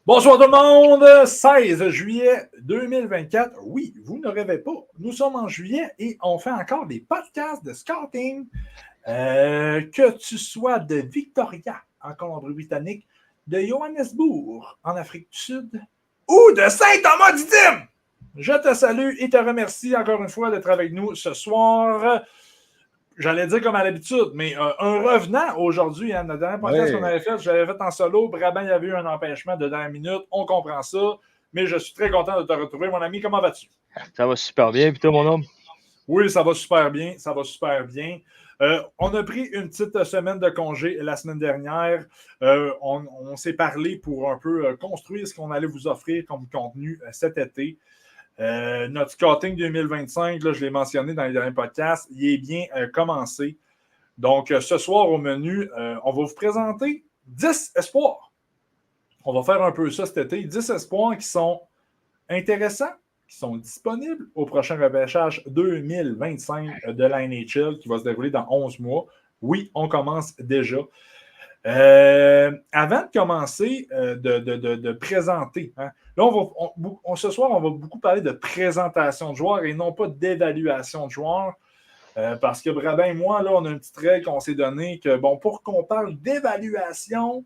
Bonsoir tout le monde, 16 juillet 2024. Oui, vous ne rêvez pas, nous sommes en juillet et on fait encore des podcasts de scouting. Que tu sois de Victoria, en Colombie-Britannique, de Johannesburg, en Afrique du Sud, ou de Saint-Thomas-d'Idyme, je te salue et te remercie encore une fois d'être avec nous ce soir. J'allais dire comme à l'habitude, mais un revenant aujourd'hui, hein, notre dernier podcast qu'on avait fait, je l'avais fait en solo. Brabant, il y avait eu un empêchement de dernière minute. On comprend ça, mais je suis très content de te retrouver, mon ami. Comment vas-tu? Ça va super bien. Puis toi, mon homme? Oui, ça va super bien. Ça va super bien. On a pris une petite semaine de congé la semaine dernière. On s'est parlé pour un peu construire ce qu'on allait vous offrir comme contenu cet été. Notre scouting 2025, là, je l'ai mentionné dans les derniers podcasts, il est bien commencé. Donc, ce soir au menu, on va vous présenter 10 espoirs. On va faire un peu ça cet été. 10 espoirs qui sont intéressants, qui sont disponibles au prochain repêchage 2025 de la NHL qui va se dérouler dans 11 mois. Oui, on commence déjà. Avant de commencer de présenter, hein, là, ce soir, on va beaucoup parler de présentation de joueurs et non pas d'évaluation de joueurs. Parce que Brabin et moi, là, on a une petite règle qu'on s'est donnée que, bon, pour qu'on parle d'évaluation,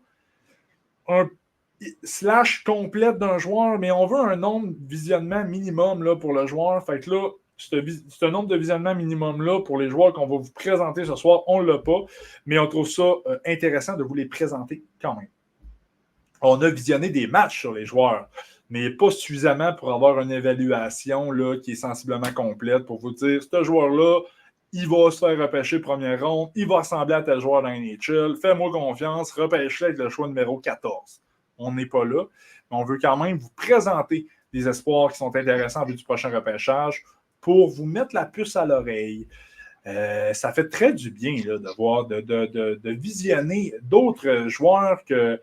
slash complète d'un joueur, mais on veut un nombre de visionnements minimum là, pour le joueur. Fait que là, ce nombre de visionnements minimum-là pour les joueurs qu'on va vous présenter ce soir, on ne l'a pas, mais on trouve ça intéressant de vous les présenter quand même. On a visionné des matchs sur les joueurs, mais pas suffisamment pour avoir une évaluation là, qui est sensiblement complète pour vous dire, ce joueur-là, il va se faire repêcher première ronde, il va ressembler à tel joueur dans NHL, fais-moi confiance, repêche-le avec le choix numéro 14. On n'est pas là, mais on veut quand même vous présenter des espoirs qui sont intéressants en vue du prochain repêchage pour vous mettre la puce à l'oreille. Ça fait très du bien là, de voir, de visionner d'autres joueurs que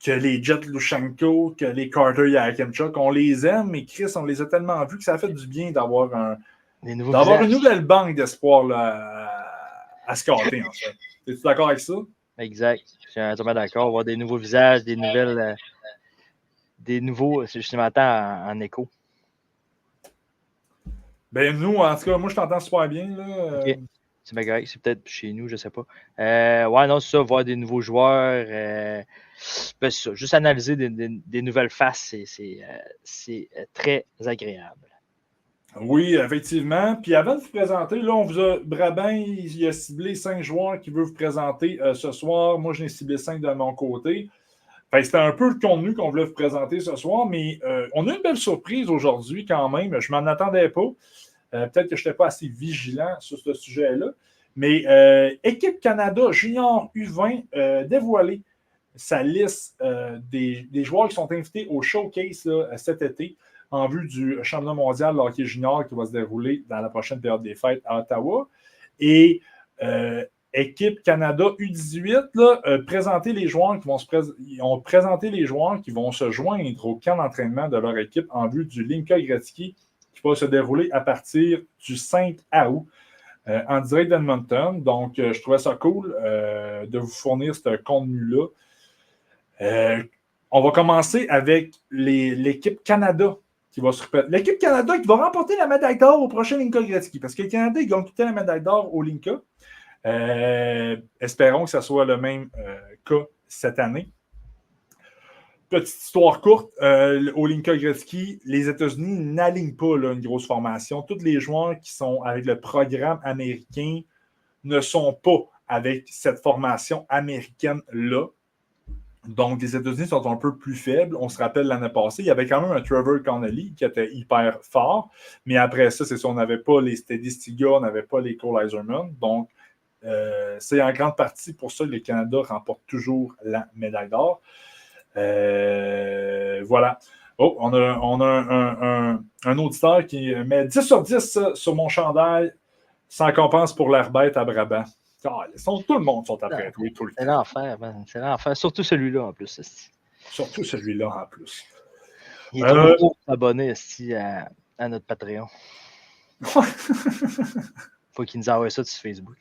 les Jet Lushenko, que les Carter Yakimchuk. On les aime, mais Chris, on les a tellement vus que ça fait du bien d'avoir une nouvelle banque d'espoir là, à scouter, en fait. Es-tu d'accord avec ça? Exact. Je suis entièrement d'accord. Avoir des nouveaux visages, des nouvelles. Des nouveaux. Je m'attends en écho. Ben, nous, en tout cas, moi, je t'entends super bien. Là. OK. C'est bien correct. C'est peut-être chez nous, je ne sais pas. Ouais, non, c'est ça. Voir des nouveaux joueurs. Ben, c'est ça. Juste analyser des nouvelles faces, c'est très agréable. Oui, effectivement. Puis avant de vous présenter, là, Brabin, il a ciblé 5 joueurs qu'il veut vous présenter ce soir. Moi, je l'ai ciblé 5 de mon côté. C'était un peu le contenu qu'on voulait vous présenter ce soir, mais on a une belle surprise aujourd'hui quand même. Je ne m'en attendais pas. Peut-être que je n'étais pas assez vigilant sur ce sujet-là. Mais Équipe Canada Junior U20 dévoilé sa liste des joueurs qui sont invités au showcase là, cet été en vue du championnat mondial de hockey junior qui va se dérouler dans la prochaine période des fêtes à Ottawa. Et Équipe Canada U18 là, présenter les joueurs qui vont ont présenté les joueurs qui vont se joindre au camp d'entraînement de leur équipe en vue du Linka Gretzky qui va se dérouler à partir du 5 août en direct d'Edmonton. Donc, je trouvais ça cool de vous fournir ce contenu-là. On va commencer avec l'équipe Canada qui va se répéter. L'équipe Canada qui va remporter la médaille d'or au prochain Linka Gretzky parce que le Canada, ils ont quitté la médaille d'or au Linka. Espérons que ce soit le même cas cette année. Petite histoire courte, au Linka Gretzky, les États-Unis n'alignent pas là, une grosse formation. Tous les joueurs qui sont avec le programme américain ne sont pas avec cette formation américaine-là. Donc, les États-Unis sont un peu plus faibles. On se rappelle l'année passée, il y avait quand même un Trevor Connolly qui était hyper fort. Mais après ça, c'est ça, on n'avait pas les Steady Stiga, on n'avait pas les Cole Eiserman. Donc, c'est en grande partie pour ça que le Canada remporte toujours la médaille d'or. Voilà. Oh, on a un auditeur qui met 10 sur 10 sur mon chandail sans compense pour l'air bête à Brabant. Tout le monde sont après toi tout le temps. C'est l'enfer, man. C'est l'enfer. Surtout celui-là en plus. Surtout celui-là en plus. Il est trop abonné à notre Patreon. Faut qu'il nous envoie ça sur Facebook.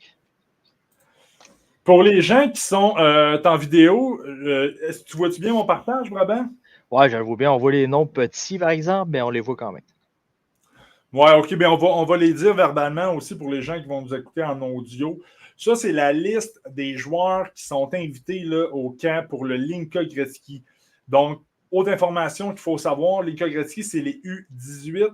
Pour les gens qui sont en vidéo, est-ce que tu vois-tu bien mon partage, Brabant? Ouais, je le vois bien. On voit les noms petits, par exemple, mais on les voit quand même. Ouais, OK, bien on va les dire verbalement aussi pour les gens qui vont nous écouter en audio. Ça, c'est la liste des joueurs qui sont invités là, au camp pour le Linka Gretzky. Donc, autre information qu'il faut savoir, Linka Gretzky, c'est les U18.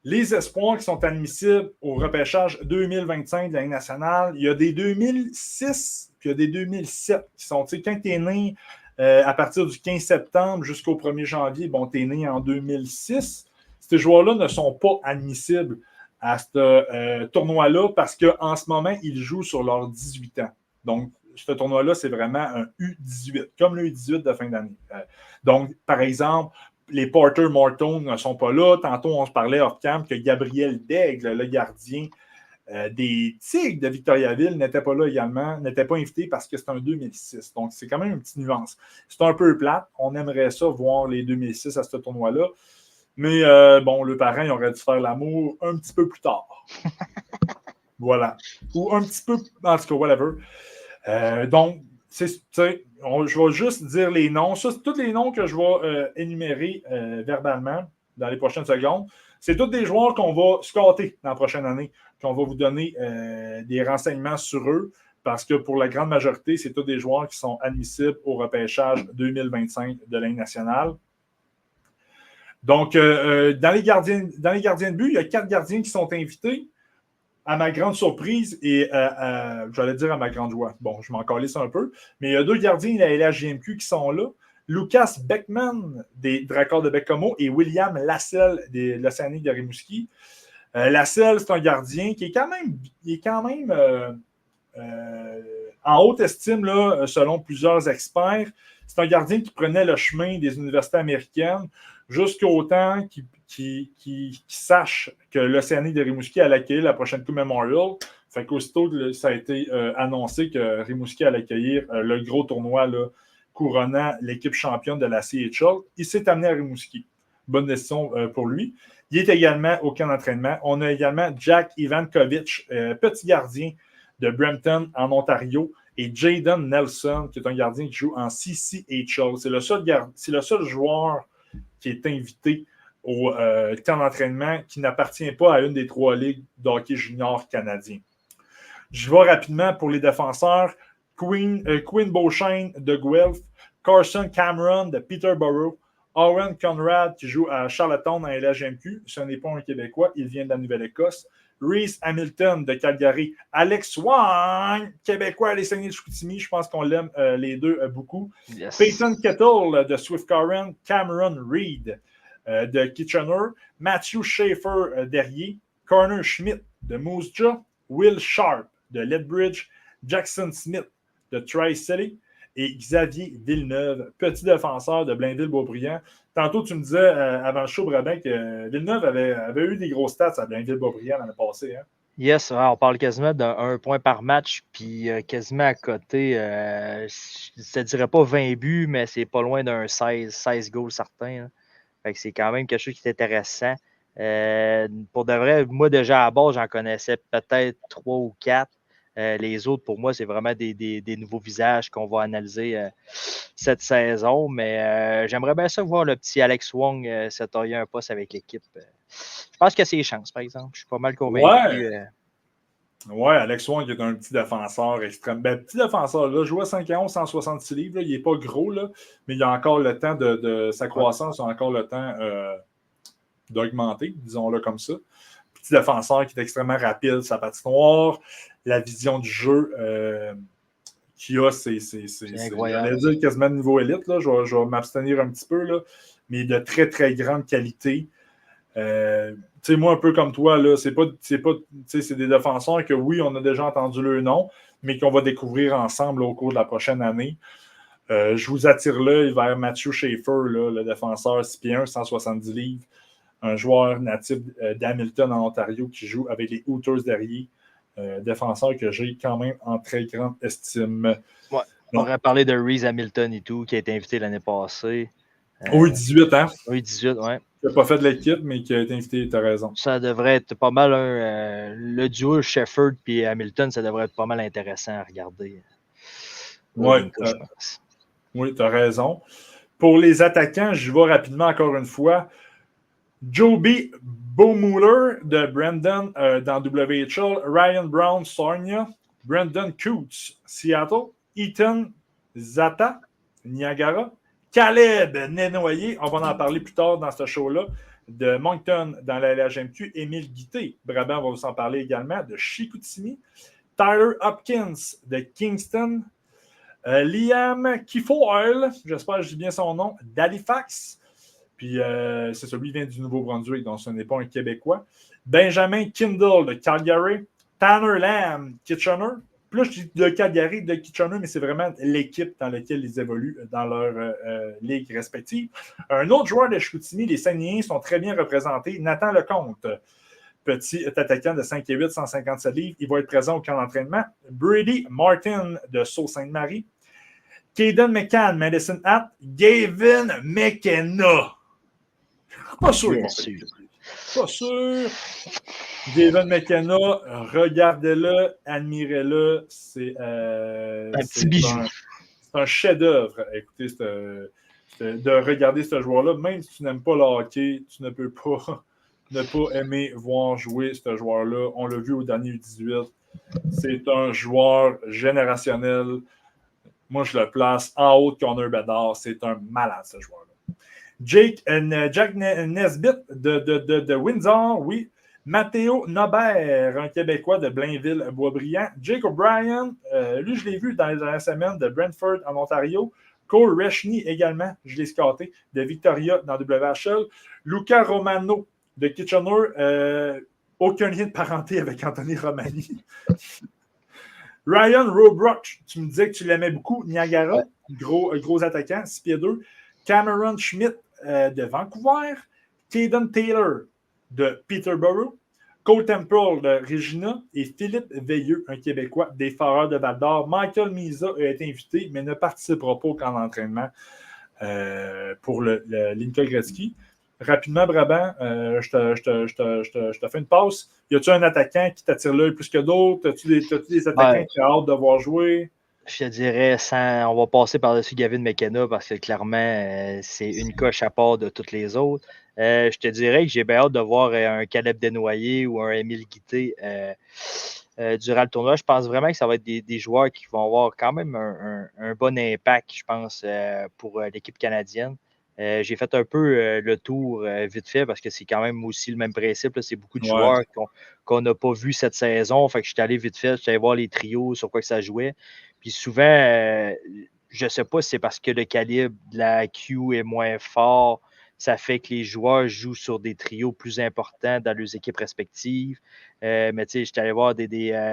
Les espoirs qui sont admissibles au repêchage 2025 de la Ligue nationale, il y a des 2006 puis il y a des 2007 qui sont, tu sais, quand tu es né à partir du 15 septembre jusqu'au 1er janvier, bon, tu es né en 2006. Ces joueurs-là ne sont pas admissibles à ce tournoi-là parce qu'en ce moment, ils jouent sur leurs 18 ans. Donc, ce tournoi-là, c'est vraiment un U18, comme le U18 de fin d'année. Donc, par exemple, les Porter Morton ne sont pas là. Tantôt, on se parlait hors camp que Gabriel Daigle, le gardien des Tigres de Victoriaville, n'était pas là également, n'était pas invité parce que c'est un 2006. Donc, c'est quand même une petite nuance. C'est un peu plate. On aimerait ça voir les 2006 à ce tournoi-là. Mais bon, le parent, il aurait dû faire l'amour un petit peu plus tard. Voilà. Ou un petit peu, en tout cas, whatever. Donc, je vais juste dire les noms. Ça, c'est tous les noms que je vais énumérer verbalement dans les prochaines secondes. C'est tous des joueurs qu'on va scotter dans la prochaine année, qu'on va vous donner des renseignements sur eux, parce que pour la grande majorité, c'est tous des joueurs qui sont admissibles au repêchage 2025 de la Ligue nationale. Donc, dans les gardiens de but, il y a 4 gardiens qui sont invités. À ma grande surprise et j'allais dire à ma grande joie. Bon, je m'en calisse un peu, mais il y a 2 gardiens de la LHJMQ qui sont là. Lucas Beckman des Dracors de Bécomo et William Lasselle de l'Océanique de Rimouski. Lasselle, c'est un gardien qui est quand même en haute estime là, selon plusieurs experts. C'est un gardien qui prenait le chemin des universités américaines jusqu'au temps qu'il sache que l'Océanique de Rimouski allait accueillir la prochaine Coupe Memorial. Fait qu'aussitôt, ça a été annoncé que Rimouski allait accueillir le gros tournoi là, couronnant l'équipe championne de la CHL. Il s'est amené à Rimouski. Bonne décision pour lui. Il est également au camp d'entraînement. On a également Jack Ivankovic, petit gardien de Brampton en Ontario, et Jaden Nelson, qui est un gardien qui joue en CCHL. C'est le seul joueur qui est invité au camp d'entraînement qui n'appartient pas à une des 3 ligues de hockey junior canadien. Je vais rapidement pour les défenseurs. Quinn Beauchesne de Guelph, Carson Cameron de Peterborough, Owen Conrad qui joue à Charlottetown en LHMQ. Ce n'est pas un Québécois, il vient de la Nouvelle-Écosse. Reese Hamilton de Calgary, Alex Wang, Québécois à l'Essaigné de Chicoutimi, je pense qu'on l'aime les deux beaucoup. Yes. Peyton Kettle de Swift Current, Cameron Reed de Kitchener, Matthew Schaefer derrière, Connor Schmidt de Moose Jaw, Will Sharp de Lethbridge, Jackson Smith de Tri-City et Xavier Villeneuve, petit défenseur de Blainville-Beaubriand. Tantôt, tu me disais avant le show, Brabin, que Villeneuve avait eu des gros stats à Blainville-Beaubriand l'année passée. Hein? Yes, on parle quasiment d'un point par match, puis quasiment à côté, je ne dirais pas 20 buts, mais c'est pas loin d'un 16 goals certains. Hein. Fait que c'est quand même quelque chose qui est intéressant. Pour de vrai, moi déjà à bord, j'en connaissais peut-être 3 ou 4. Les autres, pour moi, c'est vraiment des nouveaux visages qu'on va analyser cette saison. Mais j'aimerais bien ça voir le petit Alex Wong se tailler un poste avec l'équipe. Je pense qu'il a ses chances, par exemple. Je suis pas mal convaincu. Ouais, Alex Wong est un petit défenseur extrême. Ben, petit défenseur, là, jouait 5-11, 166 livres. Là, il n'est pas gros, là, mais il a encore le temps de sa croissance, il a encore le temps d'augmenter, disons-le comme ça. Petit défenseur qui est extrêmement rapide, sa patinoire, la vision du jeu qu'il a, c'est incroyable. J'allais dire quasiment de niveau élite, là. Je vais m'abstenir un petit peu, là, mais de très, très grande qualité. Moi, un peu comme toi, là, c'est des défenseurs que, oui, on a déjà entendu le nom, mais qu'on va découvrir ensemble au cours de la prochaine année. Je vous attire l'œil vers Matthew Schaefer, là, le défenseur 6 pieds 1, 170 livres. Un joueur natif d'Hamilton en Ontario qui joue avec les Hooters derrière. Défenseur que j'ai quand même en très grande estime. Ouais, on aurait parlé de Reese Hamilton et tout, qui a été invité l'année passée. Oui, 18 ans. Oui, 18, ouais. qui n'a pas fait de l'équipe, mais qui a été invité, tu as raison. Ça devrait être pas mal le duo Shefford et Hamilton, ça devrait être pas mal intéressant à regarder. Oui, je pense. Oui, tu as raison. Pour les attaquants, j'y vais rapidement encore une fois. Joby Bowmuller de Brandon dans WHL, Ryan Brown, Sarnia, Brandon Coots, Seattle, Ethan Zata, Niagara, Caleb Nenoyer, on va en parler plus tard dans ce show-là, de Moncton dans la LHMQ, Émile Guité, Brabant va vous en parler également, de Chicoutimi, Tyler Hopkins de Kingston, Liam Kifoyle, j'espère que je dis bien son nom, d'Halifax. Puis c'est celui qui vient du Nouveau-Brunswick, donc ce n'est pas un Québécois. Benjamin Kindle de Calgary. Tanner Lamb, Kitchener. Plus je dis de Calgary, de Kitchener, mais c'est vraiment l'équipe dans laquelle ils évoluent dans leur ligue respective. Un autre joueur de Chicoutimi, les Saguenayens sont très bien représentés. Nathan Lecomte, petit attaquant de 5 et 8, 157 livres. Il va être présent au camp d'entraînement. Brady Martin de Sault-Sainte-Marie. Caden McCann, Medicine Hat. Gavin McKenna. Pas sûr. Pas sûr. Gavin McKenna, regardez-le, admirez-le. C'est un petit bijou. C'est un chef-d'œuvre. Écoutez, de regarder ce joueur-là. Même si tu n'aimes pas le hockey, tu ne peux pas ne pas aimer voir jouer ce joueur-là. On l'a vu au dernier U18. C'est un joueur générationnel. Moi, je le place en haut de Connor Bedard. C'est un malade, ce joueur-là. Jack Nesbitt de Windsor, oui. Matteo Nobert, un Québécois de Blainville-Boisbriand. Jake O'Brien, lui, je l'ai vu dans les dernières semaines de Brentford en Ontario. Cole Reshny également, je l'ai scoté, de Victoria dans WHL. Luca Romano de Kitchener, aucun lien de parenté avec Anthony Romani. Ryan Robrock, tu me disais que tu l'aimais beaucoup. Niagara, gros attaquant, 6 pieds 2. Cameron Schmidt de Vancouver. Caden Taylor de Peterborough. Cole Temple de Regina. Et Philippe Veilleux, un Québécois des Foreurs de Val-d'Or. Michael Misa a été invité, mais ne participera pas au camp d'entraînement pour le Linka Gretzky. Rapidement, Brabant, je te fais une passe. Y a-tu un attaquant qui t'attire l'œil plus que d'autres? As-tu des attaquants qui ont hâte de voir jouer? Je te dirais, on va passer par-dessus Gavin McKenna parce que clairement, c'est une coche à part de toutes les autres. Je te dirais que j'ai bien hâte de voir un Caleb Desnoyers ou un Émile Guité durant le tournoi. Je pense vraiment que ça va être des joueurs qui vont avoir quand même un bon impact, je pense, pour l'équipe canadienne. J'ai fait un peu le tour vite fait parce que c'est quand même aussi le même principe. Là. C'est beaucoup de joueurs qu'on n'a pas vus cette saison. Fait que je suis allé vite fait, je suis allé voir les trios, sur quoi que ça jouait. Puis souvent, je ne sais pas si c'est parce que le calibre de la Q est moins fort, ça fait que les joueurs jouent sur des trios plus importants dans leurs équipes respectives. Mais tu sais, je suis allé voir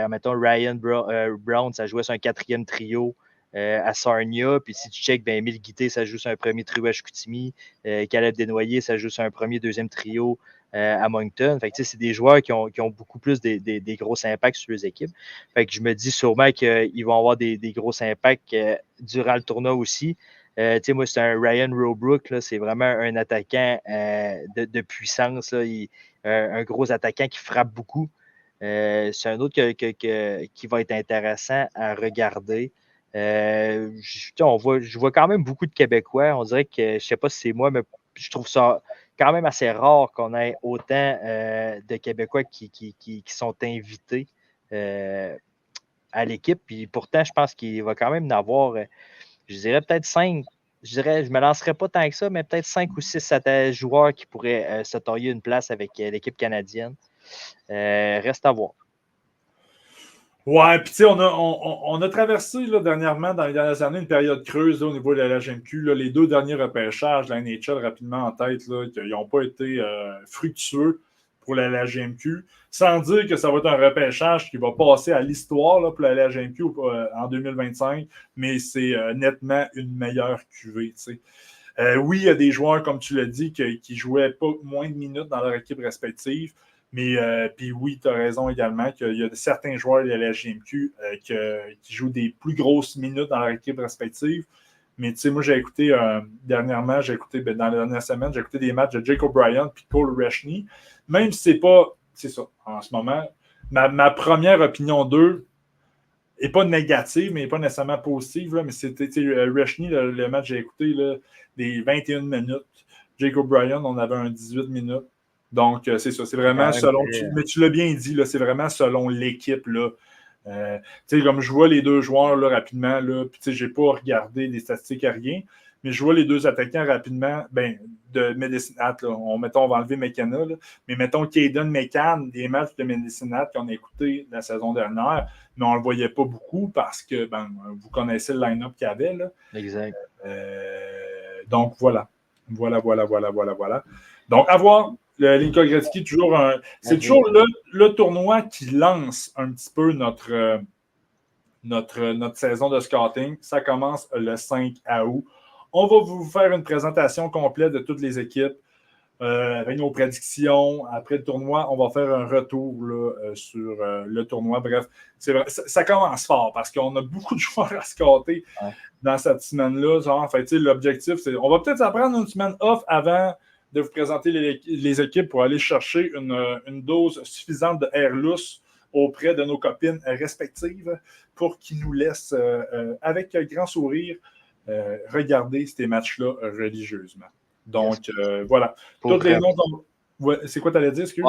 mettons, Ryan Brown, ça jouait sur un 4e trio. À Sarnia, puis si tu checkes, ben Émile Guité, ça joue sur un premier trio à Chicoutimi, Caleb Desnoyers, ça joue sur un premier, 2e trio à Moncton. Fait que, c'est des joueurs qui ont beaucoup plus des gros impacts sur les équipes. Fait que je me dis sûrement qu'ils vont avoir des gros impacts durant le tournoi aussi. Moi, c'est un Ryan Robrook, là, c'est vraiment un attaquant de puissance. Là. Un gros attaquant qui frappe beaucoup. C'est un autre qui va être intéressant à regarder. Je vois quand même beaucoup de Québécois. On dirait que, je ne sais pas si c'est moi, mais je trouve ça quand même assez rare qu'on ait autant de Québécois qui sont invités à l'équipe. Puis pourtant, je pense qu'il va quand même en avoir, je dirais peut-être 5. Je ne me lancerais pas tant que ça, mais peut-être 5 ou 6 joueurs qui pourraient se tailler une place avec l'équipe canadienne. Reste à voir. Ouais, puis tu sais, on a traversé là, dernièrement, dans les dernières années, une période creuse là, au niveau de la LHMQ. Là, les 2 derniers repêchages de la NHL, rapidement en tête, là, ils n'ont pas été fructueux pour la LHMQ. Sans dire que ça va être un repêchage qui va passer à l'histoire là, pour la LHMQ en 2025, mais c'est nettement une meilleure cuvée. Oui, il y a des joueurs, comme tu l'as dit, qui jouaient pas moins de minutes dans leur équipe respective. Mais puis oui, tu as raison également qu'il y a certains joueurs de la LHJMQ qui jouent des plus grosses minutes dans leur équipe respective. Mais tu sais, moi, j'ai écouté dernièrement, dans la dernière semaine, j'ai écouté des matchs de Jake O'Brien et Cole Reshney. Même si c'est pas, c'est ça, en ce moment, ma première opinion d'eux n'est pas négative, mais n'est pas nécessairement positive. Là, mais c'était Reshney, le match que j'ai écouté, là, des 21 minutes. Jake O'Brien, on avait un 18 minutes. Donc, c'est ça. C'est vraiment selon. Mais tu l'as bien dit, là, c'est vraiment selon l'équipe. Là. Comme je vois les deux joueurs là, rapidement, là, puis je n'ai pas regardé les statistiques à rien, mais je vois les deux attaquants rapidement, de Medicine Hat, on va enlever McKenna, là, mais mettons Caden McCann, des matchs de Medicine Hat qu'on a écoutés la saison dernière, mais on ne le voyait pas beaucoup parce que vous connaissez le line-up qu'il y avait. Là. Exact. Donc, voilà. Voilà. Donc, à voir. Le Linka Gretzky, c'est toujours le tournoi qui lance un petit peu notre saison de scouting. Ça commence le 5 août. On va vous faire une présentation complète de toutes les équipes avec nos prédictions. Après le tournoi, on va faire un retour là, sur le tournoi. Bref, c'est vrai, ça commence fort parce qu'on a beaucoup de joueurs à scouter dans cette semaine-là. L'objectif, c'est on va peut-être s'apprendre une semaine off avant de vous présenter les équipes pour aller chercher une dose suffisante de air lousse auprès de nos copines respectives pour qu'ils nous laissent, avec grand sourire, regarder ces matchs-là religieusement. Donc, voilà. Toutes les noms. C'est quoi tu allais dire, excuse?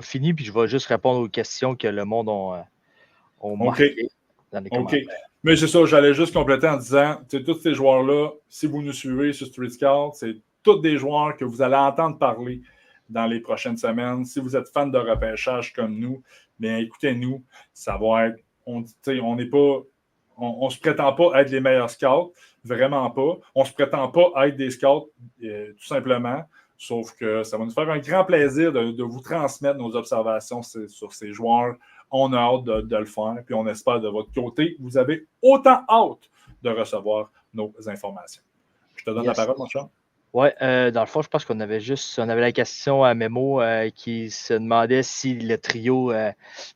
Fini, puis je vais juste répondre aux questions que le monde ont marquées dans les commentaires. Mais c'est ça, j'allais juste compléter en disant, tous ces joueurs-là, si vous nous suivez sur Street Scout, c'est tous des joueurs que vous allez entendre parler dans les prochaines semaines. Si vous êtes fan de repêchage comme nous, bien écoutez-nous, ça va être, on n'est pas, on se prétend pas être les meilleurs scouts, vraiment pas. On se prétend pas être des scouts, tout simplement. Sauf que ça va nous faire un grand plaisir de vous transmettre nos observations sur ces joueurs. On a hâte de le faire, puis on espère de votre côté, vous avez autant hâte de recevoir nos informations. Je te donne la parole, mon cher. Oui, dans le fond, je pense qu'on avait la question à Memo qui se demandait si le trio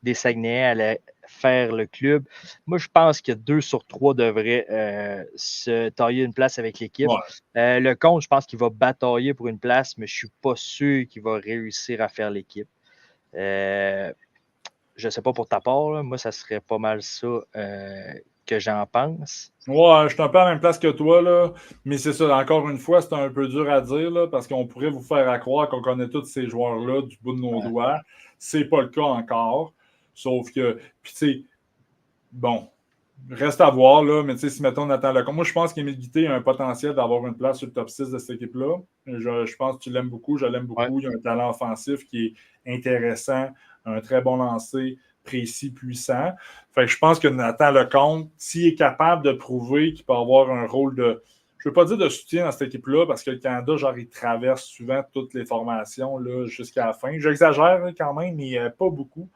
des Saguenayens allait faire le club. Moi, je pense que 2 sur 3 devraient se tailler une place avec l'équipe. Ouais. Le Comte, je pense qu'il va batailler pour une place, mais je ne suis pas sûr qu'il va réussir à faire l'équipe. Je ne sais pas pour ta part, là, moi, ça serait pas mal ça que j'en pense. Ouais, je suis un peu à la même place que toi, là. Mais c'est ça, encore une fois, c'est un peu dur à dire, là, parce qu'on pourrait vous faire croire qu'on connaît tous ces joueurs-là du bout de nos doigts. C'est pas le cas encore. Sauf que, puis tu sais, bon, reste à voir, là, mais tu sais, si mettons Nathan Lecomte, moi je pense qu'Émile Guité a un potentiel d'avoir une place sur le top 6 de cette équipe-là. Je pense que tu l'aimes beaucoup, je l'aime beaucoup. Ouais. Il a un talent offensif qui est intéressant, un très bon lancer, précis, puissant. Fait que je pense que Nathan Lecomte, s'il est capable de prouver qu'il peut avoir un rôle de, je ne veux pas dire de soutien dans cette équipe-là, parce que le Canada, genre, il traverse souvent toutes les formations là, jusqu'à la fin. J'exagère quand même, mais pas beaucoup.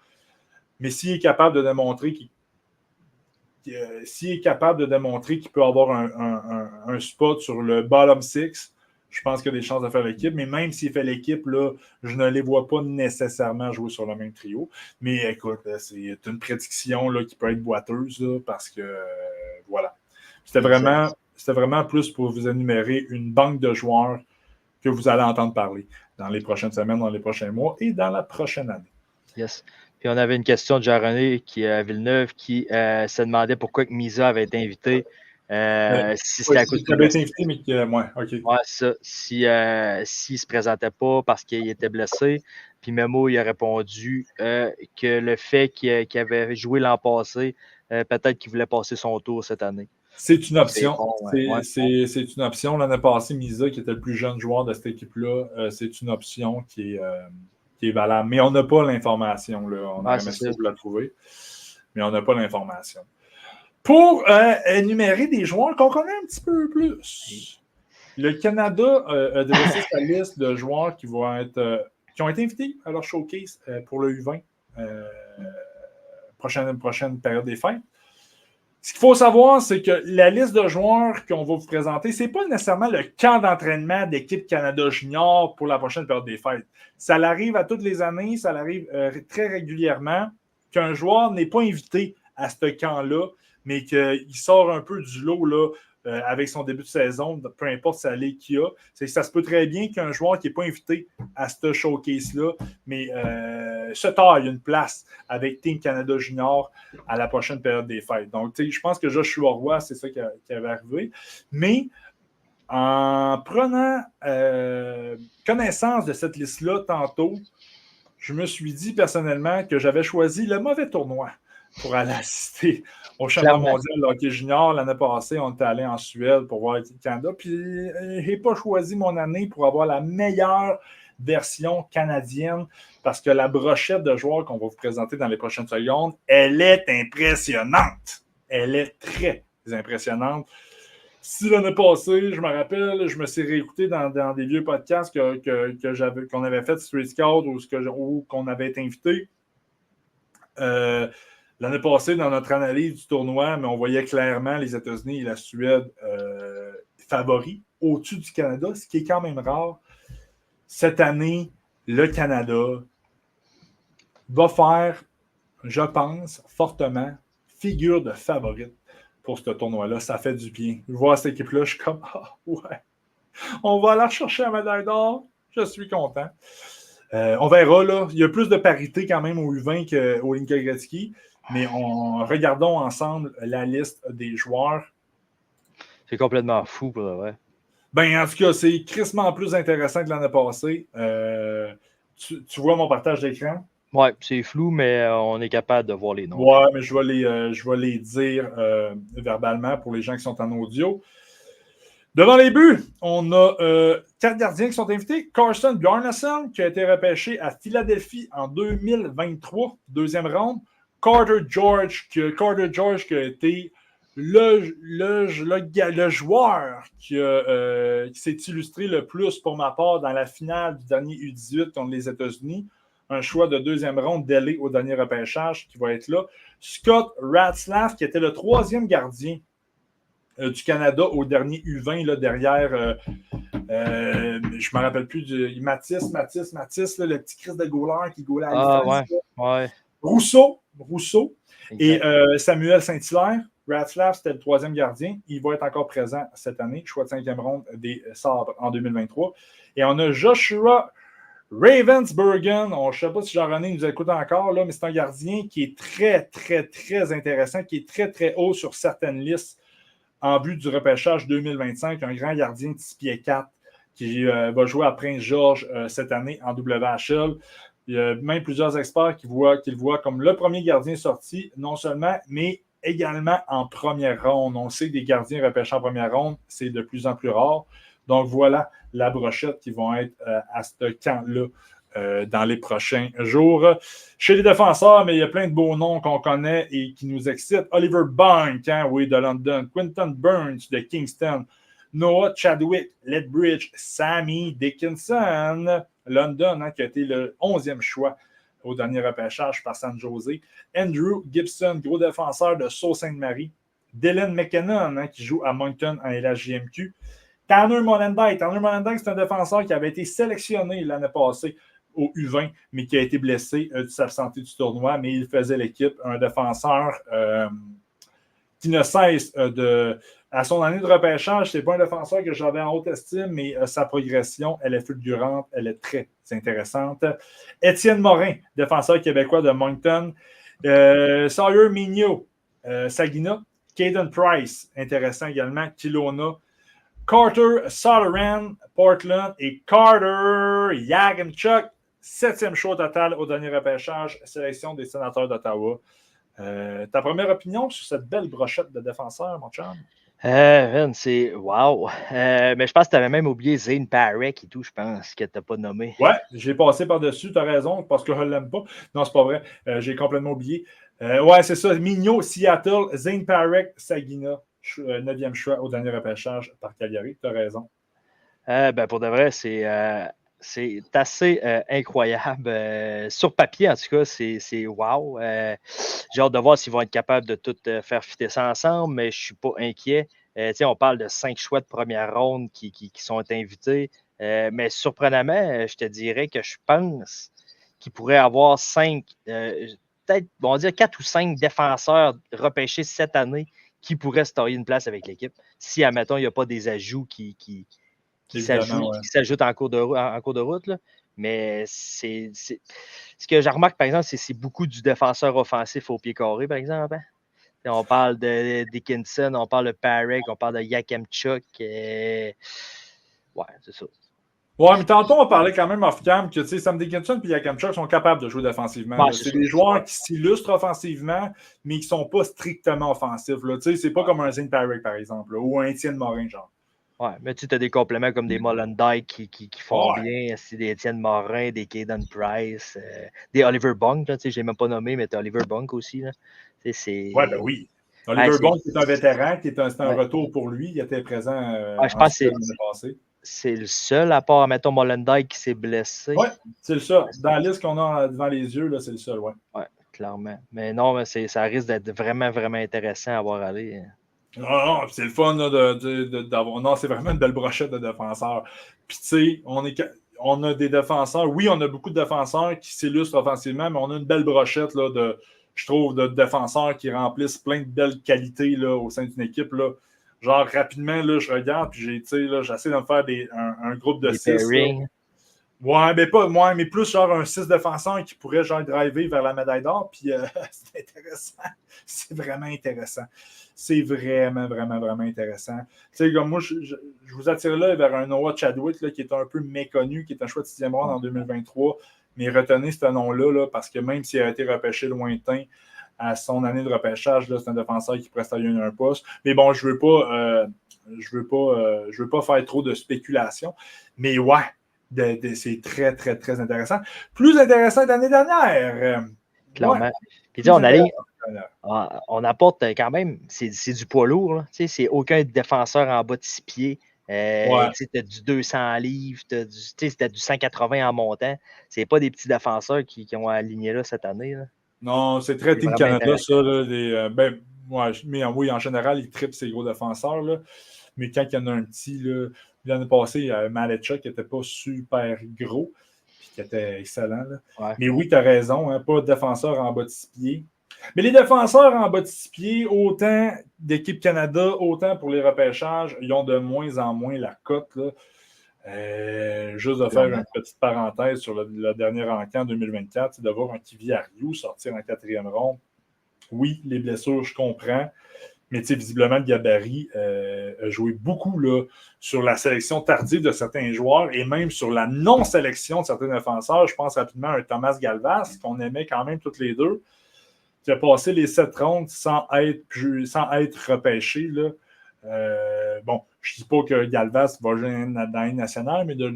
Mais s'il est capable de démontrer qu'il peut avoir un spot sur le bottom 6, je pense qu'il y a des chances de faire l'équipe. Mais même s'il fait l'équipe, là, je ne les vois pas nécessairement jouer sur le même trio. Mais écoute, c'est une prédiction là, qui peut être boiteuse là, parce que voilà. C'était vraiment plus pour vous énumérer une banque de joueurs que vous allez entendre parler dans les prochaines semaines, dans les prochains mois et dans la prochaine année. Yes. Puis on avait une question de Jean-René qui est à Villeneuve qui se demandait pourquoi Misa avait été invité. Si c'était à cause de avait été invité, mais OK. Ouais, ça. S'il ne se présentait pas parce qu'il était blessé. Puis Memo, il a répondu que le fait qu'il avait joué l'an passé, peut-être qu'il voulait passer son tour cette année. C'est une option. C'est une option. L'année passée, Misa, qui était le plus jeune joueur de cette équipe-là, c'est une option qui est valable. Mais on n'a pas l'information. Là. On a aimé ça vous la trouver. Mais on n'a pas l'information. Pour énumérer des joueurs qu'on connaît un petit peu plus. Le Canada a dressé sa liste de joueurs qui ont été invités à leur showcase pour le U20 prochaine période des fêtes. Ce qu'il faut savoir, c'est que la liste de joueurs qu'on va vous présenter, ce n'est pas nécessairement le camp d'entraînement d'équipe Canada Junior pour la prochaine période des fêtes. Ça l'arrive à toutes les années, ça l'arrive très régulièrement qu'un joueur n'est pas invité à ce camp-là, mais qu'il sort un peu du lot là, avec son début de saison, peu importe sa ligue qu'il a. C'est que ça se peut très bien qu'un joueur qui n'est pas invité à ce showcase-là, mais se taille une place avec Team Canada Junior à la prochaine période des fêtes. Donc, je pense que Joshua Roy, c'est ça qui avait arrivé. Mais en prenant connaissance de cette liste-là tantôt, je me suis dit personnellement que j'avais choisi le mauvais tournoi pour aller assister au championnat mondial de hockey junior. L'année passée, on était allé en Suède pour voir le Canada. Puis, je n'ai pas choisi mon année pour avoir la meilleure version canadienne parce que la brochette de joueurs qu'on va vous présenter dans les prochaines secondes, elle est impressionnante. Elle est très impressionnante. Si l'année passée, je me rappelle, je me suis réécouté dans des vieux podcasts qu'on avait fait Street Scout ou qu'on avait été invité. L'année passée, dans notre analyse du tournoi, mais on voyait clairement les États-Unis et la Suède favoris au-dessus du Canada, ce qui est quand même rare. Cette année, le Canada va faire, je pense, fortement figure de favorite pour ce tournoi-là. Ça fait du bien. Je vois cette équipe-là, je suis comme, ouais, on va aller chercher la médaille d'or. Je suis content. On verra, là. Il y a plus de parité quand même au U20 qu'au Linka Gretzky, mais regardons ensemble la liste des joueurs. C'est complètement fou, pour le vrai. Ben, en tout cas, c'est crissement plus intéressant que l'année passée. Tu vois mon partage d'écran? Oui, c'est flou, mais on est capable de voir les noms. Oui, mais je vais les dire verbalement pour les gens qui sont en audio. Devant les buts, on a 4 gardiens qui sont invités. Carson Bjarnason, qui a été repêché à Philadelphie en 2023, deuxième ronde. Carter George, qui a été le joueur qui s'est illustré le plus pour ma part dans la finale du dernier U18 contre les États-Unis. Un choix de deuxième ronde délai au dernier repêchage qui va être là. Scott Ratzlaff, qui était le troisième gardien du Canada au dernier U20, là, derrière, je ne me rappelle plus, Mathis, là, le petit Chris de goaler qui goalait à l'Ifrance. Ouais. Rousseau et Samuel Saint-Hilaire. Ratzlaff, c'était le troisième gardien. Il va être encore présent cette année, choix de cinquième ronde des Sabres en 2023. Et on a Joshua Ravensburgen. Je ne sais pas si Jean-René nous écoute encore, là, mais c'est un gardien qui est très, très, très intéressant, qui est très, très haut sur certaines listes en vue du repêchage 2025. Un grand gardien de 6 pieds 4 qui va jouer à Prince-Georges cette année en WHL. Il y a même plusieurs experts qui le voient comme le premier gardien sorti, non seulement, mais également en première ronde. On sait que des gardiens repêchés en première ronde, c'est de plus en plus rare. Donc voilà la brochette qui vont être à ce camp-là dans les prochains jours. Chez les défenseurs, mais il y a plein de beaux noms qu'on connaît et qui nous excitent. Oliver Bank, de London. Quinton Burns de Kingston. Noah Chadwick, Lethbridge. Sammy Dickinson, London, qui a été le 11e choix au dernier repêchage par San Jose. Andrew Gibson, gros défenseur de Sault-Sainte-Marie. Dylan McKinnon, qui joue à Moncton en LHJMQ. Tanner Molendyk. Tanner Molendyk, c'est un défenseur qui avait été sélectionné l'année passée au U20, mais qui a été blessé de s'absenter du tournoi, mais il faisait l'équipe. Un défenseur qui ne cesse à son année de repêchage, c'est pas un défenseur que j'avais en haute estime, mais sa progression, elle est fulgurante, elle est très intéressante. Étienne Morin, défenseur québécois de Moncton. Sawyer Mignot, Saginaw. Caden Price, intéressant également. Kelowna. Carter Sutherland, Portland. Et Carter Yagimchuk, 7e choix total au dernier repêchage, sélection des Sénateurs d'Ottawa. Ta première opinion sur cette belle brochette de défenseurs, mon chum? C'est wow. Mais je pense que tu avais même oublié Zane Parek et tout, je pense, que tu n'as pas nommé. Ouais, j'ai passé par-dessus, tu as raison, parce que je ne l'aime pas. Non, c'est pas vrai. J'ai complètement oublié. Ouais, c'est ça. Mignot, Seattle, Zane Parek, Saginaw, 9e choix au dernier repêchage par Calgary. Tu as raison. Pour de vrai, c'est assez incroyable. Sur papier, en tout cas, c'est wow. J'ai hâte de voir s'ils vont être capables de tout faire fitter ça ensemble, mais je ne suis pas inquiet. On parle de 5 choix de première ronde qui sont invités. Mais surprenamment, je te dirais que je pense qu'il pourrait avoir 5, peut-être, on va dire 4 ou 5 défenseurs repêchés cette année qui pourrait se tailler une place avec l'équipe. Si, admettons, il n'y a pas des ajouts qui s'ajoutent en cours de route. Là. Mais ce que je remarque, par exemple, c'est beaucoup du défenseur offensif au pied carré, par exemple. Hein? On parle de Dickinson, on parle de Parek, on parle de Yakemchuk. Ouais, c'est ça. Ouais, mais tantôt, on parlait quand même off-cam que Sam Dickinson et Yakemchuk sont capables de jouer défensivement. Ouais, c'est des joueurs qui s'illustrent offensivement, mais qui ne sont pas strictement offensifs. C'est pas comme un Zane Parek, par exemple, là, ou un Étienne Morin, genre. Ouais, mais tu as des compléments comme des Mollendijk qui font bien, c'est des Étienne Morin, des Caden Price, des Oliver Bunk, je ne l'ai même pas nommé, mais tu as Oliver Bunk aussi. Là. Ouais, ben oui. Oliver Bunk est un vétéran, c'est un retour pour lui. Il était présent je pense que l'année passée. C'est le seul, à part, mettons, Mollendijk qui s'est blessé. Oui, c'est le seul. Dans la liste qu'on a devant les yeux, là, c'est le seul, oui. Oui, clairement. Mais non, mais ça risque d'être vraiment, vraiment intéressant à voir aller. Non, c'est le fun là, d'avoir. Non, c'est vraiment une belle brochette de défenseurs. Puis, tu sais, on a des défenseurs. Oui, on a beaucoup de défenseurs qui s'illustrent offensivement, mais on a une belle brochette, là, je trouve, de défenseurs qui remplissent plein de belles qualités là, au sein d'une équipe. Là. Genre, rapidement, là, je regarde, puis j'essaie de me faire un groupe de 6. Ouais, mais plus genre un 6 défenseur qui pourrait genre driver vers la médaille d'or. Puis c'est intéressant. C'est vraiment intéressant. C'est vraiment, vraiment, vraiment intéressant. Tu sais, comme moi, je vous attire là vers un Noah Chadwick là, qui est un peu méconnu, qui est un choix de 6e round en 2023. Mais retenez ce nom-là là, parce que même s'il a été repêché lointain à son année de repêchage, là, c'est un défenseur qui pourrait se tailler un poste. Mais bon, je veux pas faire trop de spéculation. Mais ouais. C'est très, très, très intéressant. Plus intéressant que l'année dernière. Clairement. Puis on apporte quand même, c'est du poids lourd. C'est aucun défenseur en bas de 6 pieds. Tu as du 200 livres, tu as du 180 en montant. C'est pas des petits défenseurs qui ont aligné là cette année. Là. Non, c'est très Team Canada, ça. Là, mais oui, en général, ils trippent ces gros défenseurs. Là. Mais quand il y en a un petit, là, l'année passée, Malechuk qui n'était pas super gros, puis qui était excellent. Là. Ouais. Mais oui, tu as raison, hein, pas de défenseur en bas de 6 pieds. Mais les défenseurs en bas de 6 pieds, autant d'équipe Canada, autant pour les repêchages, ils ont de moins en moins la cote. Là. Juste de faire une petite parenthèse sur la dernière enquête en 2024, c'est de voir un Kivi Ariou sortir en 4e ronde. Oui, les blessures, je comprends. Mais visiblement, le gabarit a joué beaucoup là, sur la sélection tardive de certains joueurs et même sur la non-sélection de certains défenseurs. Je pense rapidement à un Thomas Galvas, qu'on aimait quand même toutes les deux, qui a passé les 7 rondes sans être repêché. Là. Bon, je ne dis pas que Galvas va jouer dans la Ligue nationale, mais de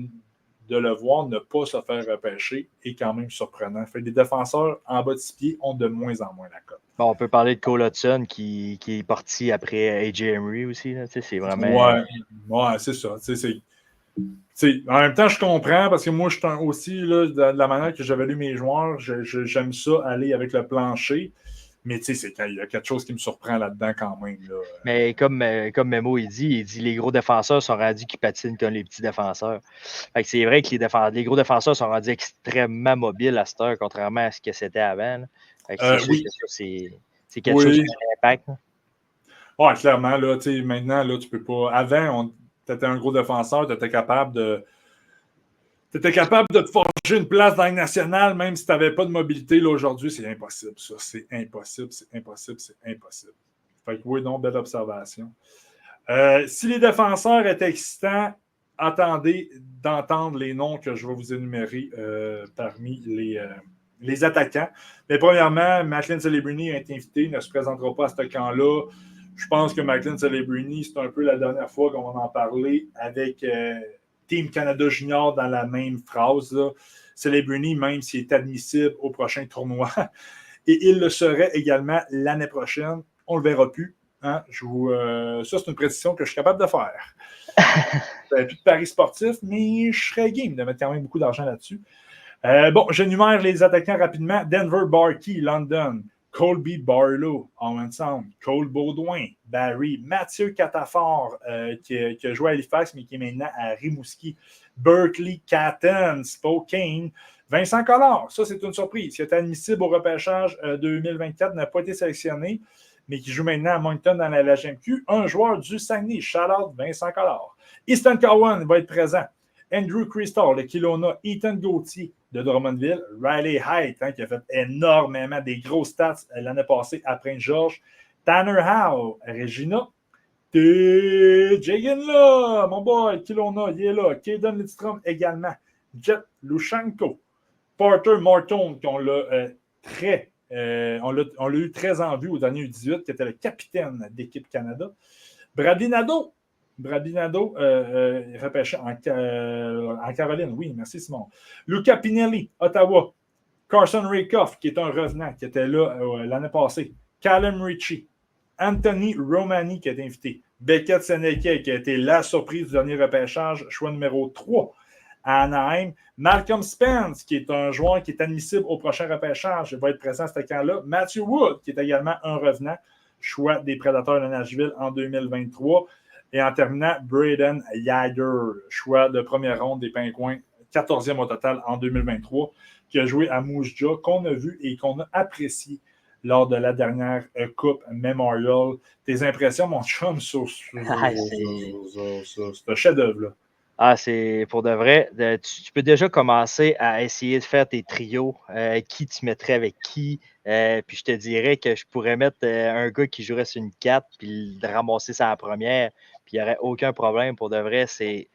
le voir ne pas se faire repêcher est quand même surprenant. Fait, les défenseurs en bas de 6 pieds ont de moins en moins la cote. Bon, on peut parler de Cole Hudson qui est parti après AJ Emery aussi. Là. C'est vraiment. Ouais, c'est ça. En même temps, je comprends parce que moi, je suis aussi, là, de la manière que j'avais lu mes joueurs, j'aime ça aller avec le plancher. Mais c'est quand il y a quelque chose qui me surprend là-dedans quand même. Là. Mais comme Memo, il dit les gros défenseurs sont rendus qui patinent comme les petits défenseurs. Fait que c'est vrai que les gros défenseurs sont rendus extrêmement mobiles à cette heure, contrairement à ce que c'était avant. Fait que c'est quelque chose qui a un impact. Oui, clairement, là, maintenant, là, tu peux pas. Avant, tu étais un gros défenseur, tu étais capable de. Tu étais capable de te forger une place dans la nationale, même si tu n'avais pas de mobilité. Là, aujourd'hui, c'est impossible, ça. C'est impossible. Fait que oui, non, belle observation. Si les défenseurs étaient excitants, attendez d'entendre les noms que je vais vous énumérer parmi les attaquants. Mais premièrement, Macklin Celebrini a été invité, ne se présentera pas à ce camp-là. Je pense que Macklin Celebrini, c'est un peu la dernière fois qu'on va en parler avec Team Canada Junior dans la même phrase. Là. Celebrini, même s'il est admissible au prochain tournoi, et il le serait également l'année prochaine. On ne le verra plus. Hein? Ça, c'est une précision que je suis capable de faire. Plus de paris sportifs, mais je serais game de mettre quand même beaucoup d'argent là-dessus. Bon, j'énumère les attaquants rapidement. Denver Barkey, London. Colby Barlow, Owen Sound. Cole Baudouin, Barry. Mathieu Catafort, qui a joué à Halifax, mais qui est maintenant à Rimouski. Berkeley Catton, Spokane. Vincent Collard, ça c'est une surprise. Il est admissible au repêchage 2024, n'a pas été sélectionné, mais qui joue maintenant à Moncton dans la LHMQ, un joueur du Saguenay, shout-out Vincent Collard. Easton Cowan va être présent. Andrew Crystal, le Kelowna, Ethan Gauthier de Drummondville, Riley Height, qui a fait énormément des gros stats l'année passée à Prince-Georges, Tanner Howe, Regina, Jagan là, mon boy, Kelowna, il est là, Kaden Lidstrom également, Jet Lushenko, Porter Morton, qu'on l'a on l'a eu très en vue au dernier U18, qui était le capitaine d'équipe Canada. Brady Nadeau, repêché en Caroline. Oui, merci Simon. Luca Pinelli, Ottawa. Carson Rakoff, qui est un revenant, qui était là l'année passée. Callum Ritchie. Anthony Romani, qui est invité. Beckett Seneke, qui a été la surprise du dernier repêchage, choix numéro 3 à Anaheim. Malcolm Spence, qui est un joueur qui est admissible au prochain repêchage, va être présent à ce camp-là. Matthew Wood, qui est également un revenant, choix des Prédateurs de Nashville en 2023. Et en terminant, Braden Yager, choix de première ronde des Pingouins, 14e au total en 2023, qui a joué à Moose Jaw, qu'on a vu et qu'on a apprécié lors de la dernière Coupe Memorial. Tes impressions, mon chum, sur ce chef-d'œuvre-là? Ah, c'est pour de vrai. Tu peux déjà commencer à essayer de faire tes trios. Qui tu mettrais avec qui? Puis je te dirais que je pourrais mettre un gars qui jouerait sur une 4 puis le ramasser sa première. Puis il n'y aurait aucun problème. Pour de vrai, c'est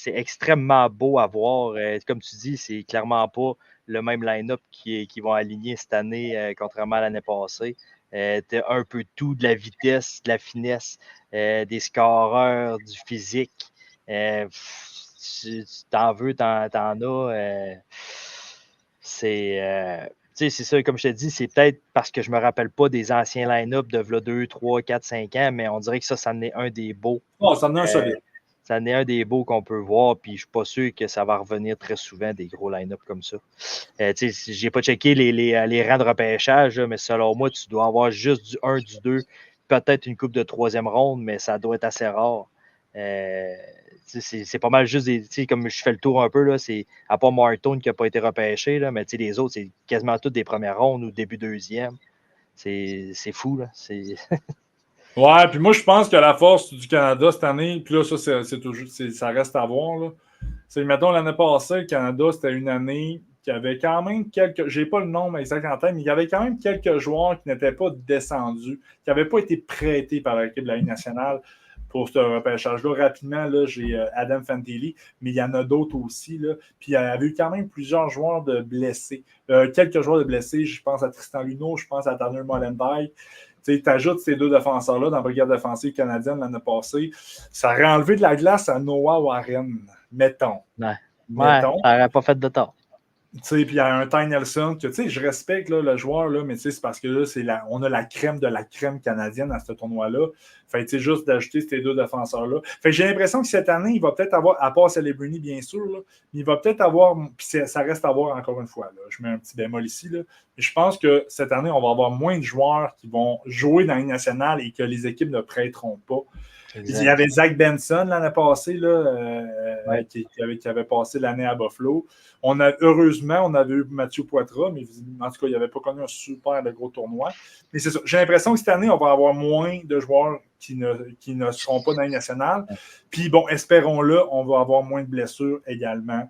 extrêmement beau à voir. Comme tu dis, c'est clairement pas le même line-up qui vont aligner cette année, contrairement à l'année passée. Tu as un peu de tout, de la vitesse, de la finesse, des scoreurs, du physique. Tu t'en veux, t'en as. C'est ça, comme je te dis, c'est peut-être parce que je me rappelle pas des anciens line-up de 2, 3, 4, 5 ans, mais on dirait que ça en est un des beaux. Oh, ça en est un solide. Ça en est un des beaux qu'on peut voir, puis je suis pas sûr que ça va revenir très souvent, des gros line-up comme ça. J'ai pas checké les rangs de repêchage, mais selon moi, tu dois avoir juste du 1, du 2, peut-être une coupe de troisième ronde, mais ça doit être assez rare. C'est pas mal juste comme je fais le tour un peu, là, c'est à part Martin qui n'a pas été repêché, là, mais les autres, c'est quasiment toutes des premières rondes ou début deuxième. C'est fou, là. Ouais, puis moi, je pense que la force du Canada cette année, puis là, ça, ça reste à voir, là. C'est, mettons, l'année passée, le Canada, c'était une année qui avait quand même j'ai pas le nombre exact en tête, mais il y avait quand même quelques joueurs qui n'étaient pas descendus, qui n'avaient pas été prêtés par l'équipe de la Ligue nationale pour ce repêchage-là. Rapidement, là, j'ai Adam Fantilli, mais il y en a d'autres aussi, là. Puis il y avait eu quand même plusieurs joueurs de blessés. Quelques joueurs de blessés, je pense à Tristan Luneau, je pense à Tanner Molenbeek. Tu ajoutes ces deux défenseurs-là dans la brigade défensive canadienne l'année passée, ça aurait enlevé de la glace à Noah Warren, mettons. Ouais, ça n'aurait pas fait de tort. Puis il y a un Ty Nelson que je respecte là, le joueur, là, mais c'est parce que là, on a la crème de la crème canadienne à ce tournoi-là. Fait juste d'ajouter ces deux défenseurs-là. Fait j'ai l'impression que cette année, il va peut-être avoir, à part Celebrini, bien sûr, là, il va peut-être avoir, puis ça reste à voir encore une fois. Là, je mets un petit bémol ici. Là, mais je pense que cette année, on va avoir moins de joueurs qui vont jouer dans la Ligue nationale et que les équipes ne prêteront pas. Exact. Il y avait Zach Benson l'année passée là, qui avait passé l'année à Buffalo. Heureusement, on avait eu Mathieu Poitras, mais en tout cas, il n'avait pas connu un super gros tournoi. Mais c'est ça. J'ai l'impression que cette année, on va avoir moins de joueurs qui ne seront pas dans les nationales. Puis bon, espérons-le, on va avoir moins de blessures également.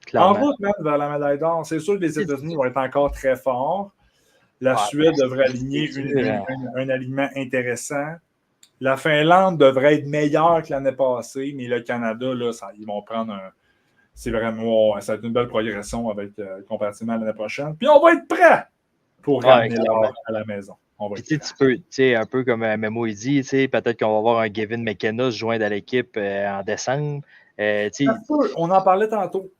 Clairement. En route, même, vers la médaille d'or, c'est sûr que les États-Unis vont être encore très forts. La Suède devrait aligner un alignement intéressant. La Finlande devrait être meilleure que l'année passée, mais le Canada, là, ils vont prendre un. C'est vraiment. Ça va être une belle progression comparativement à l'année prochaine. Puis on va être prêt pour ramener l'or à la maison. Tu peux, un peu comme Memo il dit, peut-être qu'on va avoir un Gavin McKenna se joindre à l'équipe en décembre. On en parlait tantôt.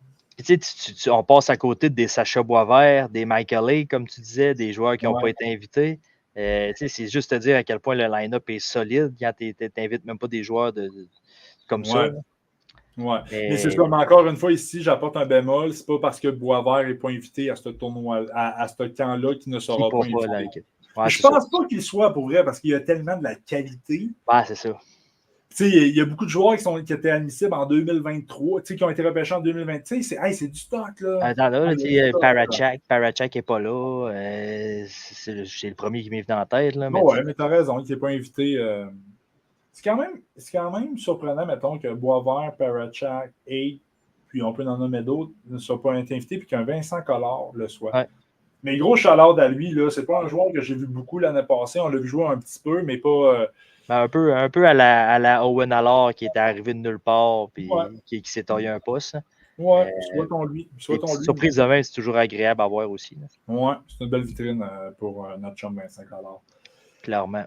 On passe à côté des Sacha Boisvert, des Michael Hay, comme tu disais, des joueurs qui n'ont pas été invités. C'est juste te dire à quel point le line-up est solide quand tu n'invites même pas des joueurs comme ça. Ouais. Mais c'est ça, mais encore une fois, ici, j'apporte un bémol. C'est pas parce que Boisvert n'est pas invité à ce tournoi, à ce camp-là qu'il ne sera pas invité. Je pense pas qu'il soit pour vrai parce qu'il y a tellement de la qualité. Ouais, c'est ça. Il y a beaucoup de joueurs qui étaient admissibles en 2023, qui ont été repêchés en 2020. C'est du stock. Là. Attends, là, Parachak n'est pas là. C'est le premier qui m'est venu en tête. Là, mais tu as raison, il n'est pas invité. C'est quand même surprenant, mettons, que Boisvert, Parachak, Hay, puis on peut en nommer d'autres, ne soient pas invités, puis qu'un Vincent Collard le soit. Ouais. Mais gros chaleur à lui, là, c'est pas un joueur que j'ai vu beaucoup l'année passée. On l'a vu jouer un petit peu, mais pas. Un peu à la Owen Allard qui était arrivé de nulle part et qui s'est taillé un pouce. Ouais, souhaitons lui. Surprise demain, c'est toujours agréable à voir aussi. Là. Ouais, c'est une belle vitrine pour notre chum Vincent Collard. Clairement.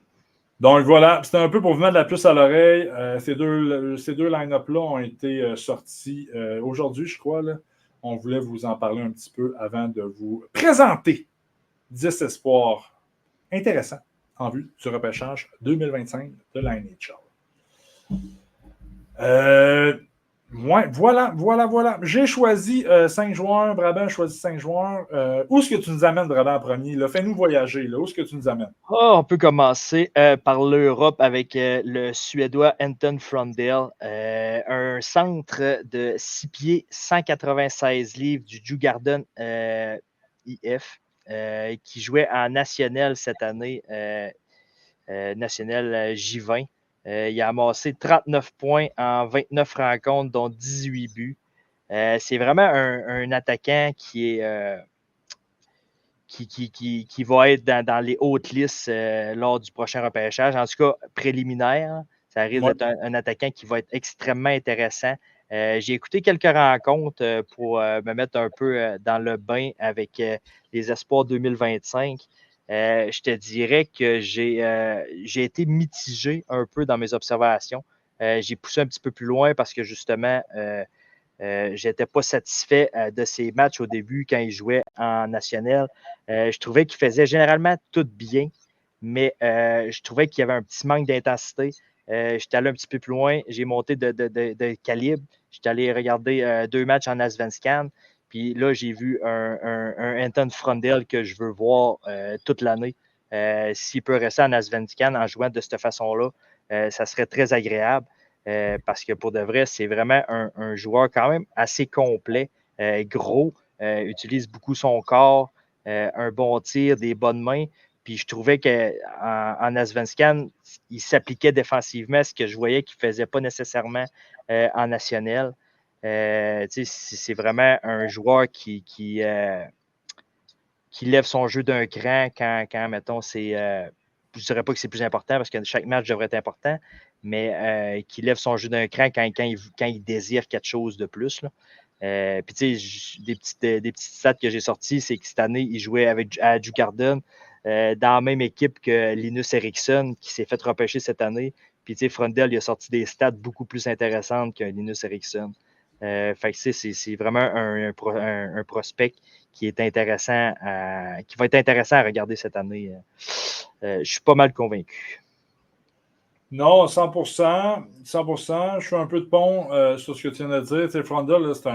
Donc voilà, c'était un peu pour vous mettre la puce à l'oreille. Ces deux line-up-là ont été sortis aujourd'hui, je crois. Là. On voulait vous en parler un petit peu avant de vous présenter 10 espoirs intéressants en vue du repêchage 2025 de la NHL. Voilà. J'ai choisi 5 joueurs. Brabant a choisi 5 joueurs. Où est-ce que tu nous amènes, Brabant, en premier? Là? Fais-nous voyager. Là. Où est-ce que tu nous amènes? On peut commencer par l'Europe avec le Suédois Anton Frondell, un centre de 6 pieds, 196 livres du Djurgården IF, qui jouait en national cette année, national J20. Il a amassé 39 points en 29 rencontres, dont 18 buts. C'est vraiment un attaquant qui est qui va être dans les hautes listes lors du prochain repêchage. En tout cas, préliminaire, ça risque d'être un attaquant qui va être extrêmement intéressant. J'ai écouté quelques rencontres pour me mettre un peu dans le bain avec les espoirs 2025. Je te dirais que j'ai été mitigé un peu dans mes observations. J'ai poussé un petit peu plus loin parce que justement, je n'étais pas satisfait de ses matchs au début quand il jouait en national. Je trouvais qu'il faisait généralement tout bien, mais je trouvais qu'il y avait un petit manque d'intensité. J'étais allé un petit peu plus loin. J'ai monté de calibre. J'étais allé regarder 2 matchs en Allsvenskan. Puis là, j'ai vu un Anton Frondell que je veux voir toute l'année. S'il peut rester en Allsvenskan en jouant de cette façon-là, ça serait très agréable. Parce que pour de vrai, c'est vraiment un joueur quand même assez complet, gros, utilise beaucoup son corps, un bon tir, des bonnes mains. Puis je trouvais qu'en Allsvenskan, il s'appliquait défensivement, ce que je voyais qu'il ne faisait pas nécessairement en national. C'est vraiment un joueur qui lève son jeu d'un cran quand mettons, c'est. Je ne dirais pas que c'est plus important parce que chaque match devrait être important, mais qui lève son jeu d'un cran quand il désire quelque chose de plus. Puis, tu sais, des petites stats que j'ai sorties, c'est que cette année, il jouait à Djurgården dans la même équipe que Linus Eriksson, qui s'est fait repêcher cette année. Puis, tu sais, Frondell, il a sorti des stats beaucoup plus intéressantes qu'un Linus Eriksson. Fait que, c'est vraiment un prospect qui est intéressant qui va être intéressant à regarder cette année. Je suis pas mal convaincu. Non, 100%. 100%. Je fais un peu de pont sur ce que tu viens de dire. Tu sais, Frondell, c'est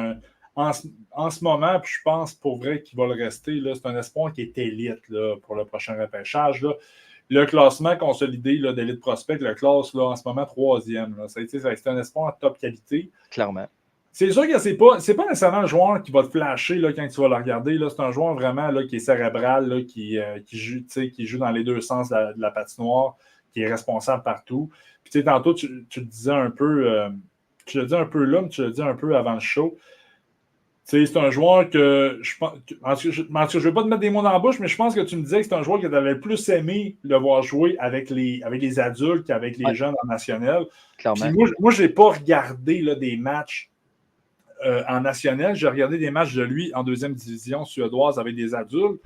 en ce moment, puis je pense pour vrai qu'il va le rester, là, c'est un espoir qui est élite là, pour le prochain repêchage. Là. Le classement consolidé là, d'élite prospect le classe là, en ce moment 3e. Là. C'est un espoir de top qualité. Clairement. C'est sûr que c'est pas nécessairement un joueur qui va te flasher là, quand tu vas le regarder. Là. C'est un joueur vraiment là, qui est cérébral, là, qui joue dans les deux sens de la patinoire, qui est responsable partout. Puis tantôt, tu le disais un peu, tu le dis un peu là, mais tu le dis un peu avant le show. C'est un joueur que je pense. Je ne vais pas te mettre des mots dans la bouche, mais je pense que tu me disais que c'est un joueur que tu avais le plus aimé le voir jouer avec les adultes qu'avec les jeunes en national. Clairement. Puis moi je n'ai pas regardé là, des matchs en national. J'ai regardé des matchs de lui en deuxième division suédoise avec des adultes.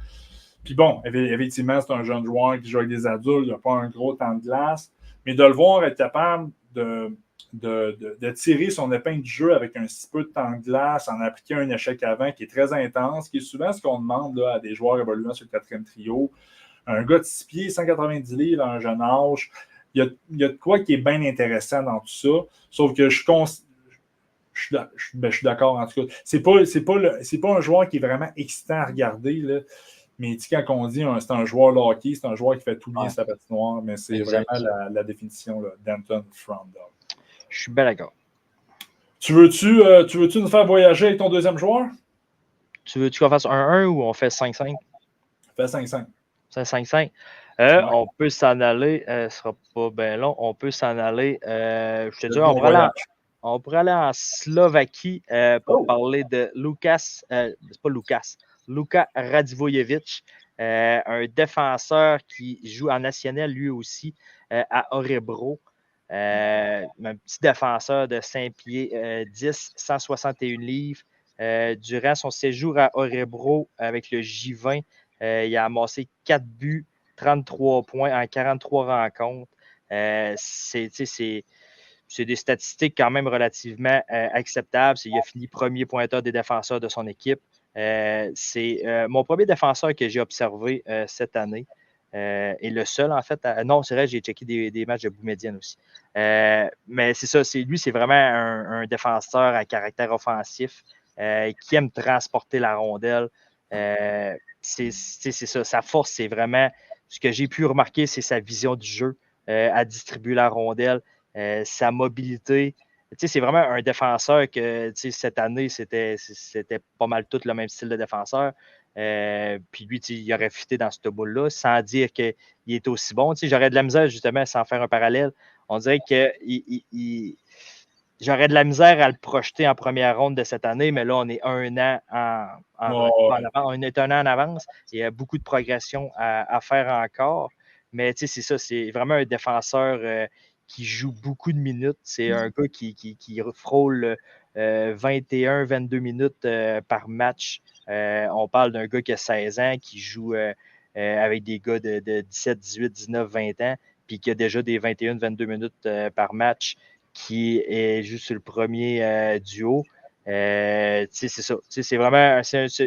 Puis bon, effectivement, c'est un jeune joueur qui joue avec des adultes. Il n'a pas un gros temps de glace. Mais de le voir être capable de tirer son épingle du jeu avec un si peu de temps de glace, en appliquant un échec avant qui est très intense, qui est souvent ce qu'on demande là, à des joueurs évoluant sur le 4e trio. Un gars de 6 pieds, 190 livres à un jeune âge. Il y a de quoi qui est bien intéressant dans tout ça. Sauf que je suis d'accord en tout cas. C'est pas un joueur qui est vraiment excitant à regarder. Là. Mais quand on dit c'est un joueur de hockey, c'est un joueur qui fait tout bien sa patinoire, mais c'est vraiment la définition d'Anton Frondell. Je suis bien d'accord. Tu veux-tu nous faire voyager avec ton deuxième joueur? Tu veux-tu qu'on fasse 1-1 ou on fait 5-5? Fais 5-5. 5-5. Ouais. On peut s'en aller. Ce sera pas bien long. On peut s'en aller. Je te dis, Bon on pourrait aller en Slovaquie pour Oh! parler de Lucas. C'est pas Lucas. Luka Radivojevic, un défenseur qui joue en national lui aussi à Örebro. Un petit défenseur de 5 pieds 10, 161 livres. Durant son séjour à Örebro avec le J20, il a amassé 4 buts, 33 points en 43 rencontres. C'est des statistiques quand même relativement acceptables. Il a fini premier pointeur des défenseurs de son équipe. C'est mon premier défenseur que j'ai observé cette année. Et le seul, en fait. Non, c'est vrai, j'ai checké des matchs de Boumedienne aussi. Mais c'est ça, lui, c'est vraiment un défenseur à caractère offensif qui aime transporter la rondelle. C'est ça. Sa force, c'est vraiment ce que j'ai pu remarquer, c'est sa vision du jeu à distribuer la rondelle, sa mobilité. C'est vraiment un défenseur que cette année, c'était pas mal tout le même style de défenseur. Puis lui, il aurait fité dans ce boule-là sans dire qu'il est aussi bon. J'aurais de la misère, justement, sans faire un parallèle. On dirait que j'aurais de la misère à le projeter en première ronde de cette année, mais là, on est un an on est un an en avance. Il y a beaucoup de progression à faire encore. Mais c'est ça, c'est vraiment un défenseur qui joue beaucoup de minutes. C'est un gars qui frôle 21-22 minutes par match. On parle d'un gars qui a 16 ans, qui joue avec des gars de 17, 18, 19, 20 ans, puis qui a déjà des 21-22 minutes par match, qui est juste sur le premier duo. C'est ça. C'est vraiment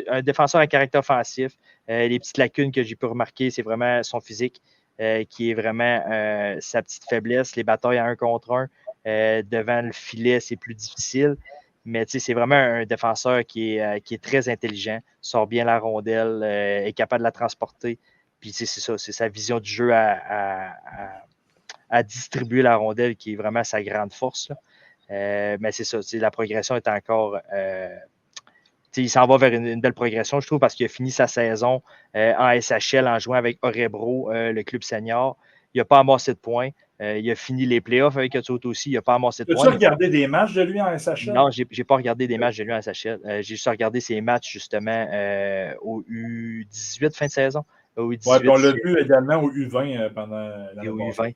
un défenseur à caractère offensif. Les petites lacunes que j'ai pu remarquer, c'est vraiment son physique, qui est vraiment sa petite faiblesse. Les batailles à 1 contre 1 devant le filet, c'est plus difficile. Mais c'est vraiment un défenseur qui est très intelligent, sort bien la rondelle, est capable de la transporter. Puis c'est ça, c'est sa vision du jeu à distribuer la rondelle qui est vraiment sa grande force. Mais c'est ça, la progression est encore. Il s'en va vers une belle progression, je trouve, parce qu'il a fini sa saison en SHL en jouant avec Örebro, le club senior. Il n'a pas amassé de points. Il a fini les playoffs avec Otto aussi. Il n'a pas amassé de points. As-tu regardé des matchs de lui en SHL? Non, je n'ai pas regardé des matchs de lui en SHL. J'ai juste regardé ses matchs, justement, au U18 fin de saison. Oui, puis on l'a vu également au U20 pendant l'année passée.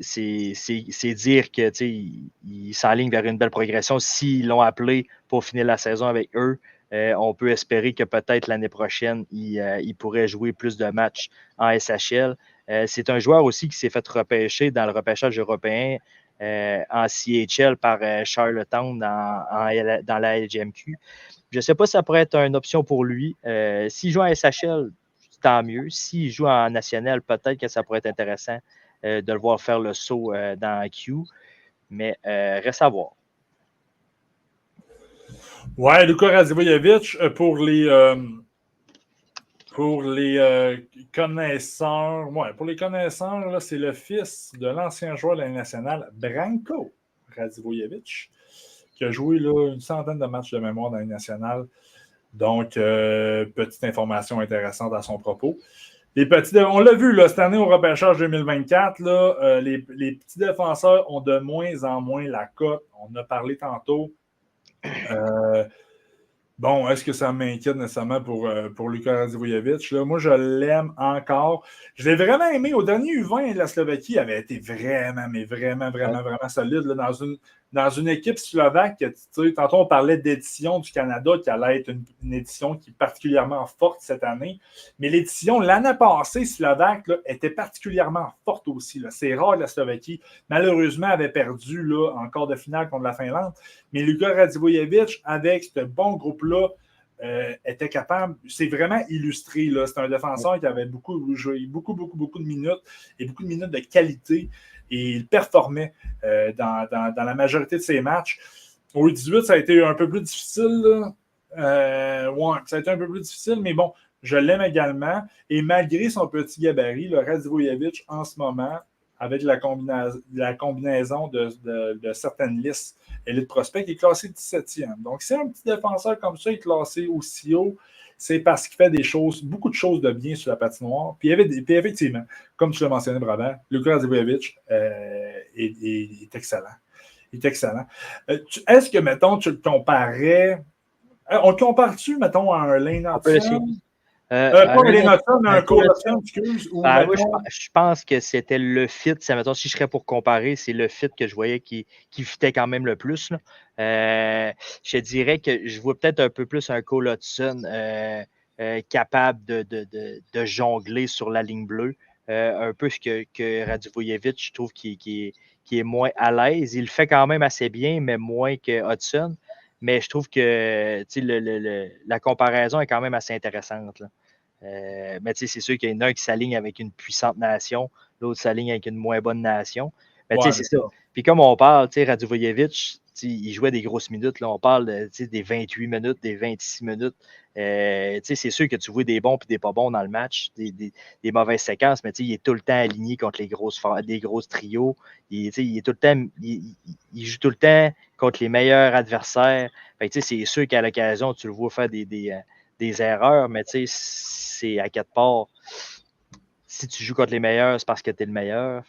C'est dire qu'il s'enligne vers une belle progression. S'ils l'ont appelé pour finir la saison avec eux, on peut espérer que peut-être l'année prochaine, il pourrait jouer plus de matchs en SHL. C'est un joueur aussi qui s'est fait repêcher dans le repêchage européen en CHL par Charlottetown dans la LGMQ. Je ne sais pas si ça pourrait être une option pour lui. S'il joue en SHL, tant mieux. S'il joue en national, peut-être que ça pourrait être intéressant de le voir faire le saut dans Q. Mais reste à voir. Ouais, Luka Radivojevic, pour les connaisseurs, là, c'est le fils de l'ancien joueur de la nationale, Branko Radivojevic, qui a joué là, une centaine de matchs de mémoire dans la nationale. Donc, petite information intéressante à son propos. On l'a vu là, cette année au repêchage 2024, là, les petits défenseurs ont de moins en moins la cote. On a parlé tantôt. Bon, est-ce que ça m'inquiète nécessairement pour Luka Radivojevic? Là? Moi, je l'aime encore. Je l'ai vraiment aimé. Au dernier U20, la Slovaquie avait été vraiment, mais vraiment, vraiment, vraiment solide là, dans une équipe slovaque. Tantôt, on parlait d'édition du Canada qui allait être une édition qui est particulièrement forte cette année. Mais l'édition, l'année passée, slovaque, là, était particulièrement forte aussi. Là. C'est rare, la Slovaquie. Malheureusement, avait perdu là, en quart de finale contre la Finlande. Mais Luka Radivojevic, avec ce bon groupe-là, était capable, c'est vraiment illustré. Là. C'est un défenseur qui avait joué beaucoup de minutes et beaucoup de minutes de qualité. Et il performait dans la majorité de ses matchs. Au 18, ça a été un peu plus difficile. Ouais, ça a été un peu plus difficile, mais bon, je l'aime également. Et malgré son petit gabarit, le Radivojevic, en ce moment, avec la combinaison de certaines listes. Elite Prospect est classé 17e. Donc, si un petit défenseur comme ça est classé aussi haut, c'est parce qu'il fait beaucoup de choses de bien sur la patinoire. Puis effectivement, comme tu l'as mentionné, Brabant, Luka Radivojevich est excellent. Il est excellent. Est-ce que, mettons, tu le comparais... On le compare-tu, mettons, à un Lane Hudson? Pas un Lane Hudson, mais un Cole Hudson, excuse. Ou mettons... moi, je pense que c'était le fit. Mettons, si je serais pour comparer, c'est le fit que je voyais qui fitait quand même le plus. Je dirais que je vois peut-être un peu plus un Cole Hudson capable de jongler sur la ligne bleue. Un peu ce que Radivojevich, je trouve qui est moins à l'aise. Il le fait quand même assez bien, mais moins que Hudson. Mais je trouve que la comparaison est quand même assez intéressante. Là. Mais c'est sûr qu'il y en a un qui s'aligne avec une puissante nation, l'autre s'aligne avec une moins bonne nation. Mais c'est ça. Puis comme on parle, Radivojevich, il jouait des grosses minutes. Là, on parle des 28 minutes, des 26 minutes. C'est sûr que tu vois des bons et des pas bons dans le match, des mauvaises séquences, mais il est tout le temps aligné contre des grosses trios. Il est tout le temps, il joue tout le temps contre les meilleurs adversaires. C'est sûr qu'à l'occasion, tu le vois faire des erreurs, mais c'est à quelque part, si tu joues contre les meilleurs, c'est parce que tu es le meilleur.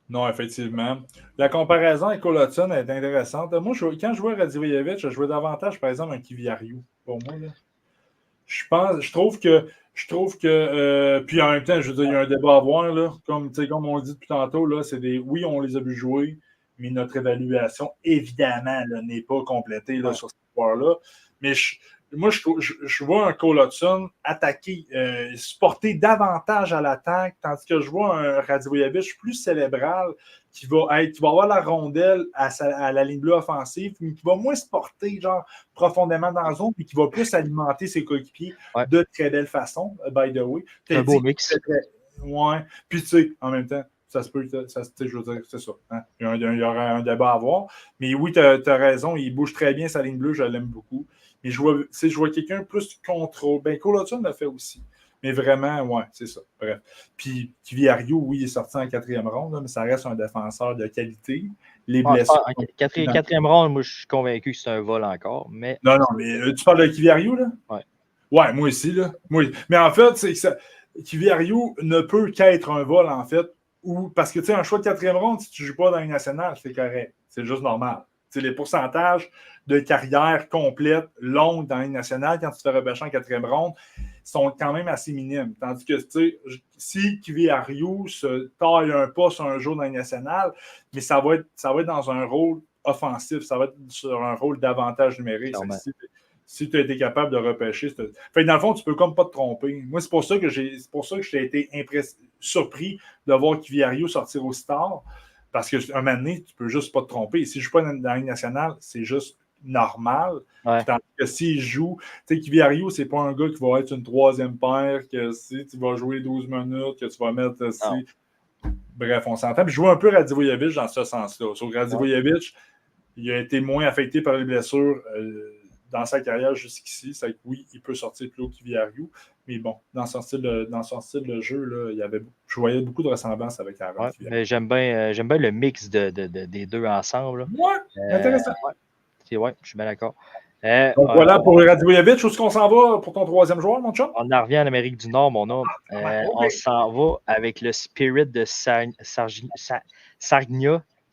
Non, effectivement. La comparaison avec Cole Hudson est intéressante. Moi, quand je jouais à Radivojevich, je jouais davantage, par exemple, un Kiviariou, pour moi. Là. Je trouve que puis en même temps, je veux dire, il y a un débat à avoir, là. Comme on dit depuis tantôt, là, oui, on les a vus jouer, mais notre évaluation, évidemment, là, n'est pas complétée là, sur ce joueur-là. Mais moi, je vois un Cole Hudson attaquer, se porter davantage à l'attaque, tandis que je vois un Radivojevich plus cérébral qui va avoir la rondelle à la ligne bleue offensive, mais qui va moins se porter genre, profondément dans la zone, puis qui va plus alimenter ses coéquipiers de très belle façon, by the way. C'est un beau mix. Ouais. Puis tu sais, en même temps, ça se peut, je veux dire, c'est ça. Hein? Il y aura un débat à avoir. Mais oui, tu as raison, il bouge très bien sa ligne bleue, je l'aime beaucoup. Mais je vois quelqu'un plus contrôle. Ben, Cole Hudson l'a fait aussi. Mais vraiment, ouais, c'est ça. Bref. Puis, Kiviariou, oui, il est sorti en 4e ronde, mais ça reste un défenseur de qualité. Les blessures. Quatrième ronde, moi, je suis convaincu que c'est un vol encore. Mais... Non, mais tu parles de Kiviariou, là? Ouais. Ouais, moi aussi, là. Mais en fait, c'est que ça. Kiviariou ne peut qu'être un vol, en fait. Parce que, tu sais, un choix de 4e ronde, si tu ne joues pas dans une nationale, c'est correct. C'est juste normal. T'sais, les pourcentages de carrière complète, longue dans une nationale, quand tu te fais repêcher en 4e ronde, sont quand même assez minimes. Tandis que, tu sais, si Kiviariou se taille un pas sur un jour dans une nationale, mais ça va être dans un rôle offensif, ça va être sur un rôle d'avantage numérique. Si tu as été capable de repêcher. Fait, dans le fond, tu peux comme pas te tromper. Moi, c'est pour ça que j'ai été surpris de voir Kiviariou sortir aussi tard. Parce qu'un moment donné, tu peux juste pas te tromper. Si je ne joue pas dans la Ligue nationale, c'est juste normal. Ouais. Tandis que s'il joue, tu sais, Kiviariou, c'est pas un gars qui va être une 3e paire, que si tu vas jouer 12 minutes, que tu vas mettre si. Bref, on s'entend. Puis je joue un peu Radivojevich dans ce sens-là. Sur Radivojevich, il a été moins affecté par les blessures dans sa carrière jusqu'ici. C'est que oui, il peut sortir plus haut que Kiviariou. Mais bon, dans son style de jeu, là, je voyais beaucoup de ressemblances avec Aaron. Ouais, mais j'aime bien le mix des deux ensemble. Ouais, intéressant. Ouais, je suis bien d'accord. Donc voilà pour Radivojevich. Où est-ce qu'on s'en va pour ton 3e joueur, mon chum? On en revient en Amérique du Nord, mon homme. On s'en va avec le Spirit de Sarnia.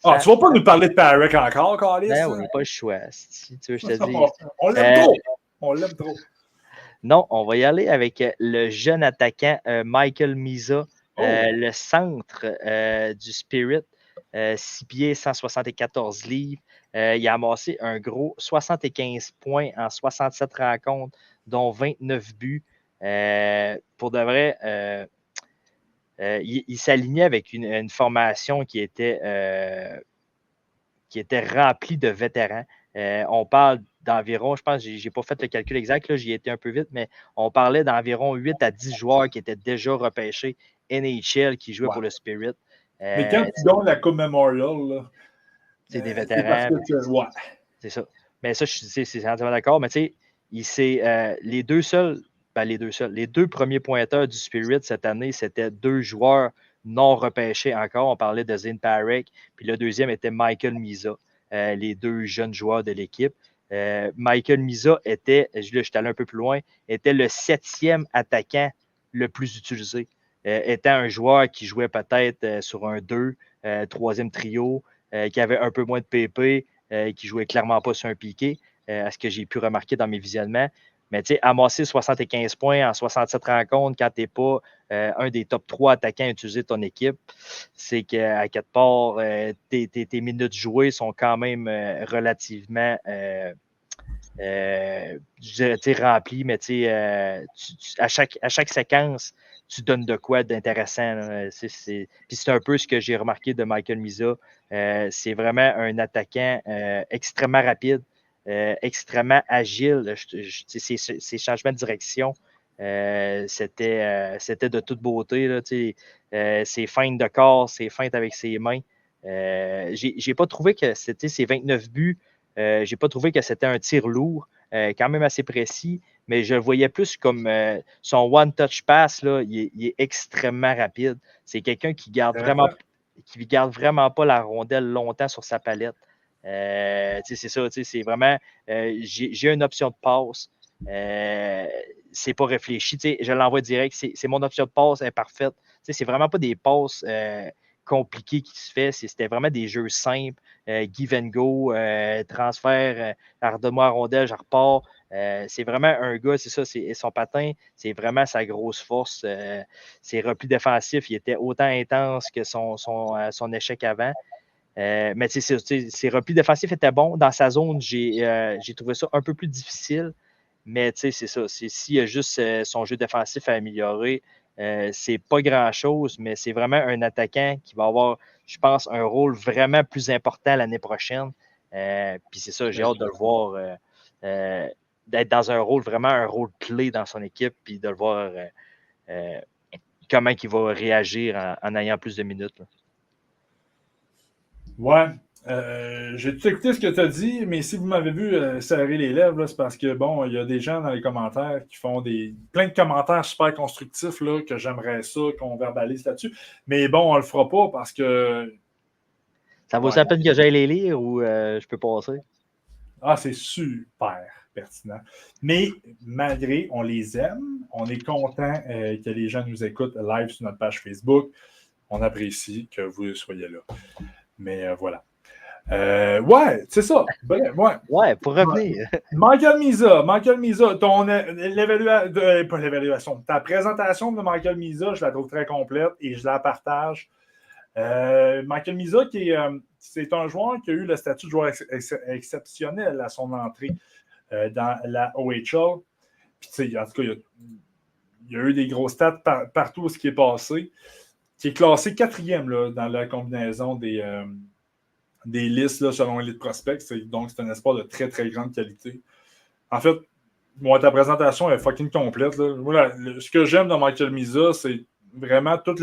Ah, tu vas pas nous parler de Parek encore, Carlis? Ben oui, pas le choix. Si tu veux, je te dis. On l'aime trop. On l'aime trop. Non, on va y aller avec le jeune attaquant Michael Misa, le centre du Spirit, 6 pieds, 174 livres. Il a amassé un gros 75 points en 67 rencontres, dont 29 buts. Pour de vrai, il s'alignait avec une formation qui était remplie de vétérans. On parle d'environ, je pense, je n'ai pas fait le calcul exact, j'y étais un peu vite, mais on parlait d'environ 8 à 10 joueurs qui étaient déjà repêchés NHL qui jouaient pour le Spirit. Mais quand tu donnes la Coupe Memorial, c'est des vétérans. C'est ça. Mais ça, c'est entièrement d'accord. Mais tu sais, les deux premiers pointeurs du Spirit cette année, c'était 2 joueurs non repêchés encore. On parlait de Zane Parek, puis le deuxième était Michael Misa, les deux jeunes joueurs de l'équipe. Michael Misa était, je suis allé un peu plus loin, était le 7e attaquant le plus utilisé. Étant un joueur qui jouait peut-être sur un 2, troisième trio, qui avait un peu moins de PP, qui jouait clairement pas sur un piqué, à ce que j'ai pu remarquer dans mes visionnements. Mais tu sais, amasser 75 points en 67 rencontres quand tu n'es pas un des top 3 attaquants utilisés de ton équipe, c'est qu'à quelque part, tes minutes jouées sont quand même relativement remplies, mais à chaque séquence, tu donnes de quoi d'intéressant. Puis c'est un peu ce que j'ai remarqué de Michael Misa. C'est vraiment un attaquant extrêmement rapide, extrêmement agile. Ses changements de direction, c'était de toute beauté. Là, ses feintes de corps, ses feintes avec ses mains. J'ai pas trouvé que c'était ses 29 buts. J'ai pas trouvé que c'était un tir lourd, quand même assez précis, mais je le voyais plus comme son one-touch pass, là, il est extrêmement rapide. C'est quelqu'un qui garde vraiment pas la rondelle longtemps sur sa palette. C'est ça, c'est vraiment j'ai une option de passe. C'est pas réfléchi. Je l'envoie direct. C'est mon option de passe, elle est parfaite. C'est vraiment pas des passes compliquées qui se fait. C'était vraiment des jeux simples. Give and go, transfert, redonne-moi la rondelle, je repars. C'est vraiment un gars, c'est ça, son patin, c'est vraiment sa grosse force. Ses replis défensifs, il était autant intense que son échec avant. Mais ses replis défensifs étaient bons. Dans sa zone, j'ai trouvé ça un peu plus difficile. Mais c'est ça. S'il y a juste son jeu défensif à améliorer, c'est pas grand-chose, mais c'est vraiment un attaquant qui va avoir, je pense, un rôle vraiment plus important l'année prochaine. Puis c'est ça, j'ai hâte de le voir d'être dans vraiment un rôle clé dans son équipe, puis de le voir comment il va réagir en ayant plus de minutes. Là. Ouais. J'ai tout écouté ce que tu as dit, mais si vous m'avez vu serrer les lèvres, c'est parce que, bon, il y a des gens dans les commentaires qui font plein de commentaires super constructifs là, que j'aimerais ça, qu'on verbalise là-dessus. Mais bon, on le fera pas parce que. Ça vaut la peine que j'aille les lire ou je peux passer? Ah, c'est super pertinent. Mais malgré, on les aime, on est content que les gens nous écoutent live sur notre page Facebook. On apprécie que vous soyez là. Mais voilà. Ouais, c'est ça. Bref, ouais, pour revenir. Michael Misa, pas l'évaluation, ta présentation de Michael Misa, je la trouve très complète et je la partage. Michael Misa, c'est un joueur qui a eu le statut de joueur exceptionnel à son entrée dans la OHL. Puis, en tout cas, il y a eu des gros stats partout où ce qui est passé, qui est classé 4e là, dans la combinaison des listes là, selon Elite Prospect. Donc, c'est un espoir de très, très grande qualité. En fait, moi, ta présentation est fucking complète. Là. Moi, ce que j'aime dans Michael Misa, c'est vraiment tout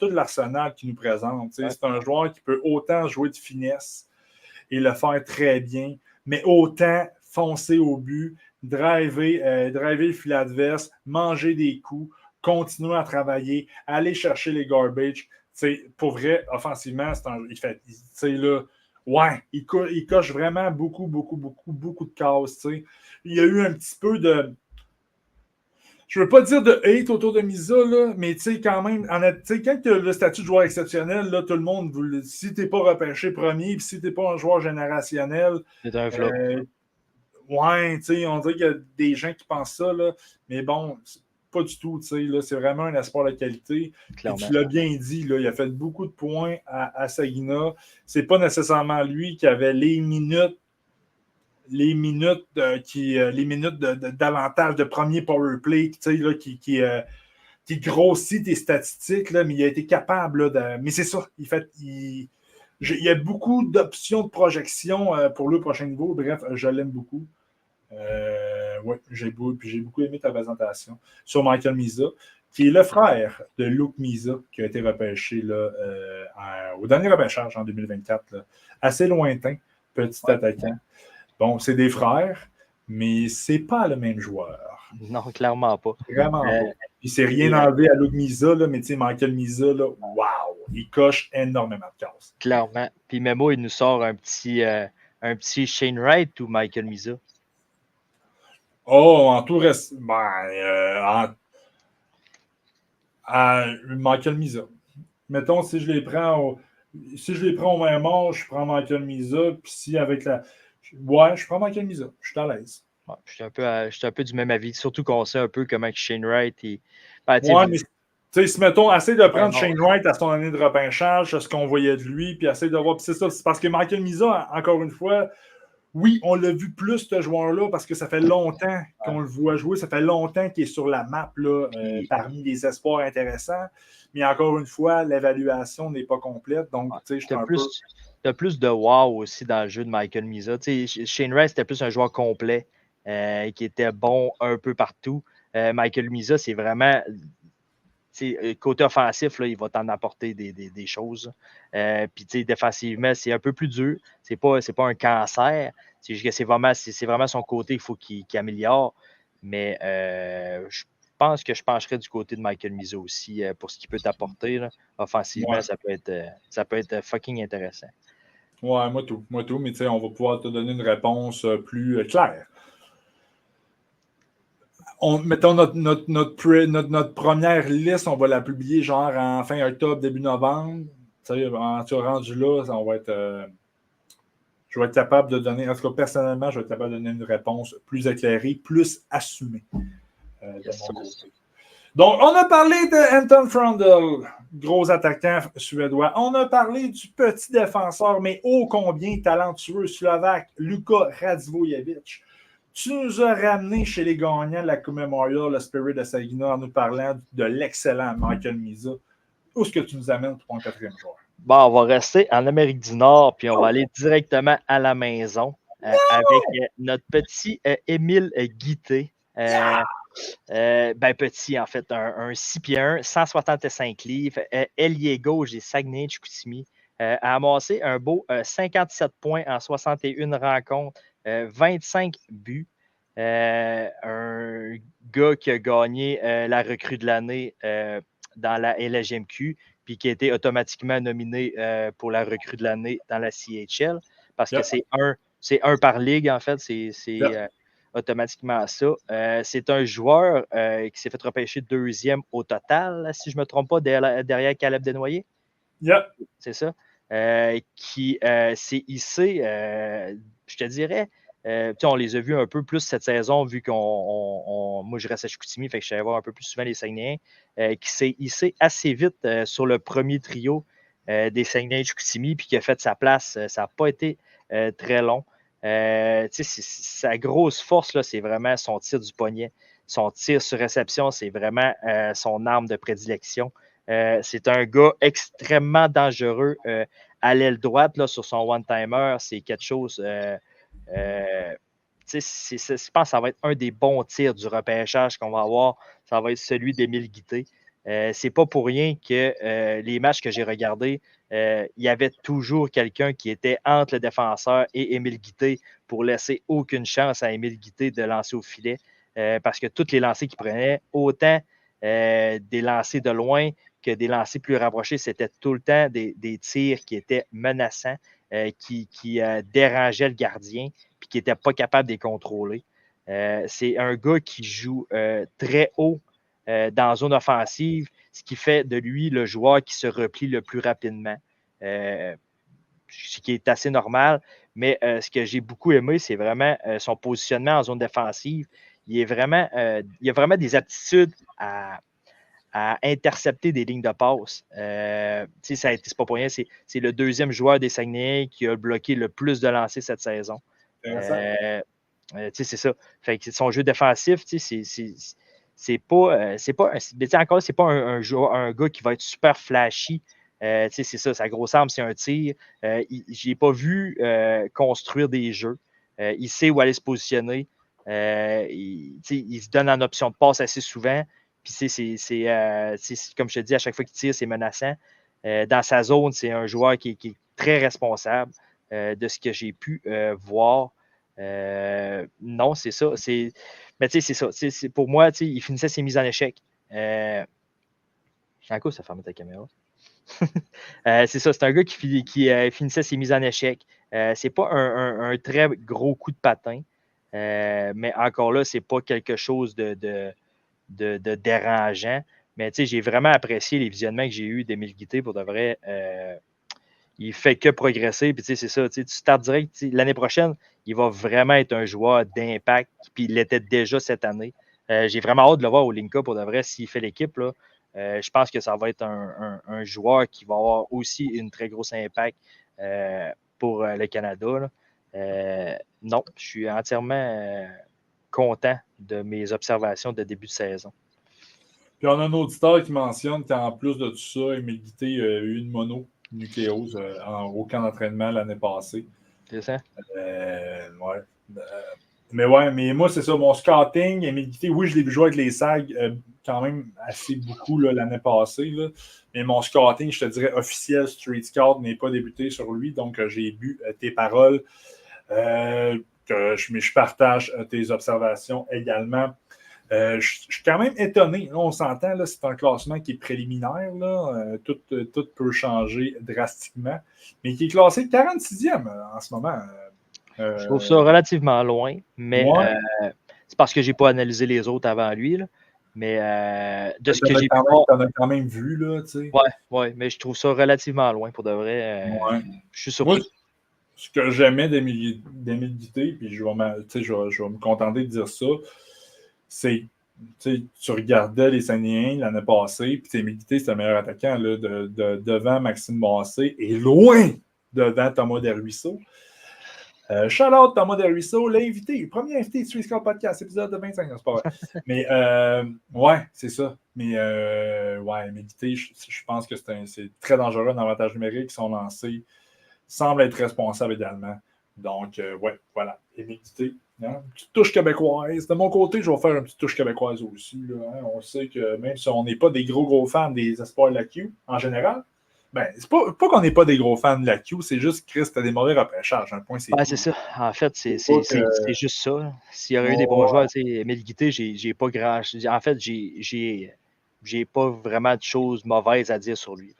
l'arsenal qu'il nous présente. Ouais. C'est un joueur qui peut autant jouer de finesse et le faire très bien, mais autant foncer au but, driver le filet adverse, manger des coups, continuer à travailler, aller chercher les garbage. Pour vrai, offensivement, il coche vraiment beaucoup de cases. T'sais. Il y a eu un petit peu de. Je ne veux pas dire de hate autour de Misa, là, mais quand même, quand tu as le statut de joueur exceptionnel, là, tout le monde, si tu n'es pas repêché premier, puis si tu n'es pas un joueur générationnel. C'est un flop. Ouais, on dirait qu'il y a des gens qui pensent ça, là, mais bon, pas du tout. Là, c'est vraiment un espoir de qualité. Tu l'as bien dit, là, il a fait beaucoup de points à Saginaw. C'est pas nécessairement lui qui avait les minutes d'avantage de premier power play, là, qui grossit tes statistiques, là, mais il a été capable là, mais c'est ça, il y a beaucoup d'options de projection pour le prochain niveau. Bref, je l'aime beaucoup. Oui, j'ai beaucoup aimé ta présentation sur Michael Misa, qui est le frère de Luke Misa, qui a été repêché là, au dernier repêchage en 2024. Là. Assez lointain, petit attaquant. Bon, c'est des frères, mais c'est pas le même joueur. Non, clairement pas. Vraiment pas. Il ne s'est rien enlevé à Luke Misa, là, mais Michael Misa, là, wow, il coche énormément de cases. Clairement. Puis Memo, il nous sort un petit Shane Wright ou Michael Misa. Oh, en tout reste. Michael Misa. Mettons, si je les prends au même âge, je prends Michael Misa. Puis si avec la. Ouais, je prends Michael Misa. Je suis à l'aise. Ouais, je suis un peu du même avis. Surtout qu'on sait un peu comment Shane Wright est. Ouais, mais si mettons, essaye de prendre non. Shane Wright à son année de repêchage, ce qu'on voyait de lui, puis essaye de voir. Puis c'est ça, c'est parce que Michael Misa, encore une fois, oui, on l'a vu plus, ce joueur-là, parce que ça fait longtemps qu'on le voit jouer. Ça fait longtemps qu'il est sur la map là, parmi les espoirs intéressants. Mais encore une fois, l'évaluation n'est pas complète. Donc, tu sais, je suis un peu. Tu as plus de wow aussi dans le jeu de Michael Misa. Shane Wright, c'était plus un joueur complet qui était bon un peu partout. Michael Misa, c'est vraiment. Côté offensif, là, il va t'en apporter des choses. Puis défensivement, c'est un peu plus dur. C'est pas un cancer. C'est juste que c'est vraiment son côté qu'il faut qu'il améliore. Mais je pense que je pencherais du côté de Michael Misa aussi pour ce qu'il peut t'apporter. Offensivement, Ouais. ça peut être fucking intéressant. Ouais, moi tout. Mais tu sais, on va pouvoir te donner une réponse plus claire. Mettons notre première liste, on va la publier genre en fin octobre, début novembre. Tu sais, rendu là, on va être. Je vais être capable de donner, en tout cas personnellement, je vais être capable de donner une réponse plus éclairée, plus assumée de mon côté. Donc, on a parlé de Anton Frondel, gros attaquant suédois. On a parlé du petit défenseur, mais ô combien talentueux slovaque, Luka Radvojevic. Tu nous as ramené chez les gagnants de la Coupe Memorial, le Spirit de Saginaw, en nous parlant de l'excellent Michael Misa. Où est-ce que tu nous amènes pour ton quatrième joueur? Bon, on va rester en Amérique du Nord, puis on va aller directement à la maison avec notre petit Émile Guité. Petit, en fait, un 6 pieds 1, 165 livres, ailier gauche des Saguenay-Chicoutimi, a amassé un beau 57 points en 61 rencontres, 25 buts. Un gars qui a gagné la recrue de l'année dans la LGMQ, puis qui a été automatiquement nominé pour la recrue de l'année dans la CHL, parce que c'est un par ligue, en fait. C'est automatiquement ça. C'est un joueur qui s'est fait repêcher deuxième au total, si je ne me trompe pas, derrière Caleb Desnoyers. Yeah. C'est ça. Qui s'est hissé, je te dirais, on les a vus un peu plus cette saison, vu moi je reste à Chicoutimi, fait que je suis allé voir un peu plus souvent les Saguenayens, qui s'est hissé assez vite sur le premier trio des Saguenayens de Chicoutimi, puis qui a fait sa place. Ça n'a pas été très long. Sa grosse force, là, c'est vraiment son tir du poignet. Son tir sur réception, c'est vraiment son arme de prédilection. C'est un gars extrêmement dangereux à l'aile droite là, sur son one-timer. C'est quelque chose. Je pense que ça va être un des bons tirs du repêchage qu'on va avoir. Ça va être celui d'Émile Guité. C'est pas pour rien que les matchs que j'ai regardés, il y avait toujours quelqu'un qui était entre le défenseur et Émile Guité pour laisser aucune chance à Émile Guité de lancer au filet. Parce que tous les lancers qu'il prenait, autant des lancers de loin que des lancers plus rapprochés, c'était tout le temps des tirs qui étaient menaçants, qui dérangeaient le gardien puis qui n'était pas capable de les contrôler. C'est un gars qui joue très haut dans la zone offensive, ce qui fait de lui le joueur qui se replie le plus rapidement. Ce qui est assez normal, mais ce que j'ai beaucoup aimé, c'est vraiment son positionnement en zone défensive. Il a vraiment des aptitudes à intercepter des lignes de passe. C'est pas pour rien, c'est le deuxième joueur des Saguenayens qui a bloqué le plus de lancers cette saison. C'est ça. Fait que son jeu défensif, c'est pas un gars qui va être super flashy. C'est ça, sa grosse arme, c'est un tir. Je n'ai pas vu construire des jeux. Il sait où aller se positionner. Il se donne en option de passe assez souvent. Puis comme je te dis, à chaque fois qu'il tire, c'est menaçant. Dans sa zone, c'est un joueur qui est très responsable de ce que j'ai pu voir. Non, c'est ça. Mais c'est ça. Pour moi, il finissait ses mises en échec. Janko, ça ferme ta caméra. C'est ça, c'est un gars qui finissait ses mises en échec. C'est pas un très gros coup de patin, mais encore là, c'est pas quelque chose de dérangeant. Mais j'ai vraiment apprécié les visionnements que j'ai eus d'Émile Guité pour de vrai. Il fait que progresser. Puis c'est ça, tu startes direct. L'année prochaine, il va vraiment être un joueur d'impact. Puis il l'était déjà cette année. J'ai vraiment hâte de le voir au Linka pour de vrai s'il fait l'équipe. Là. Je pense que ça va être un joueur qui va avoir aussi une très grosse impact pour le Canada. Non, je suis entièrement content de mes observations de début de saison. Puis on a un auditeur qui mentionne qu'en plus de tout ça, Émile Guité a eu une mononucléose au camp d'entraînement l'année passée. C'est ça? Ouais. Mais moi, c'est ça. Mon scouting, Émile Guité, oui, je l'ai vu jouer avec les SAG quand même assez beaucoup l'année passée. Là. Mais mon scouting, je te dirais officiel Street Scout, n'est pas débuté sur lui. Donc, j'ai bu tes paroles. Je partage tes observations également. Je suis quand même étonné. Là, on s'entend, là, c'est un classement qui est préliminaire. Là, tout peut changer drastiquement. Mais qui est classé 46e en ce moment. Je trouve ça relativement loin, mais ouais. c'est parce que je n'ai pas analysé les autres avant lui. Là. Mais de ce que j'ai pu voir. Tu en as quand même vu, là, tu sais. Ouais, mais je trouve ça relativement loin pour de vrai. Ouais. Je suis surpris. Moi, ce que j'aimais d'Émile Guité, puis je vais me contenter de dire ça, c'est tu regardais les Saguenayens l'année passée, puis Émile Guité, c'est le meilleur attaquant là, devant Maxime Massé et loin devant Thomas Desruisseaux. Shout-out Thomas Desruisseaux, l'invité, le premier invité de Street Scout Podcast, épisode de 25, c'est pas vrai. Mais ouais, c'est ça. Mais ouais, Émile Guité, je pense que c'est très dangereux dans l'avantage numérique qui sont lancés. Semble être responsable également. Donc, ouais, voilà. Émile Guité. Hein? Une petite touche québécoise. De mon côté, je vais faire une petite touche québécoise aussi. Là, hein? On sait que même si on n'est pas des gros fans des espoirs de la Q en général, ben, c'est pas qu'on n'est pas des gros fans de la Q, c'est juste que Chris, t'as des mauvais repêchages. Un point, c'est Ouais, c'est ça. En fait, c'est juste ça. S'il y aurait eu des bons joueurs, Émile Guité, j'ai pas grand. En fait, j'ai pas vraiment de choses mauvaises à dire sur lui.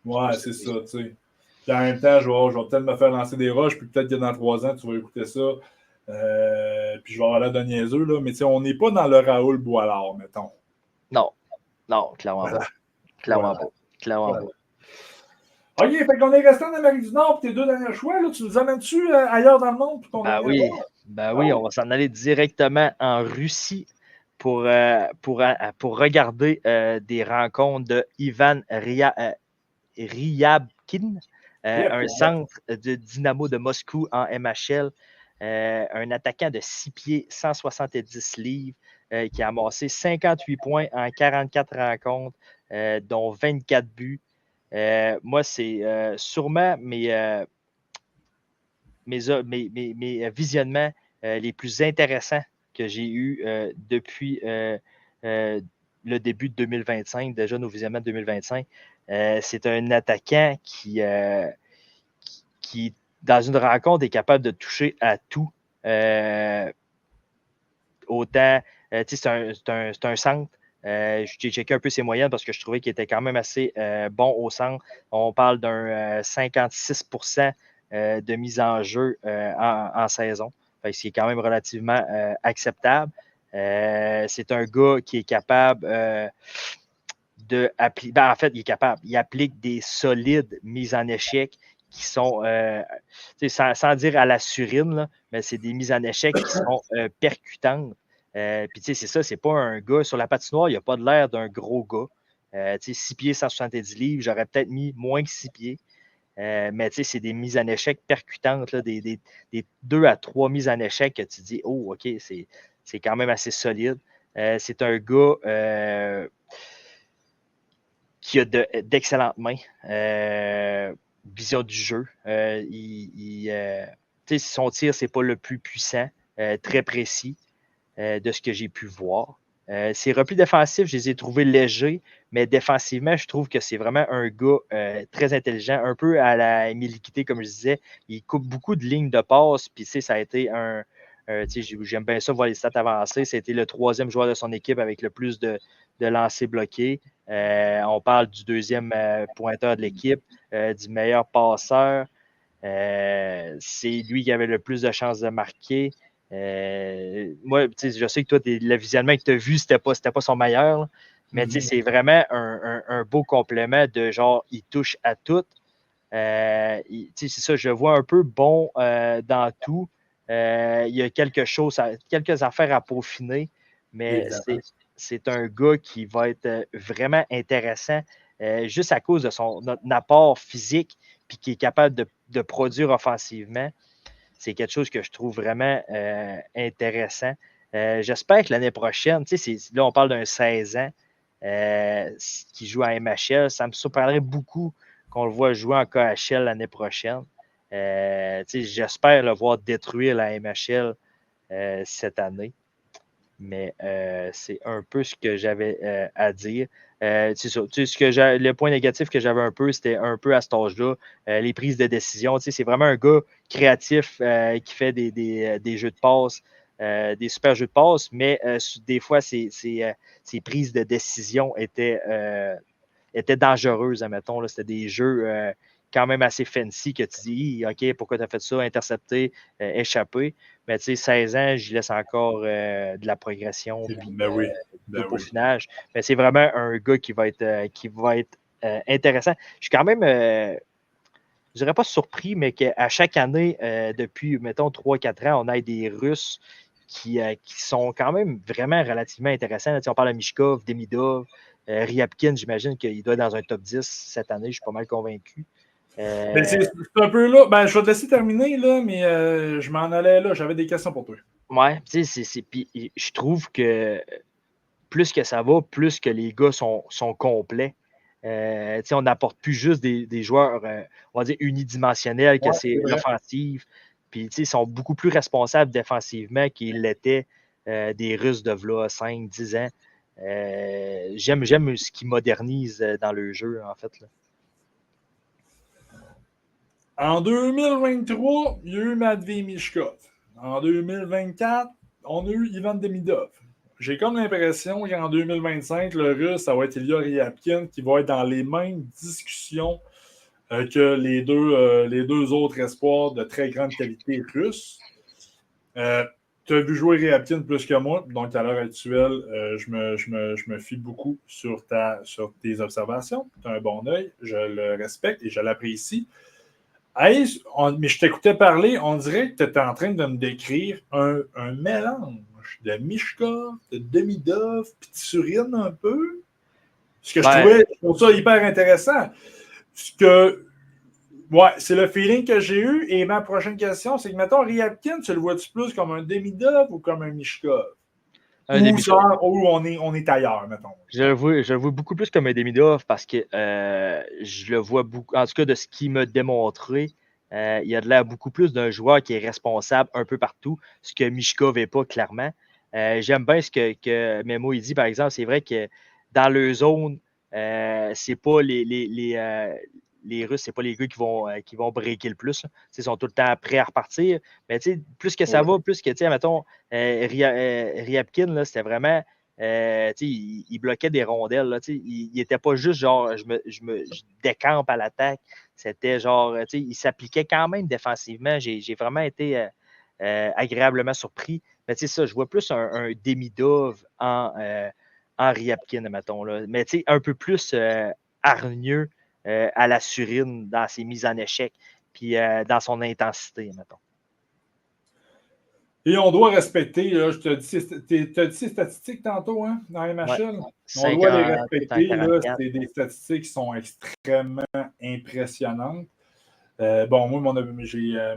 Ouais, c'est ça, tu sais. Puis en même temps, je vais peut-être me faire lancer des roches, puis peut-être que dans 3 ans, tu vas écouter ça. Puis je vais avoir l'air d'un niaiseux, là. Mais tu sais, on n'est pas dans le Raoul Boilard, mettons. Non, clairement pas. Clairement pas. OK, fait qu'on est resté en Amérique du Nord, puis tes 2 derniers choix, là, tu nous amènes-tu ailleurs dans le monde pour ton dernier oui, on va s'en aller directement en Russie pour regarder des rencontres de Ivan Ryabkin, un centre de Dynamo de Moscou en MHL, un attaquant de 6 pieds, 170 livres, qui a amassé 58 points en 44 rencontres, dont 24 buts. Moi, c'est sûrement mes visionnements les plus intéressants que j'ai eus depuis le début de 2025, déjà nos visionnements de 2025. C'est un attaquant qui, dans une rencontre, est capable de toucher à tout. Autant, c'est un centre. J'ai checké un peu ses moyennes parce que je trouvais qu'il était quand même assez bon au centre. On parle d'un 56% de mise en jeu en saison. Ce qui est quand même relativement acceptable. C'est un gars qui est capable d'appliquer. En fait, il est capable. Il applique des solides mises en échec qui sont, sans dire à la surine, là, mais c'est des mises en échec qui sont percutantes. Puis, c'est ça, c'est pas un gars sur la patinoire, il n'a pas de l'air d'un gros gars. 6 pieds, 170 livres, j'aurais peut-être mis moins que 6 pieds. Mais c'est des mises en échec percutantes, là, des 2 à 3 mises en échec que tu dis, oh, OK, c'est quand même assez solide. C'est un gars qui a d'excellentes mains. Vision du jeu. Son tir, c'est pas le plus puissant, très précis de ce que j'ai pu voir. Ses replis défensifs, je les ai trouvés légers, mais défensivement, je trouve que c'est vraiment un gars très intelligent, un peu à la Émile Guité, comme je disais. Il coupe beaucoup de lignes de passe, puis ça a été J'aime bien ça voir les stats avancées. C'était le 3e joueur de son équipe avec le plus de lancers bloqués. On parle du 2e pointeur de l'équipe, du meilleur passeur. C'est lui qui avait le plus de chances de marquer. Moi, je sais que toi, le visionnement que tu as vu, c'était pas son meilleur. Là. Mais c'est vraiment un beau complément de genre, il touche à tout. C'est ça, je vois un peu bon dans tout. Il y a quelques affaires à peaufiner, mais c'est un gars qui va être vraiment intéressant juste à cause de notre apport physique puis qui est capable de produire offensivement. C'est quelque chose que je trouve vraiment intéressant. J'espère que l'année prochaine, là, on parle d'un 16 ans qui joue à MHL. Ça me surprendrait beaucoup qu'on le voit jouer en KHL l'année prochaine. J'espère le voir détruire la MHL cette année. Mais c'est un peu ce que j'avais à dire. C'est ça. Le point négatif que j'avais un peu, c'était un peu à cet âge-là, les prises de décision. C'est vraiment un gars créatif qui fait des jeux de passe, des super jeux de passe, mais des fois, ses prises de décision étaient dangereuses, admettons. Là. C'était des jeux quand même assez fancy que tu dis, OK, pourquoi tu as fait ça, intercepter, échapper. Mais tu sais, 16 ans, j'y laisse encore de la progression puis de peaufinage. Mais c'est vraiment un gars qui va être intéressant. Je suis quand même, je dirais pas surpris, mais qu'à chaque année, depuis, mettons, 3-4 ans, on a des Russes qui sont quand même vraiment relativement intéressants. Là, on parle de Mishkov, Demidov, Ryabkin, j'imagine qu'il doit être dans un top 10 cette année, je suis pas mal convaincu. C'est un peu là. Ben, je vais te laisser terminer, là, mais je m'en allais là. J'avais des questions pour toi. Ouais, puis je trouve que plus que ça va, plus que les gars sont complets. On n'apporte plus juste des joueurs, on va dire, unidimensionnels, que c'est l'offensive. Puis, ils sont beaucoup plus responsables défensivement qu'ils l'étaient des Russes de v'là 5-10 ans. J'aime ce qu'ils modernisent dans le jeu, en fait. Là. En 2023, il y a eu Matvei Mishkov. En 2024, on a eu Ivan Demidov. J'ai comme l'impression qu'en 2025, le Russe, ça va être Ilya Ryabkin qui va être dans les mêmes discussions que les deux autres espoirs de très grande qualité russes. Tu as vu jouer Ryabkin plus que moi, donc à l'heure actuelle, je me fie beaucoup sur tes observations. Tu as un bon œil, je le respecte et je l'apprécie. Hey, mais je t'écoutais parler, on dirait que tu étais en train de me décrire un mélange de Mishkov, de Demidov, puis de Surine un peu. Ce que je trouve ça hyper intéressant. C'est le feeling que j'ai eu. Et ma prochaine question, c'est que, mettons, Ryabkin, tu le vois-tu plus comme un Demidov ou comme un Mishkov? Où on est ailleurs, mettons. Je le vois beaucoup plus comme un Demidov parce que je le vois beaucoup, en tout cas de ce qu'il m'a démontré, il a de l'air beaucoup plus d'un joueur qui est responsable un peu partout, ce que Mishkov n'est pas clairement. J'aime bien ce que Memo il dit, par exemple, c'est vrai que dans le zone, c'est pas les Russes, c'est pas les gars qui vont breaker le plus. Ils sont tout le temps prêts à repartir. Mais plus que ça va, plus que, mettons, Ryabkin, là, c'était vraiment. Il bloquait des rondelles. Là, il n'était pas juste genre je décampe à l'attaque. C'était genre, il s'appliquait quand même défensivement. J'ai vraiment été agréablement surpris. Mais ça, je vois plus un Demidov en Ryabkin, mettons. Là. Mais un peu plus hargneux à la Surine dans ses mises en échec puis dans son intensité, mettons. Et on doit respecter, là, tu as dit ces statistiques tantôt, hein, dans MHL? Ouais. On doit les respecter. Là, c'est des statistiques qui sont extrêmement impressionnantes. Moi,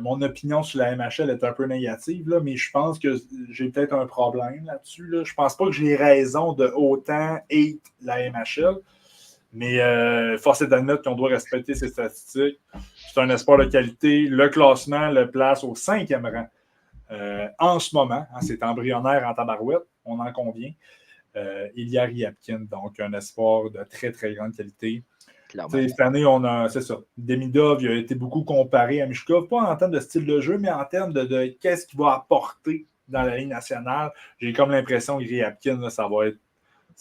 mon opinion sur la MHL est un peu négative, là, mais je pense que j'ai peut-être un problème là-dessus. Là. Je pense pas que j'ai raison de autant hate la MHL, mais force est d'admettre qu'on doit respecter ces statistiques. C'est un espoir de qualité. Le classement le place au 5e rang. En ce moment, hein, c'est embryonnaire en tabarouette, on en convient. Il y a Ryabkin, donc un espoir de très, très grande qualité. Cette année, c'est ça. Demidov il a été beaucoup comparé à Mishkov, pas en termes de style de jeu, mais en termes de qu'est-ce qu'il va apporter dans la Ligue nationale. J'ai comme l'impression que Ryabkin, là, ça va être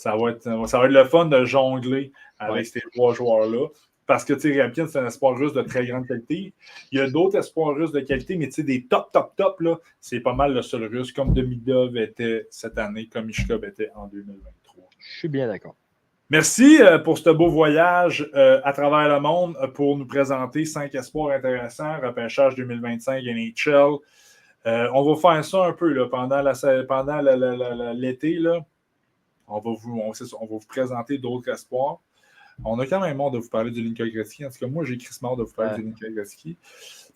le fun de jongler avec ces 3 joueurs-là. Parce que Ryabkin, c'est un espoir russe de très grande qualité. Il y a d'autres espoirs russes de qualité, mais des top, là, c'est pas mal le seul russe, comme Demidov était cette année, comme Ishkov était en 2023. Je suis bien d'accord. Merci pour ce beau voyage à travers le monde pour nous présenter 5 espoirs intéressants, repêchage 2025 NHL. On va faire ça un peu là, pendant l'été. Là. On va vous présenter d'autres espoirs. On a quand même hâte de vous parler du Linka Gretzky. En tout cas, moi, j'ai crissement de vous parler du Linka Gretzky.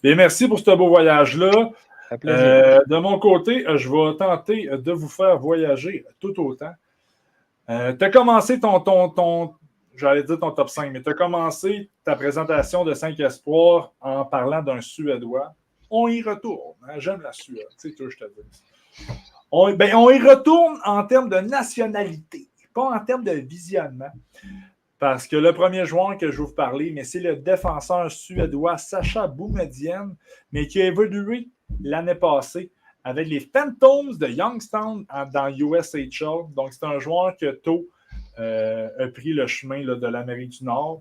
Et merci pour ce beau voyage-là. De mon côté, je vais tenter de vous faire voyager tout autant. Tu as commencé j'allais dire ton top 5, mais tu as commencé ta présentation de 5 espoirs en parlant d'un Suédois. On y retourne. Hein? J'aime la Suède. Tu sais, je te dis. On y retourne en termes de nationalité, pas en termes de visionnement. Parce que le premier joueur que je vais vous parler, mais c'est le défenseur suédois Sacha Boumedienne, mais qui a évolué l'année passée avec les Phantoms de Youngstown dans USHL. Donc, c'est un joueur que tôt a pris le chemin là, de l'Amérique du Nord.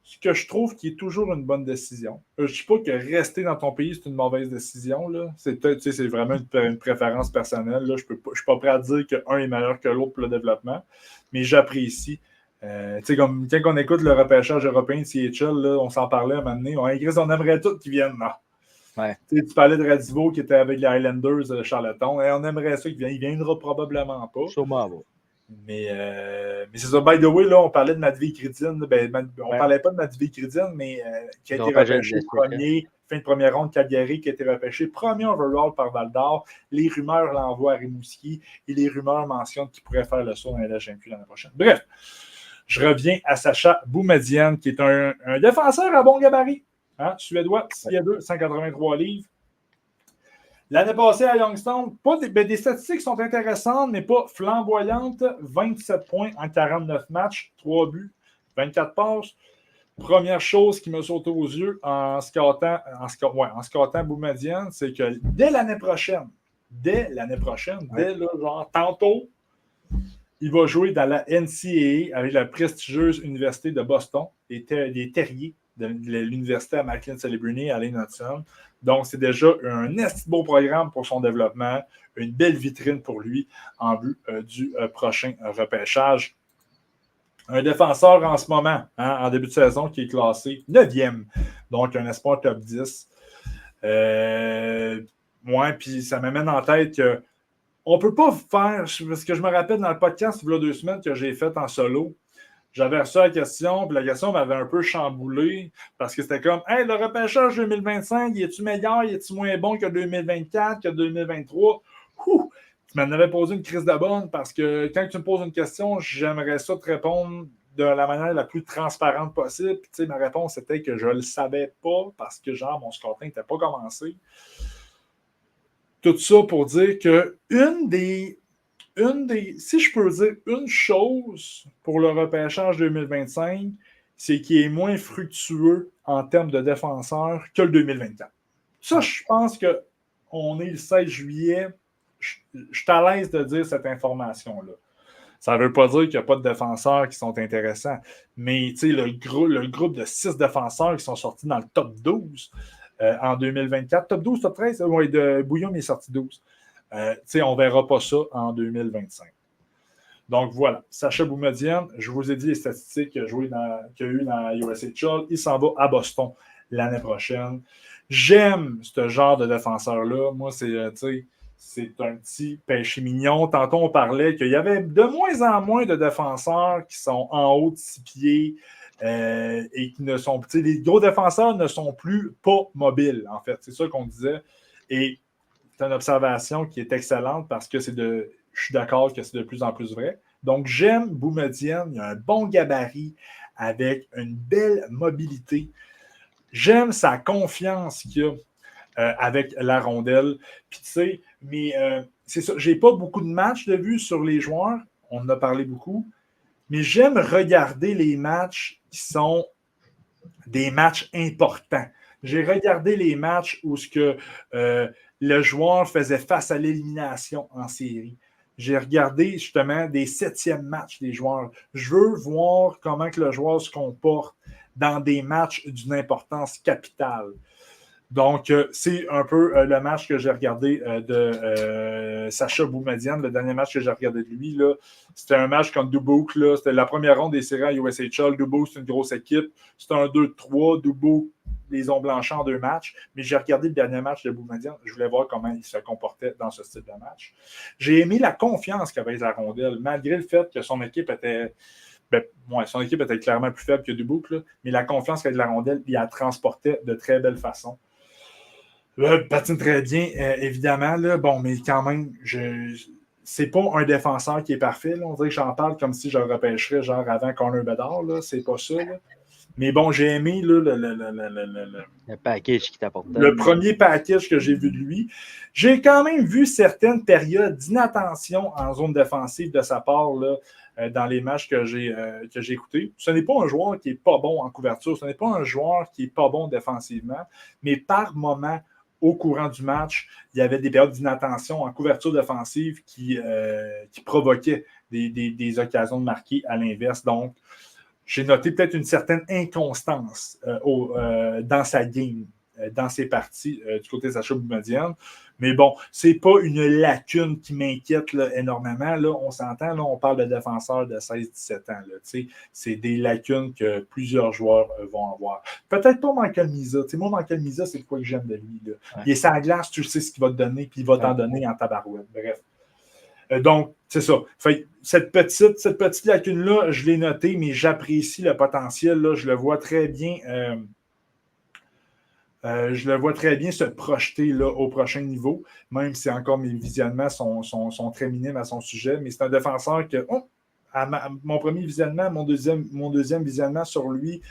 Ce que je trouve qui est toujours une bonne décision. Je ne dis pas que rester dans ton pays, c'est une mauvaise décision. Là. C'est vraiment une préférence personnelle. Là. Je ne suis pas prêt à dire qu'un est meilleur que l'autre pour le développement, mais j'apprécie. Comme quand on écoute le repêchage européen de CHL, là, on s'en parlait à un moment donné. On aimerait tous qu'ils viennent. Non. Ouais. Tu parlais de Radivo qui était avec les Highlanders de Charlottetown. On aimerait ça qu'il vienne. Il ne viendra probablement pas. Sûrement pas. Mais c'est ça. By the way, là, on parlait de Matvei Kridin. On ne parlait pas de Matvei Kridin, mais qui a été repêché fin de première ronde, Calgary, qui a été repêché premier overall par Val d'Or. Les rumeurs l'envoient à Rimouski et les rumeurs mentionnent qu'il pourrait faire le saut dans la LHMQ l'année prochaine. Bref, je reviens à Sacha Boumedienne, qui est un défenseur à bon gabarit. Hein? Suédois, 6'2", 183 livres. L'année passée à Youngstown, des statistiques sont intéressantes, mais pas flamboyantes. 27 points en 49 matchs, 3 buts, 24 passes. Première chose qui me saute aux yeux en scoutant Boumedienne, c'est que dès l'année prochaine, dès tantôt, il va jouer dans la NCAA avec la prestigieuse Université de Boston, les Terriers de l'Université à Maclean-Celebrini à l'Innotion. Donc, c'est déjà un beau programme pour son développement, une belle vitrine pour lui en vue du prochain repêchage. Un défenseur en ce moment, en début de saison, qui est classé 9e, donc un espoir top 10. Puis ça m'amène en tête que on ne peut pas faire, parce que je me rappelle dans le podcast, il y a 2 semaines que j'ai fait en solo, j'avais reçu la question, puis la question m'avait un peu chamboulé, parce que c'était comme, hey, le repêchage 2025, est-tu meilleur, est-tu moins bon que 2024, que 2023? Tu m'en avais posé une crise de bonne, parce que quand tu me poses une question, j'aimerais ça te répondre de la manière la plus transparente possible. Puis, ma réponse était que je ne le savais pas, parce que, mon scouting n'était pas commencé. Tout ça pour dire que si je peux dire une chose pour le repêchage 2025, c'est qu'il est moins fructueux en termes de défenseurs que le 2024. Ça, je pense qu'on est le 16 juillet. Je suis à l'aise de dire cette information-là. Ça ne veut pas dire qu'il n'y a pas de défenseurs qui sont intéressants, mais le groupe de 6 défenseurs qui sont sortis dans le top 12 en 2024, top 12, top 13, de Bouillon est sorti 12. On ne verra pas ça en 2025. Donc voilà, Sacha Boumedienne, je vous ai dit les statistiques qu'il a eues dans USHL. Il s'en va à Boston l'année prochaine. J'aime ce genre de défenseur-là. Moi, c'est un petit péché mignon. Tantôt, on parlait qu'il y avait de moins en moins de défenseurs qui sont en haut de 6 pieds et qui ne sont... Les gros défenseurs ne sont plus pas mobiles, en fait. C'est ça qu'on disait. Et c'est une observation qui est excellente parce que je suis d'accord que c'est de plus en plus vrai. Donc, j'aime Boumedienne. Il a un bon gabarit avec une belle mobilité. J'aime sa confiance qu'il a avec la rondelle. Puis, tu sais, mais c'est ça. J'ai pas beaucoup de matchs de vue sur les joueurs. On en a parlé beaucoup. Mais j'aime regarder les matchs qui sont des matchs importants. J'ai regardé les matchs où le joueur faisait face à l'élimination en série. J'ai regardé justement des 7e matchs des joueurs. Je veux voir comment que le joueur se comporte dans des matchs d'une importance capitale. Donc, c'est un peu le match que j'ai regardé de Sacha Boumedienne, le dernier match que j'ai regardé de lui. Là. C'était un match contre Dubouk. C'était la première ronde des séries à USHL. Dubouk, c'est une grosse équipe. C'était un 2-3. Dubouk, les ont blanchis en 2 matchs. Mais j'ai regardé le dernier match de Boumedienne. Je voulais voir comment il se comportait dans ce style de match. J'ai aimé la confiance qu'avait la rondelle, malgré le fait que son équipe était... son équipe était clairement plus faible que Dubouk, là, mais la confiance qu'avait la rondelle, il la transportait de très belle façon. Là, patine très bien, évidemment. Là, bon, mais quand même, c'est pas un défenseur qui est parfait. Là. On dirait que j'en parle comme si je le repêcherais genre avant Connor Bedard. Là. C'est pas ça. Là. Mais bon, j'ai aimé là, le package qui t'apportait. Le premier package que j'ai vu de lui. J'ai quand même vu certaines périodes d'inattention en zone défensive de sa part là, dans les matchs que j'ai écoutés. Ce n'est pas un joueur qui n'est pas bon en couverture. Ce n'est pas un joueur qui n'est pas bon défensivement. Mais par moment, au courant du match, il y avait des périodes d'inattention en couverture défensive qui provoquaient des occasions de marquer à l'inverse. Donc, j'ai noté peut-être une certaine inconstance dans sa game, dans ses parties du côté de Sacha Boumedienne. Mais bon, c'est pas une lacune qui m'inquiète là, énormément. Là, on s'entend, là, on parle de défenseurs de 16-17 ans. Là, c'est des lacunes que plusieurs joueurs vont avoir. Peut-être pas Michael Misa. Moi, Michael Misa, c'est quoi que j'aime de lui. Là. Ouais. Il est sans glace, tu sais ce qu'il va te donner, puis il va t'en donner en tabarouette. Bref. Donc, c'est ça. Fait, cette petite lacune-là, je l'ai notée, mais j'apprécie le potentiel. Là, je le vois très bien. Je le vois très bien se projeter là, au prochain niveau, même si encore mes visionnements sont très minimes à son sujet. Mais c'est un défenseur que, mon premier visionnement, mon deuxième visionnement sur lui,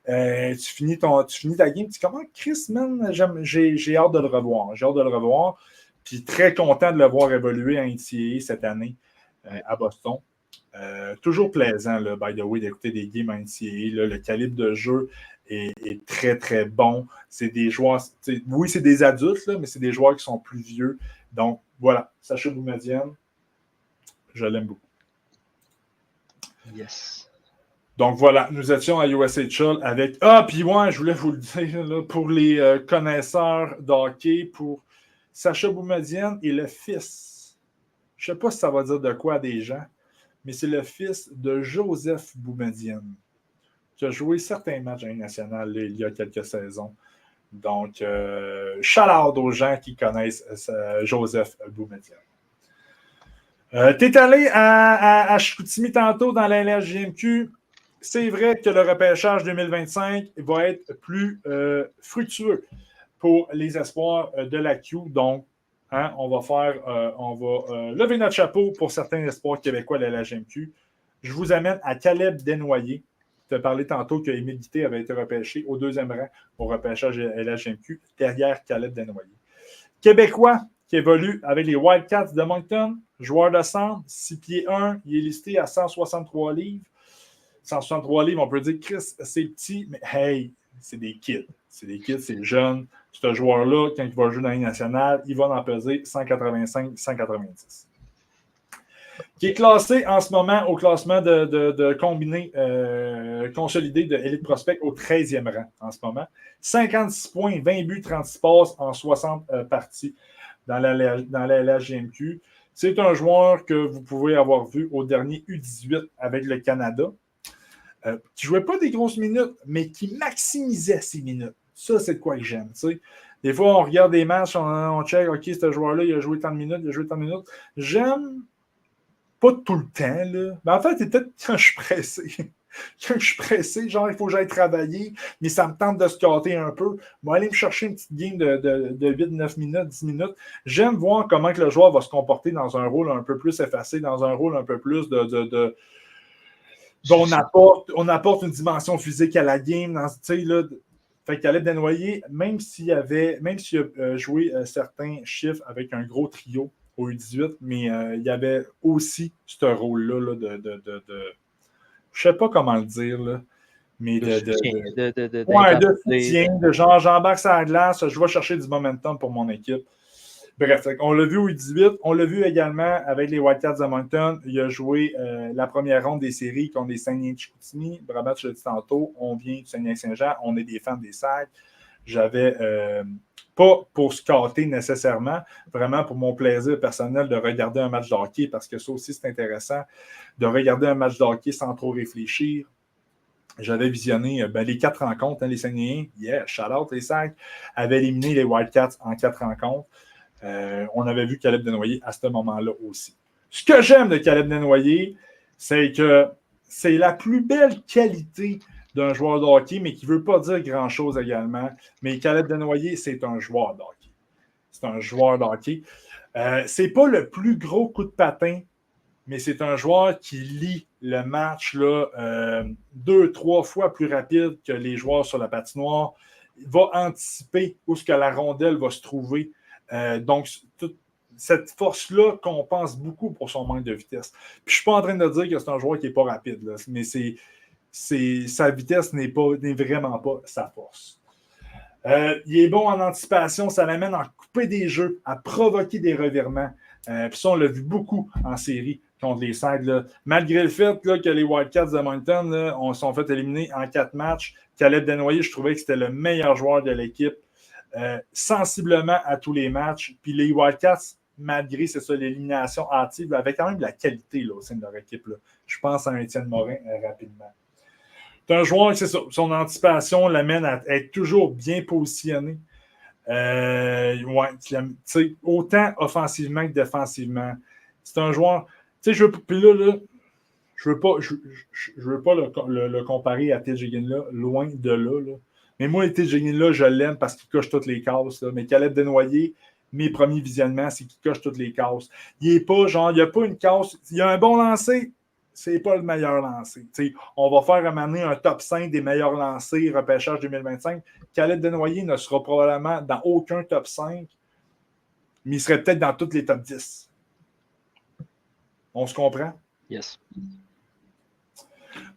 tu finis ta game. Tu dis comment, Chris, man, j'ai hâte de le revoir. J'ai hâte de le revoir. Puis très content de le voir évoluer en NCAA cette année à Boston. Toujours plaisant, là, by the way, d'écouter des games en NCAA. Là, le calibre de jeu est très, très bon. C'est des joueurs, oui, c'est des adultes, là, mais c'est des joueurs qui sont plus vieux. Donc, voilà, Sacha Boumedienne, je l'aime beaucoup. Yes. Donc, voilà, nous étions à USHL avec... Ah, puis ouais, je voulais vous le dire, là, pour les connaisseurs d'hockey, pour Sacha Boumedienne est le fils. Je ne sais pas si ça va dire de quoi à des gens, mais c'est le fils de Joseph Boumedienne, qui a joué certains matchs nationaux il y a quelques saisons. Donc, shout-out aux gens qui connaissent Joseph Boumedienne. Tu es allé à Chicoutimi tantôt dans la LHJMQ. C'est vrai que le repêchage 2025 va être plus fructueux pour les espoirs de la Q. Donc, on va lever notre chapeau pour certains espoirs québécois de la LHJMQ. Je vous amène à Caleb Desnoyers. Je te parlais tantôt que Émile Guité avait été repêché au 2e rang au repêchage LHJMQ derrière Caleb Desnoyers. Québécois qui évolue avec les Wildcats de Moncton, joueur de centre, 6 pieds 1, il est listé à 163 livres. 163 livres, on peut dire, Chris, c'est petit, mais hey, c'est des kids. C'est des kids, c'est jeune. Ce joueur-là, quand il va jouer dans la Ligue nationale, il va en peser 185-190. Qui est classé en ce moment au classement de combiné consolidé de Elite Prospect au 13e rang en ce moment. 56 points, 20 buts, 36 passes en 60 parties dans la LHJMQ. C'est un joueur que vous pouvez avoir vu au dernier U18 avec le Canada. Qui ne jouait pas des grosses minutes, mais qui maximisait ses minutes. Ça, c'est de quoi que j'aime. T'sais. Des fois, on regarde des matchs, on check, OK, ce joueur-là, il a joué tant de minutes, J'aime pas tout le temps, là. Mais en fait, c'est peut-être quand je suis pressé. Quand je suis pressé, genre, il faut que j'aille travailler, mais ça me tente de se gâter un peu. Moi, aller me chercher une petite game de 8-9 minutes, 10 minutes. J'aime voir comment que le joueur va se comporter dans un rôle un peu plus effacé, dans un rôle un peu plus on apporte une dimension physique à la game. Fait que Caleb Desnoyers, même s'il a joué certains chiffres avec un gros trio au U18, mais il y avait aussi ce rôle-là là, je ne sais pas comment le dire. Là. mais de soutien, d'intensité. soutien, de genre j'embarque sur la glace, je vais chercher du momentum pour mon équipe. Bref, on l'a vu au U18, on l'a vu également avec les Wildcats de Moncton. Il a joué la première ronde des séries contre les Saguenay-Chicoutimi. Brabant, je l'ai dit tantôt, on vient du Saguenay-Saint-Jean, on est des fans des Sacs. J'avais, pas pour scatter nécessairement, vraiment pour mon plaisir personnel de regarder un match de hockey, parce que ça aussi c'est intéressant, de regarder un match de hockey sans trop réfléchir. J'avais visionné les 4 rencontres, les Saguenayens, shout out les Sacs, avaient éliminé les Wildcats en 4 rencontres. On avait vu Caleb Desnoyers à ce moment-là aussi. Ce que j'aime de Caleb Desnoyers, c'est que c'est la plus belle qualité d'un joueur de hockey, mais qui ne veut pas dire grand-chose également. Mais Caleb Desnoyers, c'est un joueur de hockey. C'est un joueur de hockey. C'est pas le plus gros coup de patin, mais c'est un joueur qui lit le match là, 2-3 fois plus rapide que les joueurs sur la patinoire. Il va anticiper où est-ce que la rondelle va se trouver. Donc, toute cette force-là compense beaucoup pour son manque de vitesse. Puis, je ne suis pas en train de dire que c'est un joueur qui n'est pas rapide, là, mais sa vitesse n'est vraiment pas sa force. Il est bon en anticipation, ça l'amène à couper des jeux, à provoquer des revirements. Puis ça, on l'a vu beaucoup en série contre les Sags. Malgré le fait là, que les Wildcats de Moncton là, sont fait éliminer en 4 matchs, Caleb Desnoyers, je trouvais que c'était le meilleur joueur de l'équipe. Sensiblement à tous les matchs. Puis les Wildcats, malgré l'élimination hâtive, avaient quand même de la qualité là, au sein de leur équipe. Là. Je pense à un Étienne Morin rapidement. C'est un joueur, c'est ça, son anticipation l'amène à être toujours bien positionné. Autant offensivement que défensivement. C'est un joueur. Tu sais, je veux pas le comparer à T.J. Ginla, loin de là. Mais moi, T.J. Ginla, je l'aime parce qu'il coche toutes les cases. Là. Mais Caleb Desnoyers, mes premiers visionnements, c'est qu'il coche toutes les cases. Il n'est pas genre, il n'y a pas une case. Il y a un bon lancer, c'est pas le meilleur lancer. T'sais, on va faire amener un top 5 des meilleurs lancers, repêchage 2025. Caleb Desnoyers ne sera probablement dans aucun top 5, mais il serait peut-être dans tous les top 10. On se comprend? Yes.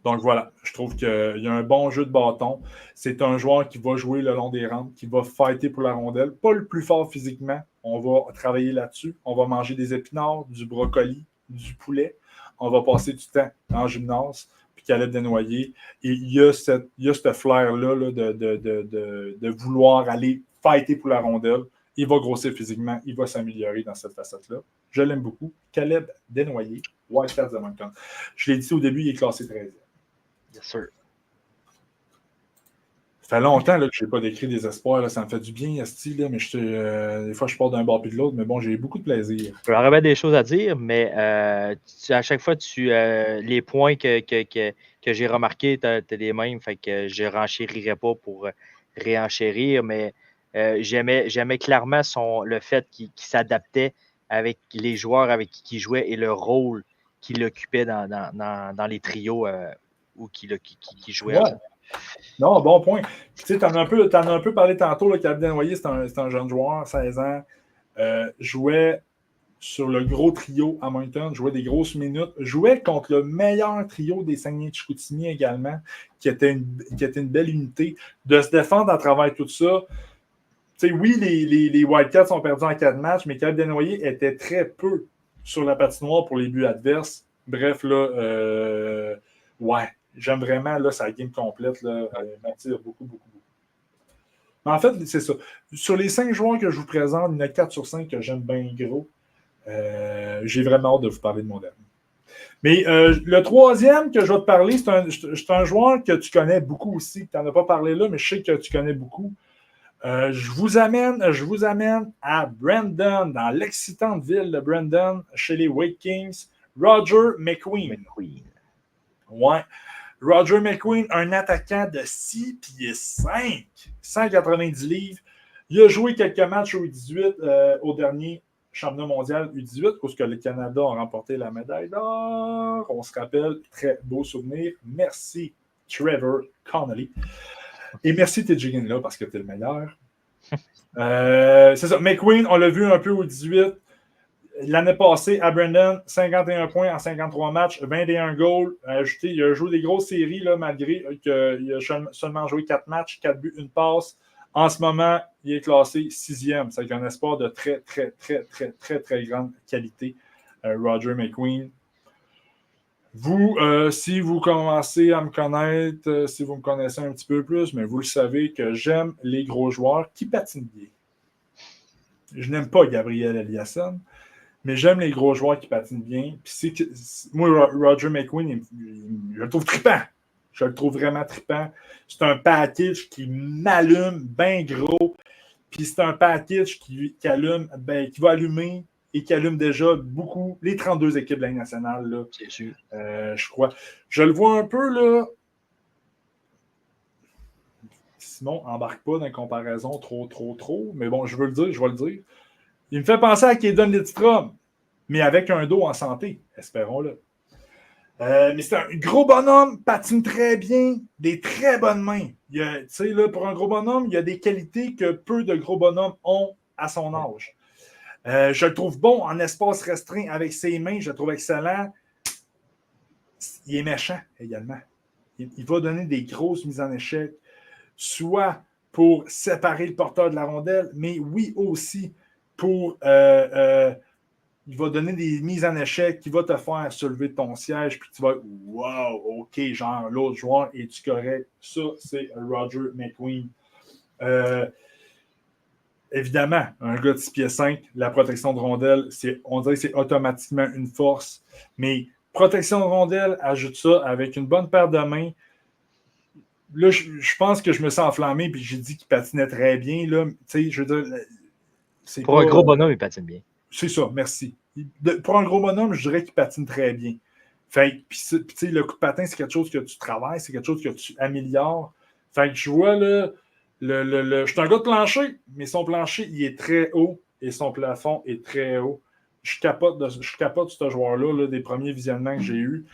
Donc voilà, je trouve qu'il y a un bon jeu de bâton. C'est un joueur qui va jouer le long des rampes, qui va fighter pour la rondelle. Pas le plus fort physiquement. On va travailler là-dessus. On va manger des épinards, du brocoli, du poulet. On va passer du temps en gymnase. Puis Caleb Desnoyers. Et il y a ce flair-là là, de vouloir aller fighter pour la rondelle. Il va grossir physiquement. Il va s'améliorer dans cette facette-là. Je l'aime beaucoup. Caleb Desnoyers, Wildcats de Moncton. Je l'ai dit au début, il est classé 13e. Yes, sir. Ça fait longtemps là, que je n'ai pas décrit des espoirs. Là. Ça me fait du bien, Asti, là, mais des fois, je pars d'un bord puis de l'autre. Mais bon, j'ai eu beaucoup de plaisir. J'aurais bien des choses à dire, mais à chaque fois, les points que j'ai remarqués, tu as les mêmes. Fait que je ne renchérirai pas pour réenchérir, mais j'aimais clairement le fait qu'il s'adaptait avec les joueurs avec qui il jouait et le rôle qu'il occupait dans les trios où qu'il jouait. Ouais. Non, bon point. Tu sais, t'en as un peu parlé tantôt. Caleb Desnoyers, c'est un jeune joueur, 16 ans. Jouait sur le gros trio à Moncton, jouait des grosses minutes. Jouait contre le meilleur trio des Saguenay-Chicoutimi également, qui était une belle unité. De se défendre à travers tout ça. Tu sais, oui, les Wildcats ont perdu en 4 matchs, mais Caleb Desnoyers était très peu sur la patinoire pour les buts adverses. Bref, là, ouais. J'aime vraiment là, sa game complète. Là, elle m'attire beaucoup, beaucoup, beaucoup. Mais en fait, c'est ça. Sur les 5 joueurs que je vous présente, il y en a 4 sur 5 que j'aime bien gros. J'ai vraiment hâte de vous parler de mon dernier. Mais le troisième que je vais te parler, c'est un joueur que tu connais beaucoup aussi. Tu n'en as pas parlé là, mais je sais que tu connais beaucoup. Je vous amène à Brandon, dans l'excitante ville de Brandon, chez les Wake Kings, Roger McQueen. Ouais. Roger McQueen, un attaquant de 6 pieds 5, 190 livres. Il a joué quelques matchs au U18 au dernier championnat mondial U18, où le Canada a remporté la médaille d'or. On se rappelle, très beau souvenir. Merci, Trevor Connolly. Et merci, T.J. Ginla, parce que t'es le meilleur. C'est ça. McQueen, on l'a vu un peu au U18. L'année passée, à Brandon, 51 points en 53 matchs, 21 goals. Il a joué des grosses séries, là, malgré qu'il a seulement joué 4 matchs, 4 buts, une passe. En ce moment, il est classé 6e. C'est un espoir de très, très, très, très, très, très grande qualité. Roger McQueen. Vous, si vous commencez à me connaître, si vous me connaissez un petit peu plus, mais vous le savez que j'aime les gros joueurs qui patinent bien. Je n'aime pas Gabriel Eliasson, mais j'aime les gros joueurs qui patinent bien. Puis moi, Roger McQueen, je le trouve trippant. Je le trouve vraiment trippant. C'est un package qui m'allume bien gros. Puis c'est un package qui allume, qui va allumer et qui allume déjà beaucoup les 32 équipes de la Ligue nationale. Là. C'est sûr. Je crois. Je le vois un peu, là. Simon embarque pas dans une comparaison trop. Mais bon, je veux le dire, je vais le dire. Il me fait penser à Kaden Lidstrom, mais avec un dos en santé, espérons-le. Mais c'est un gros bonhomme, patine très bien, des très bonnes mains. Tu sais, là, pour un gros bonhomme, il y a des qualités que peu de gros bonhommes ont à son âge. Je le trouve bon en espace restreint avec ses mains, je le trouve excellent. Il est méchant également. Il va donner des grosses mises en échec, soit pour séparer le porteur de la rondelle, mais oui aussi pour... il va donner des mises en échec qui va te faire se lever de ton siège, puis tu vas wow, OK, genre, l'autre joueur, es-tu correct? Ça, c'est Roger McQueen. Évidemment, un gars de 6 pieds 5, la protection de rondelle, on dirait que c'est automatiquement une force, mais protection de rondelle, ajoute ça avec une bonne paire de mains. Là, je pense que je me sens enflammé, puis j'ai dit qu'il patinait très bien. Là. Tu sais, je veux dire, pour un gros bonhomme, il patine bien. C'est ça, merci. Pour un gros bonhomme, je dirais qu'il patine très bien. Fait puis le coup de patin, c'est quelque chose que tu travailles, c'est quelque chose que tu améliores. Fait que je vois là, je suis un gars de plancher, mais son plancher, il est très haut et son plafond est très haut. Je capote de ce joueur-là, là, des premiers visionnements que j'ai eus.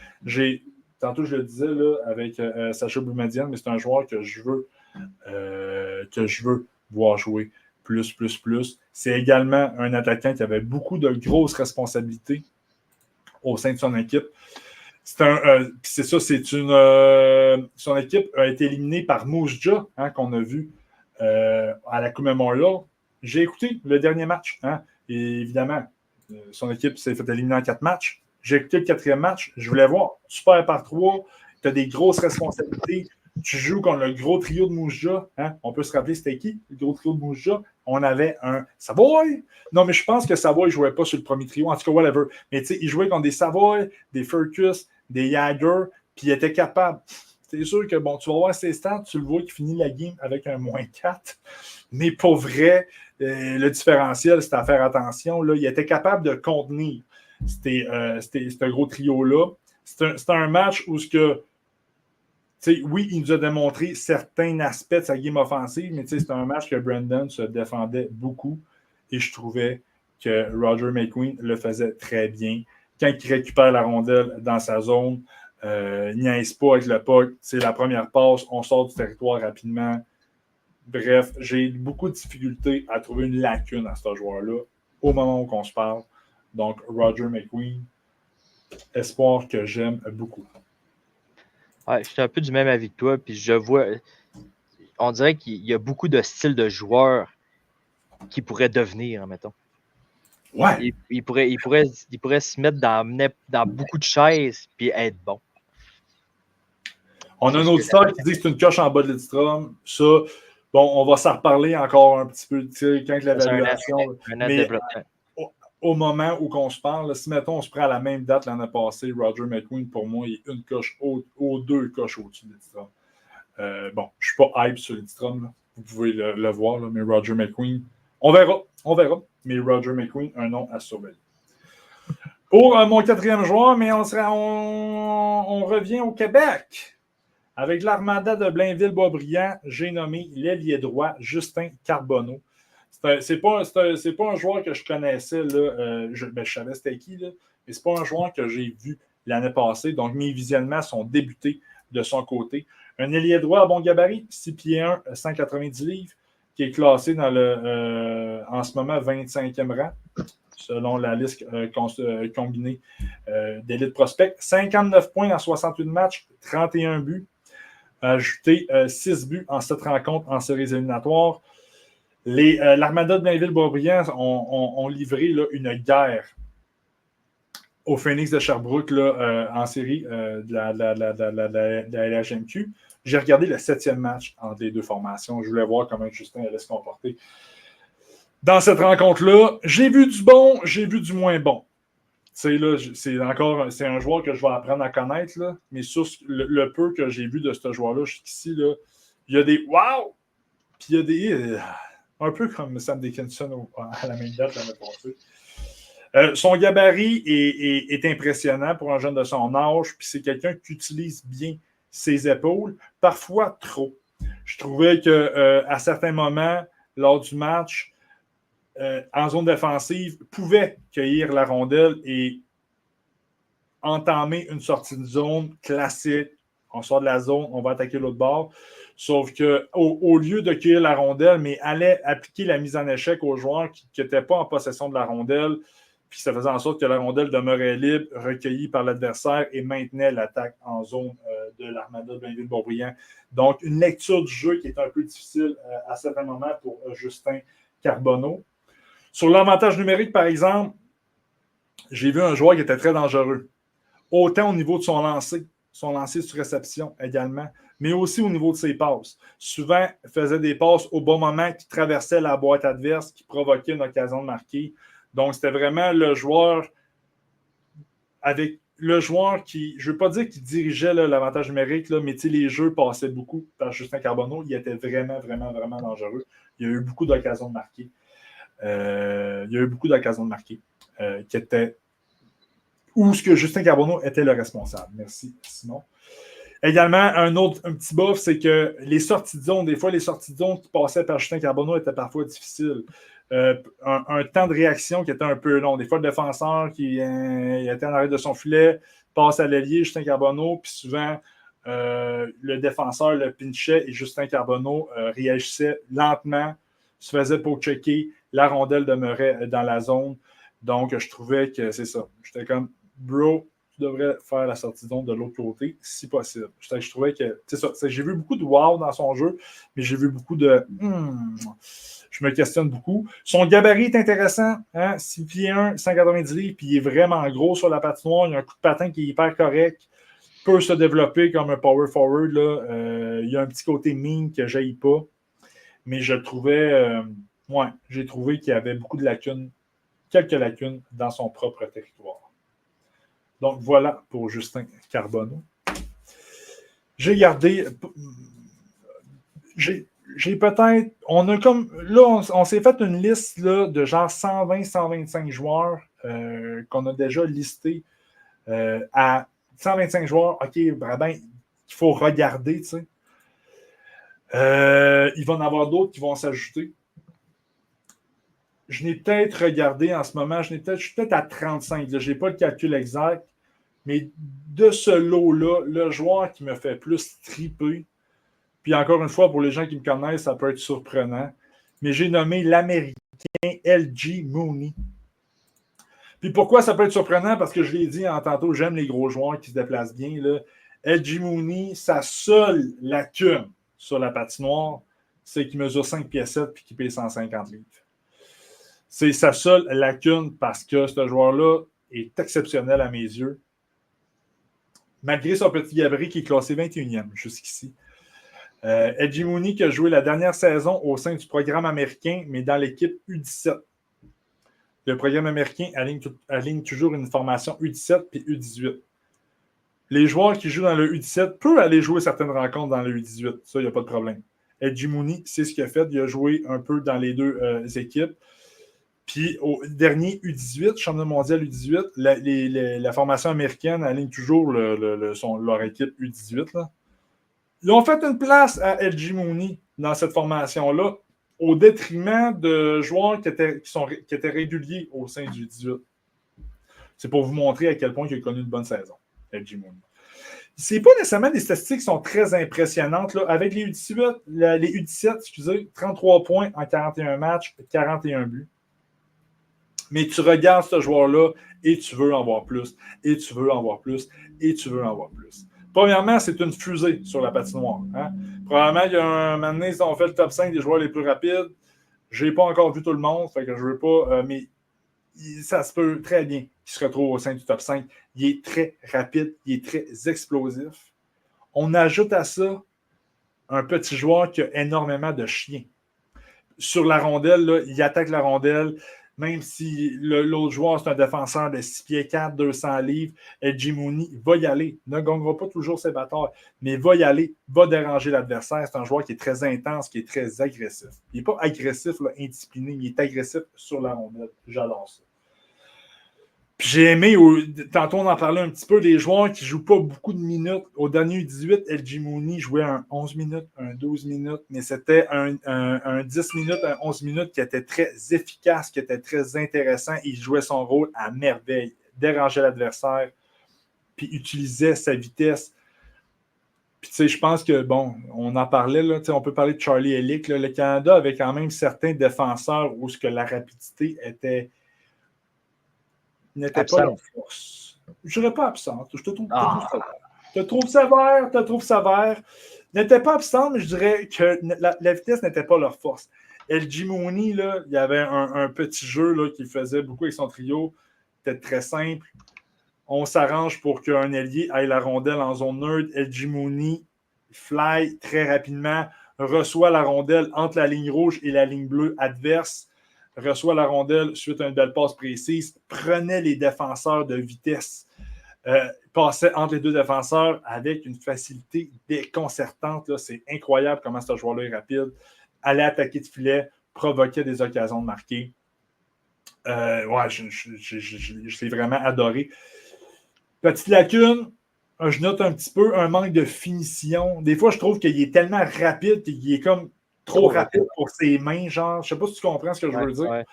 Tantôt, je le disais là, avec Sacha Boumedienne, mais c'est un joueur que je veux voir jouer plus. C'est également un attaquant qui avait beaucoup de grosses responsabilités au sein de son équipe. C'est ça, son équipe a été éliminée par Moose Jaw, qu'on a vu à la Coupe Memorial. J'ai écouté le dernier match, et évidemment, son équipe s'est fait éliminer en 4 matchs. J'ai écouté le 4e match, je voulais voir. Tu perds par 3, tu as des grosses responsabilités. Tu joues contre le gros trio de Moose Jaw. On peut se rappeler c'était qui, le gros trio de Moose Jaw? On avait un Savoy. Non, mais je pense que Savoy ne jouait pas sur le premier trio. En tout cas, whatever. Mais tu sais, il jouait contre des Savoy, des Furcus, des Jagger, puis il était capable. C'est sûr que, bon, tu vas voir ses stats, tu le vois qu'il finit la game avec un -4. Mais pour vrai, le différentiel, c'est à faire attention. Là. Il était capable de contenir ce gros trio-là. C'est un match où oui, il nous a démontré certains aspects de sa game offensive, mais c'est un match que Brandon se défendait beaucoup et je trouvais que Roger McQueen le faisait très bien. Quand il récupère la rondelle dans sa zone, il niaise pas avec le puck. C'est la première passe, on sort du territoire rapidement. Bref, j'ai beaucoup de difficultés à trouver une lacune à ce joueur-là au moment où on se parle. Donc, Roger McQueen, espoir que j'aime beaucoup. Ouais, je suis un peu du même avis que toi, puis je vois, on dirait qu'il y a beaucoup de styles de joueurs qui pourraient devenir, mettons. Ouais. Il pourrait se mettre dans beaucoup de chaises puis être bon. On a un auditeur qui dit que c'est une coche en bas de Lidstrom. Ça, bon, on va s'en reparler encore un petit peu, quand l'évaluation. Mais au moment où on se parle, si mettons on se prend à la même date l'année passée, Roger McQueen, pour moi, il est une coche aux 2 coches au-dessus de Lidstrom. Bon, je ne suis pas hype sur Lidstrom, vous pouvez le voir, là, mais Roger McQueen, on verra. Mais Roger McQueen, un nom à surveiller. Pour mon 4e joueur, mais on revient au Québec. Avec l'Armada de Blainville-Boisbriand, j'ai nommé l'ailier droit Justin Carbonneau. C'est pas un joueur que je connaissais, là, je savais c'était qui, là, mais c'est pas un joueur que j'ai vu l'année passée. Donc, mes visionnements sont débutés de son côté. Un ailier droit à bon gabarit, 6 pieds 1, 190 livres, qui est classé dans en ce moment 25e rang selon la liste combinée d'Elite Prospect. 59 points en 68 matchs, 31 buts. Ajouté 6 buts en 7 rencontres en séries éliminatoires. L'Armada de Blainville-Boisbriand ont livré là, une guerre au Phoenix de Sherbrooke là, en série de la LHMQ. J'ai regardé le 7e match entre les deux formations. Je voulais voir comment Justin allait se comporter. Dans cette rencontre-là, j'ai vu du bon, j'ai vu du moins bon. Là, c'est un joueur que je vais apprendre à connaître, là, mais sur le peu que j'ai vu de ce joueur-là jusqu'ici, là, il y a des wow! Puis il y a des. Un peu comme Sam Dickinson à la même date l'année passée. Son gabarit est impressionnant pour un jeune de son âge, puis c'est quelqu'un qui utilise bien ses épaules, parfois trop. Je trouvais qu'à certains moments, lors du match, en zone défensive, pouvait cueillir la rondelle et entamer une sortie de zone classique. On sort de la zone, on va attaquer l'autre bord. Sauf qu'au lieu de cueillir la rondelle, mais allait appliquer la mise en échec aux joueurs qui n'étaient pas en possession de la rondelle, puis ça faisait en sorte que la rondelle demeurait libre, recueillie par l'adversaire et maintenait l'attaque en zone de l'Armada de Blainville-Boisbriand. Donc, une lecture du jeu qui est un peu difficile à certains moments pour Justin Carbonneau. Sur l'avantage numérique, par exemple, j'ai vu un joueur qui était très dangereux. Autant au niveau de son lancer sur réception également, mais aussi au niveau de ses passes. Souvent, il faisait des passes au bon moment qui traversaient la boîte adverse, qui provoquaient une occasion de marquer. Donc, c'était vraiment le joueur qui, je ne veux pas dire qu'il dirigeait là, l'avantage numérique, là, mais les jeux passaient beaucoup par Justin Carbonneau. Il était vraiment, vraiment, vraiment dangereux. Il y a eu beaucoup d'occasions de marquer. Qui étaient où ce que Justin Carbonneau était le responsable. Merci, Simon. Également, un petit buff, c'est que les sorties de zone, des fois, les sorties de zone qui passaient par Justin Carbonneau étaient parfois difficiles. Un temps de réaction qui était un peu long. Des fois, le défenseur qui était en arrêt de son filet passe à l'ailier, Justin Carbonneau, puis souvent, le défenseur le pinchait et Justin Carbonneau réagissait lentement, se faisait pour checker, la rondelle demeurait dans la zone. Donc, je trouvais que c'est ça. J'étais comme, bro, tu devrais faire la sortie de zone de l'autre côté, si possible. Je trouvais que, c'est ça. J'ai vu beaucoup de wow dans son jeu, mais j'ai vu beaucoup de je me questionne beaucoup. Son gabarit est intéressant, hein? 6 pieds 1, 190 livres, puis il est vraiment gros sur la patinoire. Il a un coup de patin qui est hyper correct. Il peut se développer comme un power forward. Là. Il y a un petit côté mean que je n'aille pas. Mais je trouvais, j'ai trouvé qu'il y avait beaucoup de lacunes, quelques lacunes dans son propre territoire. Donc voilà pour Justin Carbonneau. J'ai gardé. J'ai peut-être. On a comme. Là, on s'est fait une liste là, de genre 120-125 joueurs qu'on a déjà listés à 125 joueurs. OK, ben, il faut regarder, tu sais. Il va y en avoir d'autres qui vont s'ajouter. Je n'ai peut-être regardé en ce moment, je suis peut-être à 35. Je n'ai pas le calcul exact, mais de ce lot-là, le joueur qui me fait plus triper, puis encore une fois, pour les gens qui me connaissent, ça peut être surprenant, mais j'ai nommé l'Américain LG Mooney. Puis pourquoi ça peut être surprenant? Parce que je l'ai dit tantôt, j'aime les gros joueurs qui se déplacent bien. Là. LG Mooney, sa seule lacune sur la patinoire, c'est qu'il mesure 5 pieds 7 et qu'il paye 150 livres. C'est sa seule lacune parce que ce joueur-là est exceptionnel à mes yeux. Malgré son petit gabarit qui est classé 21e jusqu'ici. LG Mooney qui a joué la dernière saison au sein du programme américain, mais dans l'équipe U17. Le programme américain aligne toujours une formation U17 et U18. Les joueurs qui jouent dans le U17 peuvent aller jouer certaines rencontres dans le U18. Ça, il n'y a pas de problème. LG Mooney, c'est ce qu'il a fait. Il a joué un peu dans les deux équipes. Puis au dernier U18, championnat mondial U18, la formation américaine aligne toujours leur équipe U18. Là. Ils ont fait une place à LG Mooney dans cette formation-là au détriment de joueurs qui étaient réguliers au sein du U18. C'est pour vous montrer à quel point il a connu une bonne saison, LG Mooney. Ce n'est pas nécessairement des statistiques qui sont très impressionnantes. Là. Avec les U17, 33 points en 41 matchs, 41 buts. Mais tu regardes ce joueur-là et tu veux en voir plus, et tu veux en voir plus, et tu veux en voir plus. Premièrement, c'est une fusée sur la patinoire. Hein? Probablement, il y a un moment donné, si on fait le top 5 des joueurs les plus rapides, je n'ai pas encore vu tout le monde, fait que je ne veux pas, mais ça se peut très bien qu'il se retrouve au sein du top 5. Il est très rapide, il est très explosif. On ajoute à ça un petit joueur qui a énormément de chiens. Sur la rondelle, là, il attaque la rondelle, même si l'autre joueur, c'est un défenseur de 6 pieds 4, 200 livres, Edgy Mooney va y aller. Ne gagnera pas toujours ses batailles, mais va y aller, va déranger l'adversaire. C'est un joueur qui est très intense, qui est très agressif. Il n'est pas agressif, là, indiscipliné, il est agressif sur la rondelle. J'adore ça. Puis j'ai aimé, tantôt on en parlait un petit peu, des joueurs qui ne jouent pas beaucoup de minutes. Au dernier 18, Edgy Mooney jouait un 11 minutes, un 12 minutes, mais c'était un 10 minutes, un 11 minutes qui était très efficace, qui était très intéressant. Il jouait son rôle à merveille, dérangeait l'adversaire, puis utilisait sa vitesse. Puis tu sais, je pense que, bon, on en parlait, là, on peut parler de Charlie Elick. Le Canada avait quand même certains défenseurs où ce que la rapidité n'était absente. Pas leur force. Je dirais pas absente. Je te trouve sévère. N'était pas absente, mais je dirais que la vitesse n'était pas leur force. Edgy Mooney, là, il y avait un petit jeu là, qu'il faisait beaucoup avec son trio. C'était très simple. On s'arrange pour qu'un ailier aille la rondelle en zone neutre. Edgy Mooney fly très rapidement, reçoit la rondelle entre la ligne rouge et la ligne bleue adverse, reçoit la rondelle suite à une belle passe précise, prenait les défenseurs de vitesse, passait entre les deux défenseurs avec une facilité déconcertante. Là. C'est incroyable comment ce joueur-là est rapide. Allait attaquer de filet, provoquait des occasions de marquer. Ouais, je l'ai vraiment adoré. Petite lacune, je note un petit peu un manque de finition. Des fois, je trouve qu'il est tellement rapide qu'il est comme trop rapide pour ses mains, genre. Je sais pas si tu comprends ce que je veux dire. Ouais.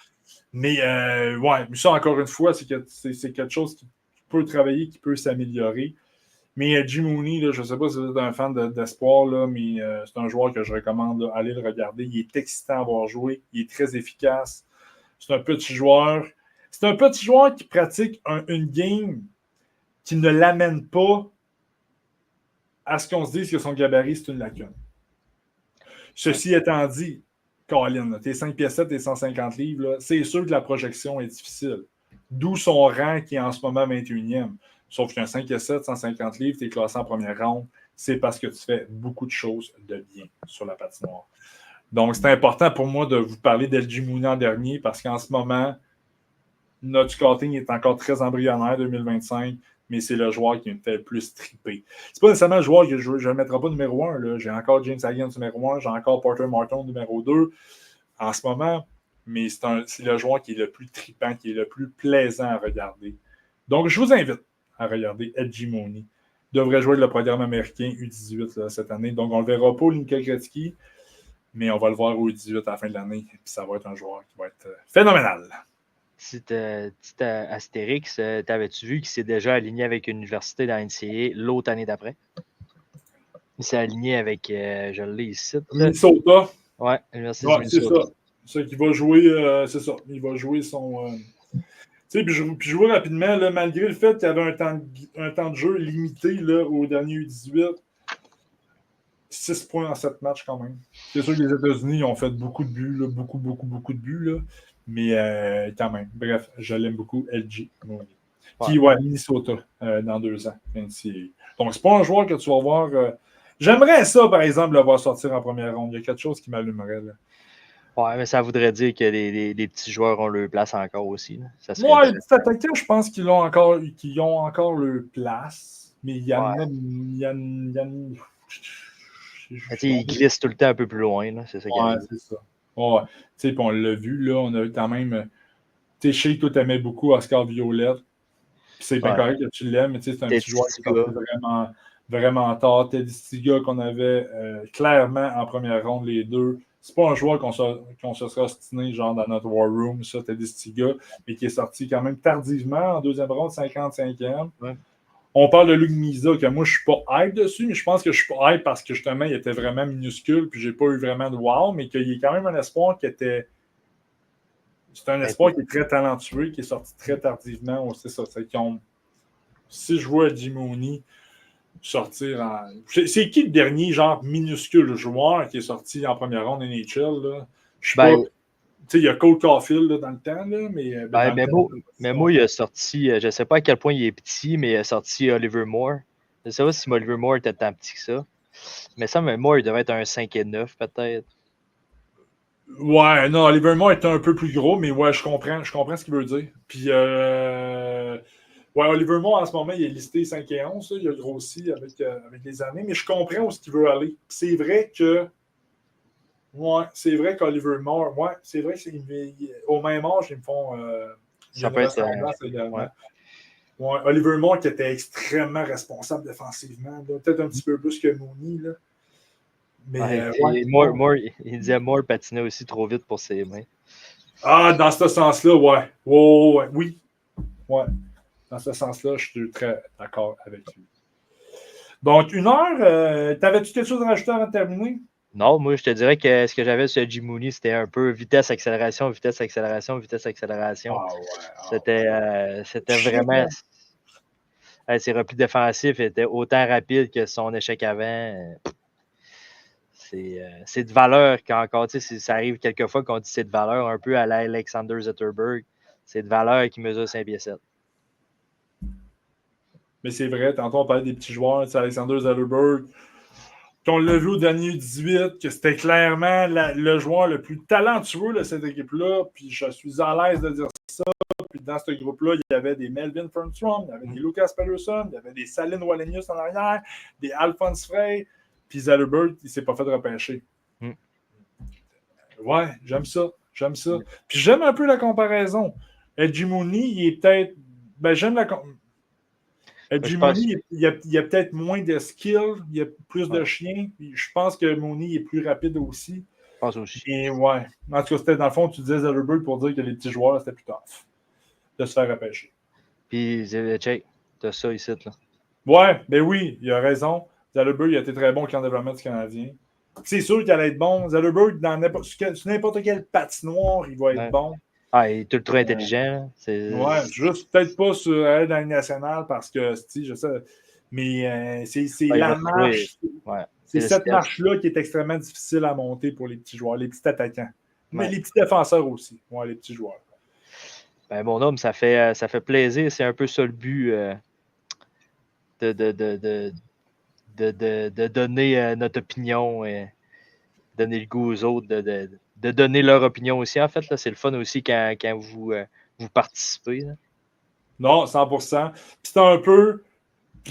Mais ouais, mais ça, encore une fois, c'est quelque chose qui peut travailler, qui peut s'améliorer. Mais Edgy Mooney, là, je ne sais pas si vous êtes un fan d'espoir, là, mais c'est un joueur que je recommande d'aller le regarder. Il est excitant à voir jouer. Il est très efficace. C'est un petit joueur. C'est un petit joueur qui pratique une game qui ne l'amène pas à ce qu'on se dise que son gabarit, c'est une lacune. Ceci étant dit, Colin, t'es 5 pieds 7, t'es 150 livres, là, c'est sûr que la projection est difficile. D'où son rang qui est en ce moment 21e. Sauf qu'un 5 pieds 7, 150 livres, t'es classé en première ronde, c'est parce que tu fais beaucoup de choses de bien sur la patinoire. Donc, c'est important pour moi de vous parler d'Edgy Mooney en dernier parce qu'en ce moment, notre scouting est encore très embryonnaire 2025, mais c'est le joueur qui me fait le plus triper. C'est pas nécessairement le joueur que je ne mettrai pas numéro 1. Là. J'ai encore James Hagan numéro 1, j'ai encore Porter Martin numéro 2 en ce moment, mais c'est le joueur qui est le plus tripant, qui est le plus plaisant à regarder. Donc, je vous invite à regarder Edgy Mooney. Il devrait jouer le programme américain U18 là, cette année. Donc, on ne le verra pas au Linka Gretzky, mais on va le voir au U18 à la fin de l'année. Puis ça va être un joueur qui va être phénoménal. Petit Astérix, t'avais-tu vu qu'il s'est déjà aligné avec une université dans NCAA l'autre année d'après? Il s'est aligné avec, je l'ai ici. Minnesota. Ouais, l'université de Minnesota. C'est ça. C'est ça qu'il va jouer, c'est ça. Il va jouer son... Tu sais, puis jouer rapidement, là, malgré le fait qu'il y avait un temps de jeu limité là, au dernier U18. 6 points en 7 matchs quand même. C'est sûr que les États-Unis ont fait beaucoup de buts, là, beaucoup de buts, là. Mais quand même. Bref, je l'aime beaucoup, Edgy Mooney. Qui est à Minnesota dans 2 ans. Donc, c'est pas un joueur que tu vas voir. J'aimerais ça, par exemple, le voir sortir en première ronde. Il y a quelque chose qui m'allumerait. Là. Ouais, mais ça voudrait dire que les petits joueurs ont leur place encore aussi. Là. Ouais, les petits attaquants, je pense qu'ils ont encore leur place. Mais il y en a. Il glisse tout le temps un peu plus loin. Là. C'est ça ouais, c'est ça. Ouais. Tu sais, puis on l'a vu, là, on a quand même. Tu sais, je sais que toi, t'aimais beaucoup Oscar Violette. Puis c'est bien correct que tu l'aimes, mais tu sais, c'est un petit joueur qui est vraiment, vraiment tard. Teddy Stiga qu'on avait clairement en première ronde, les deux. C'est pas un joueur qu'on se sera ostiné genre dans notre War Room, ça, Teddy Stiga, mais qui est sorti quand même tardivement en deuxième ronde, 55e. Ouais. On parle de Luc Misa, que moi, je suis pas hype dessus, mais je pense que je suis pas hype parce que justement, il était vraiment minuscule, puis j'ai pas eu vraiment de wow, mais qu'il y a quand même un espoir qui était C'est un espoir qui est très talentueux, qui est sorti très tardivement. C'est ça. Si je vois Jim Mooney sortir en. C'est qui le dernier, genre, minuscule joueur qui est sorti en première ronde NHL? Là? Je sais pas. Tu sais, il y a Cole Caulfield là, dans le temps, là, mais moi, il a sorti, je ne sais pas à quel point il est petit, mais il a sorti Oliver Moore. Je ne sais pas si Oliver Moore était tant petit que ça. Mais ça, Moore, il devait être un 5 et 9 peut-être. Ouais, non, Oliver Moore est un peu plus gros, mais ouais, je comprends ce qu'il veut dire. Puis, ouais, Oliver Moore, en ce moment, il est listé 5 et 11, il a grossi avec les années, mais je comprends où il veut aller. C'est vrai que ouais, c'est vrai qu'Oliver Moore, ouais, c'est vrai qu'au même âge, ils me font ça peut être également. Ouais. Ouais, Oliver Moore qui était extrêmement responsable défensivement, peut-être un petit peu plus que Mooney. Là. Mais Moore, il disait Moore patinait aussi trop vite pour ses mains. Ah, dans ce sens-là, ouais. Oh, oui. Ouais. Dans ce sens-là, je suis très d'accord avec lui. Donc, 1 heure, t'avais-tu quelque chose à rajouter avant de terminer? Non, moi, je te dirais que ce que j'avais sur Jim Mooney, c'était un peu vitesse, accélération, vitesse, accélération, vitesse, accélération. Ah ouais. C'était vraiment. Ses replis défensifs étaient autant rapides que son échec avant. C'est de valeur qu'encore, tu sais, ça arrive quelquefois qu'on dit c'est de valeur un peu à l'Alexander Zetterberg. C'est de valeur qui mesure 5 pieds 7. Mais c'est vrai, tantôt on parlait des petits joueurs, Alexander Zetterberg, qu'on l'a vu au dernier 18, que c'était clairement le joueur le plus talentueux de cette équipe-là, puis je suis à l'aise de dire ça. Puis dans ce groupe-là, il y avait des Melvin Fernstrom, il y avait des Lucas Patterson, il y avait des Salin Wallenius en arrière, des Alphonse Frey, puis Zetterberg, il ne s'est pas fait repêcher. Ouais, j'aime ça. Puis j'aime un peu la comparaison. Edgy Mooney, il est peut-être. Ben, j'aime la comparaison. Edgy Mooney, il y a peut-être moins de skills, il y a plus de chiens. Je pense que Mooney est plus rapide aussi. Je pense aussi. Et ouais. En tout cas, c'était dans le fond, tu disais Zetterberg pour dire que les petits joueurs, c'était plus tough de se faire repêcher. Puis, check, t'as ça ici, là. Ouais, ben oui, il a raison. Zetterberg, il a été très bon au camp de développement du Canadien. C'est sûr qu'il allait être bon. Zetterberg, sur n'importe quelle patinoire, il va être bon. Ah, il est ultra intelligent. Ouais, juste peut-être pas sur dans la nationale parce que, je sais, mais c'est la marche. Ouais. C'est cette marche-là qui est extrêmement difficile à monter pour les petits joueurs, les petits attaquants. Mais les petits défenseurs aussi. Ouais, les petits joueurs. Ben, mon homme, ça fait plaisir. C'est un peu ça le but de donner notre opinion et donner le goût aux autres de donner leur opinion aussi. En fait, là, c'est le fun aussi quand vous participez. Là. Non, 100%. Puis c'est un peu...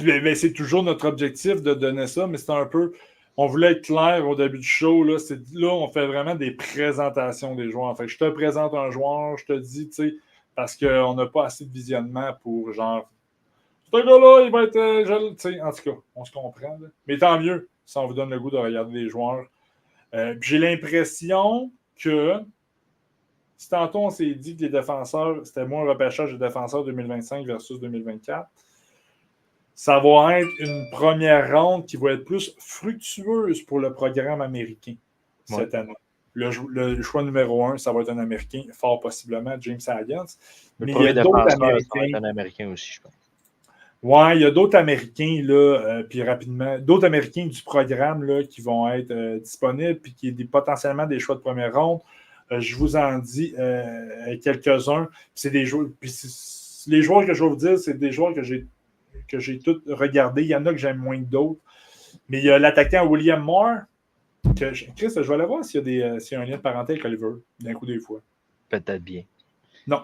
Ben, c'est toujours notre objectif de donner ça, mais c'est un peu... On voulait être clair au début du show. Là, on fait vraiment des présentations des joueurs. Fait que je te présente un joueur, je te dis, tu sais, parce qu'on n'a pas assez de visionnement pour genre... Ce gars-là, il va être... tu sais, en tout cas, on se comprend. Là. Mais tant mieux, ça vous donne le goût de regarder les joueurs. J'ai l'impression que si tantôt on s'est dit que les défenseurs, c'était moins un repêchage des défenseurs 2025 versus 2024, ça va être une première ronde qui va être plus fructueuse pour le programme américain cette année. Le choix numéro 1, ça va être un Américain, fort possiblement, James Haggans. Mais il y a d'autres Américains. Ça va être un Américain aussi, je pense. Ouais, il y a d'autres Américains, là, puis rapidement, d'autres Américains du programme là, qui vont être disponibles, puis qui est potentiellement des choix de première ronde. Je vous en dis quelques-uns. C'est des joueurs. Puis les joueurs que je vais vous dire, c'est des joueurs que j'ai tous regardés. Il y en a que j'aime moins que d'autres. Mais il y a l'attaquant William Moore. Chris, je vais aller voir s'il y a un lien de parenté avec Oliver, d'un coup des fois. Peut-être bien. Non.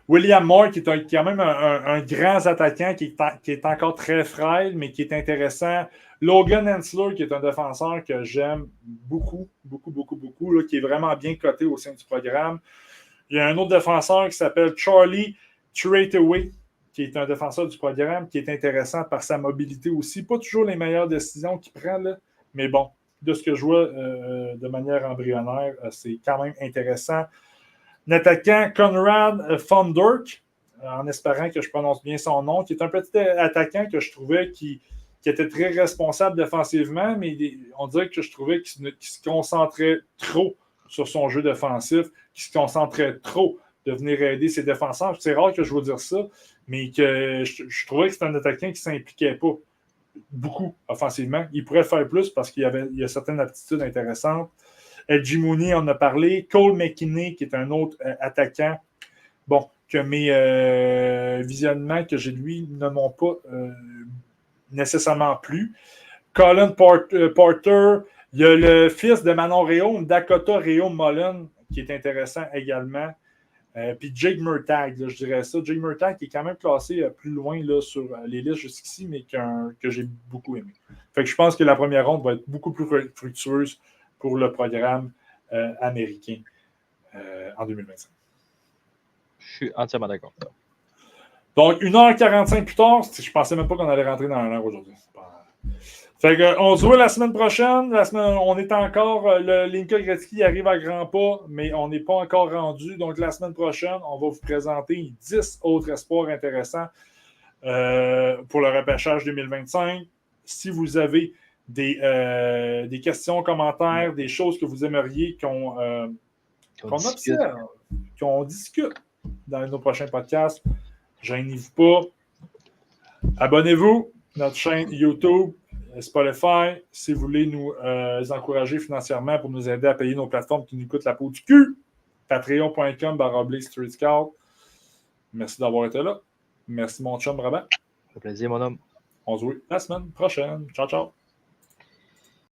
William Moore, qui est quand même un grand attaquant, qui est encore très frêle, mais qui est intéressant. Logan Hensler, qui est un défenseur que j'aime beaucoup, là, qui est vraiment bien coté au sein du programme. Il y a un autre défenseur qui s'appelle Charlie Treataway, qui est un défenseur du programme, qui est intéressant par sa mobilité aussi. Pas toujours les meilleures décisions qu'il prend, là, mais bon, de ce que je vois de manière embryonnaire, c'est quand même intéressant. L'attaquant Conrad von Durk, en espérant que je prononce bien son nom, qui est un petit attaquant que je trouvais qui était très responsable défensivement, mais on dirait que je trouvais qu'il se concentrait trop sur son jeu défensif, qui se concentrait trop de venir aider ses défenseurs. C'est rare que je vous dire ça, mais que je trouvais que c'était un attaquant qui ne s'impliquait pas beaucoup offensivement. Il pourrait faire plus parce qu'il y a certaines aptitudes intéressantes. Edgy Mooney, on a parlé. Cole McKinney, qui est un autre attaquant. Bon, que mes visionnements que j'ai de lui ne m'ont pas nécessairement plu. Colin Porter, il y a le fils de Manon Réaume, Dakota Réaume-Mullen, qui est intéressant également. Puis Jake Murtagh, là, je dirais ça. Jake Murtagh qui est quand même classé plus loin là, sur les listes jusqu'ici, mais que j'ai beaucoup aimé. Fait que je pense que la première ronde va être beaucoup plus fructueuse pour le programme américain en 2025. Je suis entièrement d'accord. Donc, 1h45 plus tard, je pensais même pas qu'on allait rentrer dans l'heure aujourd'hui. Fait que, on se voit la semaine prochaine. On est encore. Le Linka Gretzky arrive à grands pas, mais on n'est pas encore rendu. Donc, la semaine prochaine, on va vous présenter 10 autres espoirs intéressants pour le repêchage 2025. Si vous avez des questions, commentaires, des choses que vous aimeriez qu'on observe, qu'on discute dans nos prochains podcasts, gênez-vous pas. Abonnez-vous à notre chaîne YouTube, Spotify, si vous voulez nous encourager financièrement pour nous aider à payer nos plateformes qui nous coûtent la peau du cul. Patreon.com/StreetScout. Merci d'avoir été là. Merci mon chum Robert. Ça fait plaisir, mon homme. On se voit la semaine prochaine. Ciao, ciao.